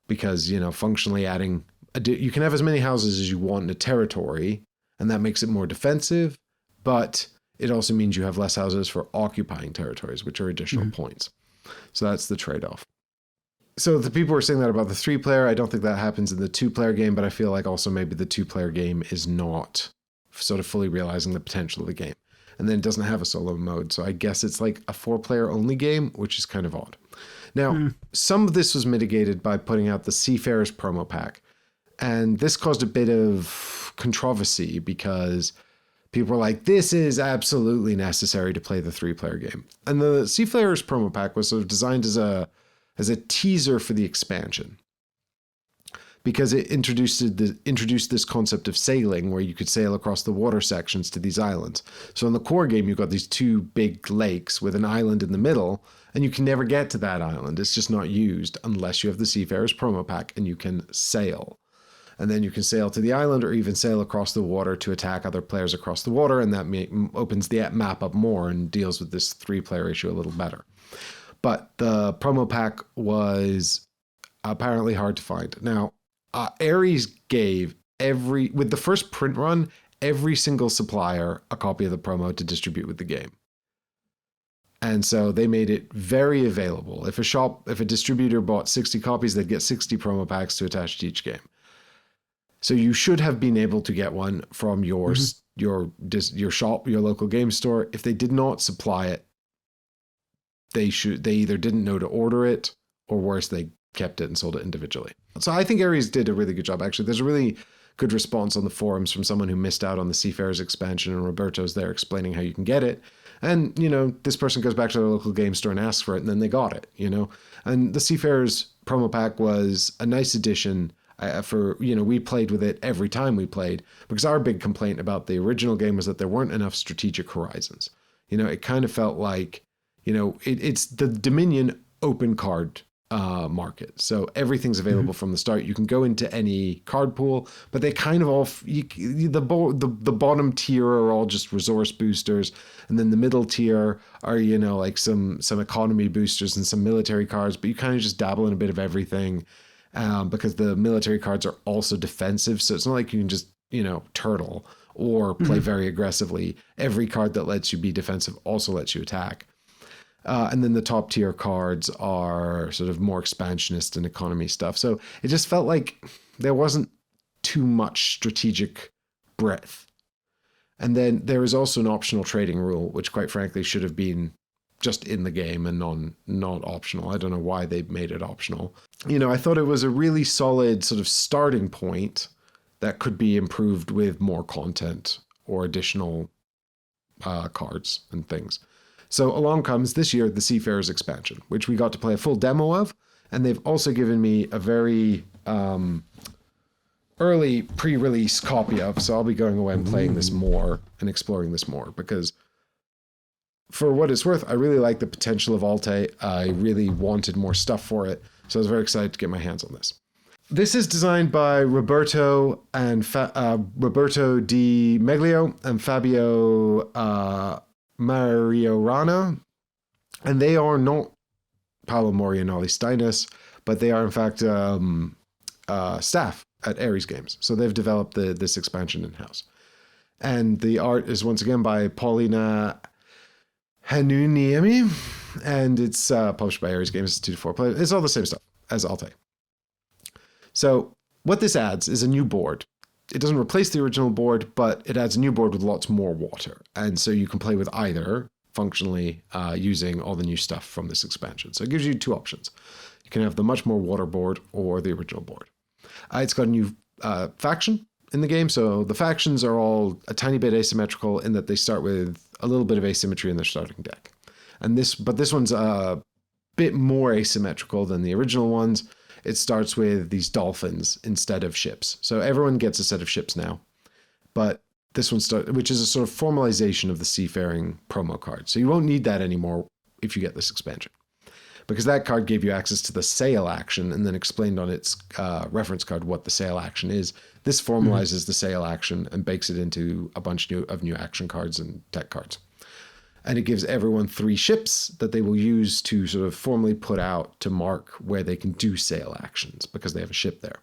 because, functionally adding, you can have as many houses as you want in a territory, and that makes it more defensive, but it also means you have less houses for occupying territories, which are additional points. So that's the trade-off. So the people were saying that about the 3-player. I don't think that happens in the 2-player game, but I feel like also maybe the 2-player game is not sort of fully realizing the potential of the game. And then it doesn't have a solo mode. So I guess it's like a 4-player only game, which is kind of odd. Now, some of this was mitigated by putting out the Seafarers promo pack. And this caused a bit of controversy because people were like, this is absolutely necessary to play the 3-player game. And the Seafarers promo pack was sort of designed as a teaser for the expansion, because it introduced this concept of sailing, where you could sail across the water sections to these islands. So in the core game, you've got these 2 big lakes with an island in the middle, and you can never get to that island. It's just not used unless you have the Seafarers promo pack and you can sail. And then you can sail to the island or even sail across the water to attack other players across the water, and that opens the map up more and deals with this 3-player issue a little better. But the promo pack was apparently hard to find. Now, Ares gave with the first print run, every single supplier a copy of the promo to distribute with the game. And so they made it very available. If a distributor bought 60 copies, they'd get 60 promo packs to attach to each game. So you should have been able to get one from your shop, your local game store. If they did not supply it, they either didn't know to order it, or worse, they kept it and sold it individually. So I think Ares did a really good job. Actually, there's a really good response on the forums from someone who missed out on the Seafarers expansion, and Roberto's there explaining how you can get it. And, this person goes back to their local game store and asks for it, and then they got it, And the Seafarers promo pack was a nice addition. We played with it every time we played, because our big complaint about the original game was that there weren't enough strategic horizons. It kind of felt like, it's the Dominion open card market. So everything's available from the start. You can go into any card pool, but they kind of all, the bottom tier are all just resource boosters. And then the middle tier are, like some economy boosters and some military cards, but you kind of just dabble in a bit of everything because the military cards are also defensive. So it's not like you can just, turtle or play very aggressively. Every card that lets you be defensive also lets you attack. And then the top tier cards are sort of more expansionist and economy stuff. So it just felt like there wasn't too much strategic breadth. And then there is also an optional trading rule, which quite frankly should have been just in the game and not optional. I don't know why they made it optional. I thought it was a really solid sort of starting point that could be improved with more content or additional cards and things. So along comes this year the Seafarers expansion, which we got to play a full demo of, and they've also given me a very early pre-release copy of, so I'll be going away and playing this more and exploring this more, because for what it's worth, I really like the potential of Altay. I really wanted more stuff for it, so I was very excited to get my hands on this. This is designed by Roberto Di Meglio and Fabio Mariorana, and they are not Paolo Morianelli Steinis, but they are in fact staff at Ares Games. So they've developed this expansion in-house. And the art is once again by Paulina Hanuniemi, and it's published by Ares Games. It's 2-4 players. It's all the same stuff as Altay. So what this adds is a new board. It doesn't replace the original board, but it adds a new board with lots more water. And so you can play with either functionally using all the new stuff from this expansion. So it gives you two options. You can have the much more water board or the original board. It's got a new faction in the game. So the factions are all a tiny bit asymmetrical in that they start with a little bit of asymmetry in their starting deck. But this one's a bit more asymmetrical than the original ones. It starts with these dolphins instead of ships. So everyone gets a set of ships now. But this one which is a sort of formalization of the seafaring promo card. So you won't need that anymore if you get this expansion, because that card gave you access to the sail action and then explained on its reference card what the sail action is. This formalizes the sail action and bakes it into a bunch of new action cards and tech cards. And it gives everyone 3 ships that they will use to sort of formally put out to mark where they can do sail actions because they have a ship there.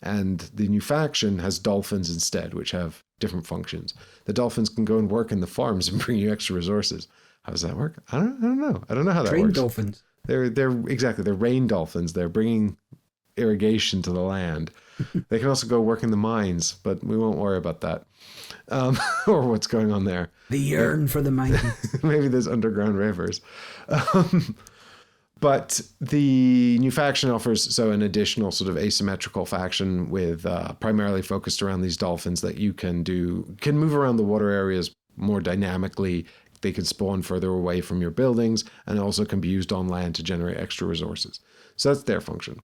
And the new faction has dolphins instead, which have different functions. The dolphins can go and work in the farms and bring you extra resources. How does that work? I don't know. I don't know how that Train works. dolphins. They're rain dolphins. They're bringing irrigation to the land. They can also go work in the mines, but we won't worry about that. Or what's going on there. They yearn for the mine. Maybe there's underground rivers. But the new faction offers an additional sort of asymmetrical faction with primarily focused around these dolphins that you can move around the water areas more dynamically. They can spawn further away from your buildings and also can be used on land to generate extra resources. So that's their function.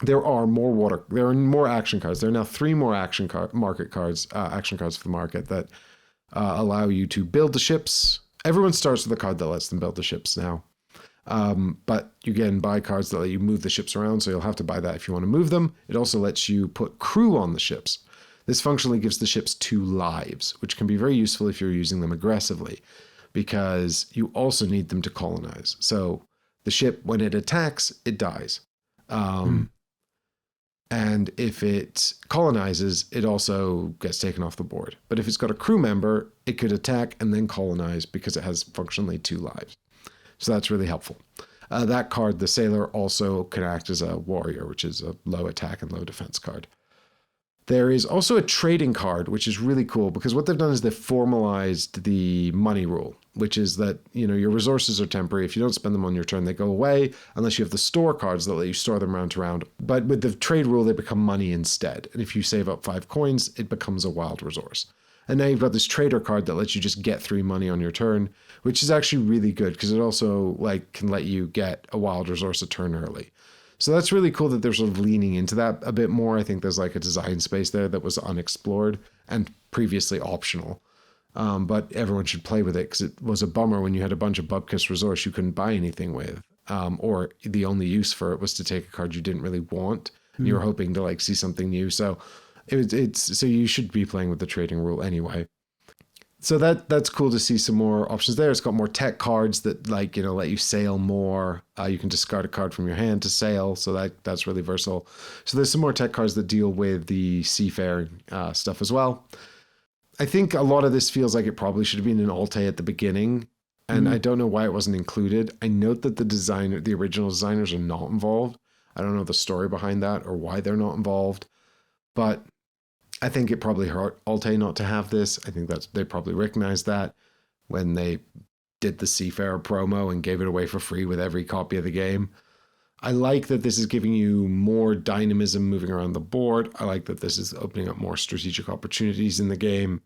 There are more action cards. There are now 3 more action cards for the market that allow you to build the ships. Everyone starts with a card that lets them build the ships now. But you can buy cards that let you move the ships around, so you'll have to buy that if you want to move them. It also lets you put crew on the ships. This functionally gives the ships 2 lives, which can be very useful if you're using them aggressively, because you also need them to colonize. So the ship, when it attacks, it dies. And if it colonizes, it also gets taken off the board. But if it's got a crew member, it could attack and then colonize because it has functionally 2 lives. So that's really helpful. That card, the Sailor, also can act as a warrior, which is a low attack and low defense card. There is also a trading card, which is really cool because what they've done is they've formalized the money rule, which is that, your resources are temporary. If you don't spend them on your turn, they go away unless you have the store cards that let you store them round to round. But with the trade rule, they become money instead. And if you save up 5 coins, it becomes a wild resource. And now you've got this trader card that lets you just get 3 money on your turn, which is actually really good because it also can let you get a wild resource a turn early. So that's really cool that they're sort of leaning into that a bit more. I think there's a design space there that was unexplored and previously optional. but everyone should play with it because it was a bummer when you had a bunch of Bubkiss resource you couldn't buy anything with, or the only use for it was to take a card you didn't really want. And you were hoping to like see something new. So so you should be playing with the trading rule anyway. So that's cool to see some more options there. It's got more tech cards that like, let you sail more. You can discard a card from your hand to sail. So that's really versatile. So there's some more tech cards that deal with the seafaring stuff as well. I think a lot of this feels like it probably should have been an Altay at the beginning. And I don't know why it wasn't included. I note that the original designers are not involved. I don't know the story behind that or why they're not involved. But I think it probably hurt Altay not to have this. I think they probably recognized that when they did the Seafarer promo and gave it away for free with every copy of the game. I like that this is giving you more dynamism moving around the board. I like that this is opening up more strategic opportunities in the game.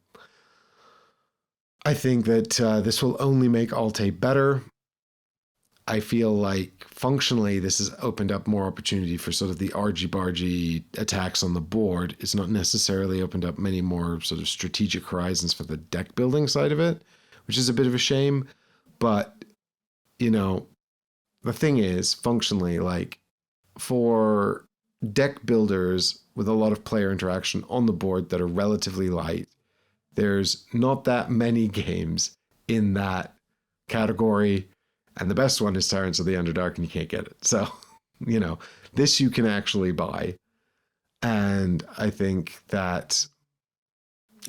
I think that this will only make Altay better. I feel like functionally this has opened up more opportunity for sort of the argy-bargy attacks on the board. It's not necessarily opened up many more sort of strategic horizons for the deck building side of it, which is a bit of a shame. But, the thing is, functionally, like for deck builders with a lot of player interaction on the board that are relatively light, there's not that many games in that category. And the best one is Tyrants of the Underdark, and you can't get it. So, this you can actually buy. And I think that,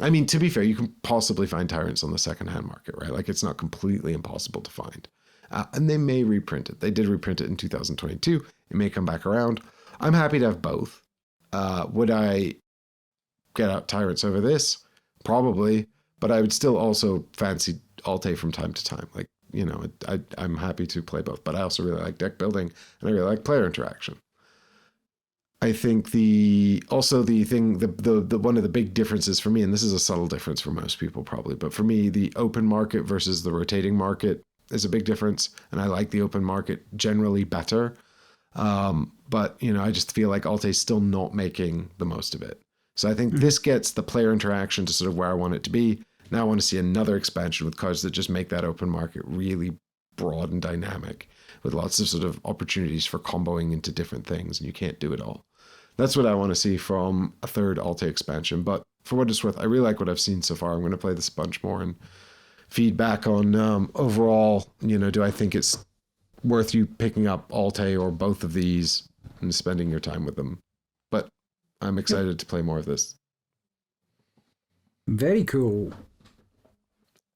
to be fair, you can possibly find Tyrants on the secondhand market, right? Like, it's not completely impossible to find. And they may reprint it. They did reprint it in 2022. It may come back around. I'm happy to have both. Would I get out Tyrants over this? Probably. But I would still also fancy Altay from time to time. Like, I'm happy to play both, but I also really like deck building and I really like player interaction. I think the one of the big differences for me, and this is a subtle difference for most people probably, but for me, the open market versus the rotating market is a big difference. And I like the open market generally better. But I just feel like Altay's still not making the most of it. So I think this gets the player interaction to sort of where I want it to be. Now I want to see another expansion with cards that just make that open market really broad and dynamic with lots of sort of opportunities for comboing into different things, and you can't do it all. That's what I want to see from a third Altay expansion. But for what it's worth, I really like what I've seen so far. I'm going to play this a bunch more and feedback on overall, do I think it's worth you picking up Altay or both of these and spending your time with them. But I'm excited to play more of this. Very cool.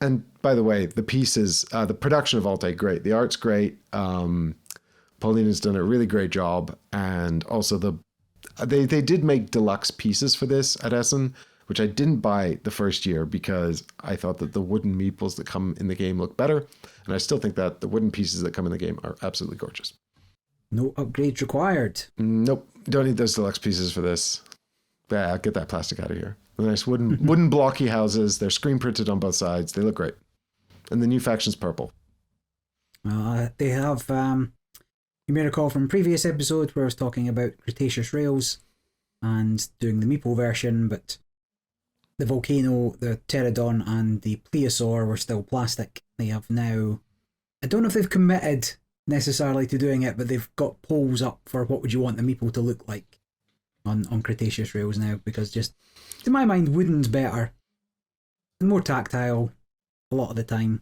And by the way, the pieces, the production of Altay, great. The art's great. Paulina's done a really great job. And also they did make deluxe pieces for this at Essen, which I didn't buy the first year because I thought that the wooden meeples that come in the game look better. And I still think that the wooden pieces that come in the game are absolutely gorgeous. No upgrades required. Nope. Don't need those deluxe pieces for this. Yeah, get that plastic out of here. The nice wooden blocky houses. They're screen printed on both sides. They look great. And the new faction's purple. They have, you may recall from previous episode where I was talking about Cretaceous Rails and doing the Meeple version, but the Volcano, the Pterodon, and the Plesiosaur were still plastic. They have now, I don't know if they've committed necessarily to doing it, but they've got polls up for what would you want the Meeple to look like on Cretaceous Rails now, because just, to my mind, wooden's better. More tactile a lot of the time.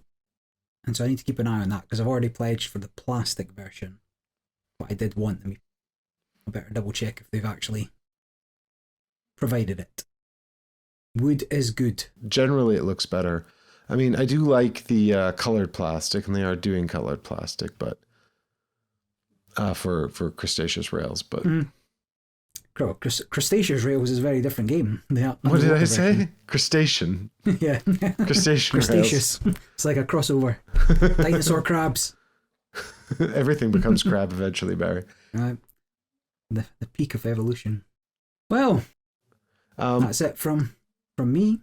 And so I need to keep an eye on that, because I've already pledged for the plastic version. But I did want them. I better double check if they've actually provided it. Wood is good. Generally, it looks better. I mean, I do like the colored plastic, and they are doing colored plastic, but for Crustaceous Rails, but... Crustaceous Rails is a very different game. What did I say? Crustacean. Yeah. Crustacean Crustaceous. It's like a crossover. Dinosaur crabs. Everything becomes crab eventually, Barry. Right. The peak of evolution. Well, that's it from me.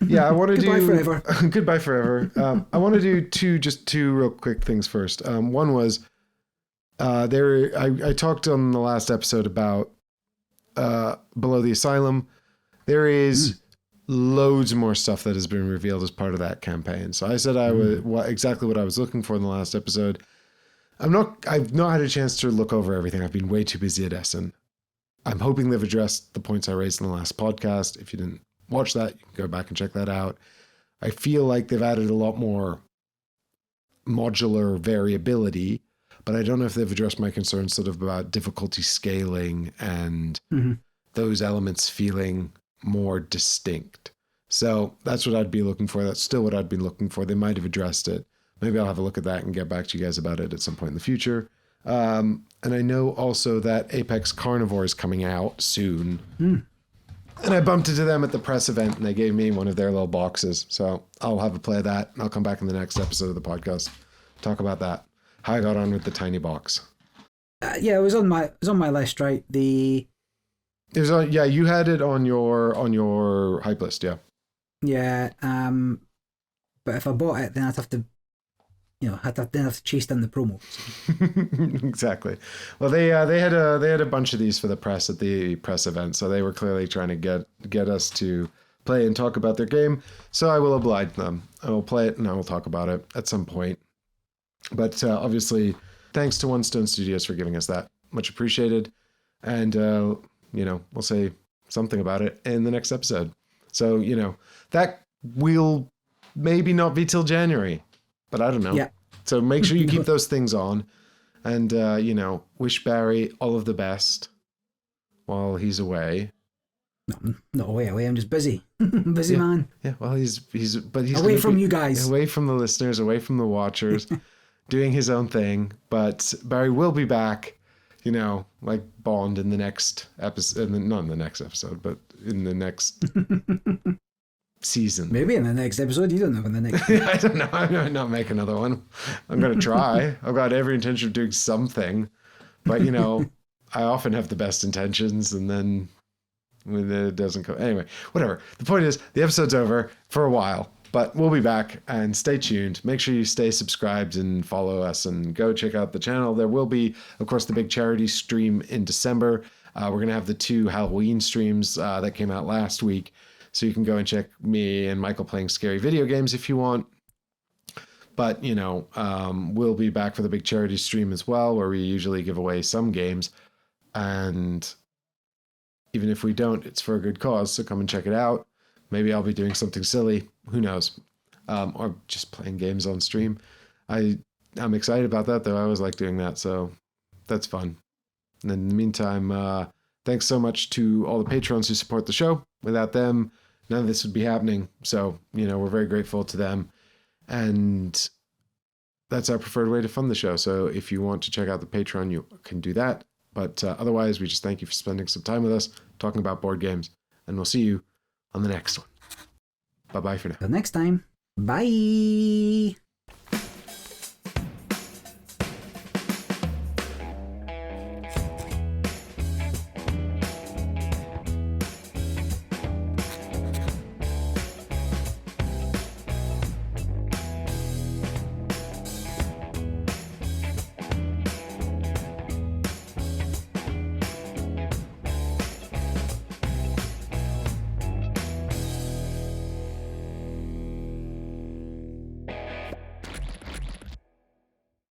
Yeah, I want to Goodbye forever. Goodbye forever. I want to do two real quick things first. One was I talked on the last episode about Below the Asylum. There is loads more stuff that has been revealed as part of that campaign. So I said exactly what I was looking for in the last episode. I've not had a chance to look over everything. I've been way too busy at Essen. I'm hoping they've addressed the points I raised in the last podcast. If you didn't watch that, you can go back and check that out. I feel like they've added a lot more modular variability, but I don't know if they've addressed my concerns sort of about difficulty scaling and those elements feeling more distinct. So that's what I'd be looking for. That's still what I'd be looking for. They might have addressed it. Maybe I'll have a look at that and get back to you guys about it at some point in the future. And I know also that Apex Carnivore is coming out soon. And I bumped into them at the press event and they gave me one of their little boxes. So I'll have a play of that and I'll come back in the next episode of the podcast, talk about that, how I got on with the tiny box. Yeah, it was on my list, right? It was on, yeah, you had it on your hype list, yeah. Yeah, but if I bought it, then I'd have to, I'd have to chase down the promos. Exactly. Well, they had a bunch of these for the press at the press event, so they were clearly trying to get us to play and talk about their game. So I will oblige them. I will play it and I will talk about it at some point. But obviously, thanks to One Stone Studios for giving us that. Much appreciated. And we'll say something about it in the next episode. So that will maybe not be till January. But I don't know. Yeah. So make sure you keep those things on. And, wish Barry all of the best while he's away. No, not away. I'm just busy. Busy man. Yeah, well, he's away from you guys. Away from the listeners, away from the watchers, doing his own thing. But Barry will be back, like Bond in the next episode. Not in the next episode, but in the next... season. Maybe in the next episode. You don't know when the next I don't know. I might not make another one. I'm going to try. I've got every intention of doing something. But, I often have the best intentions and then when it doesn't come. Anyway, whatever. The point is, the episode's over for a while. But we'll be back and stay tuned. Make sure you stay subscribed and follow us and go check out the channel. There will be, of course, the big charity stream in December. We're going to have the 2 Halloween streams that came out last week. So you can go and check me and Michael playing scary video games if you want. But, we'll be back for the big charity stream as well, where we usually give away some games. And even if we don't, it's for a good cause. So come and check it out. Maybe I'll be doing something silly. Who knows? Or just playing games on stream. I'm excited about that, though. I always like doing that. So that's fun. And in the meantime, thanks so much to all the patrons who support the show. Without them, none of this would be happening. So, we're very grateful to them. And that's our preferred way to fund the show. So if you want to check out the Patreon, you can do that. But otherwise, we just thank you for spending some time with us, talking about board games. And we'll see you on the next one. Bye-bye for now. Till next time. Bye.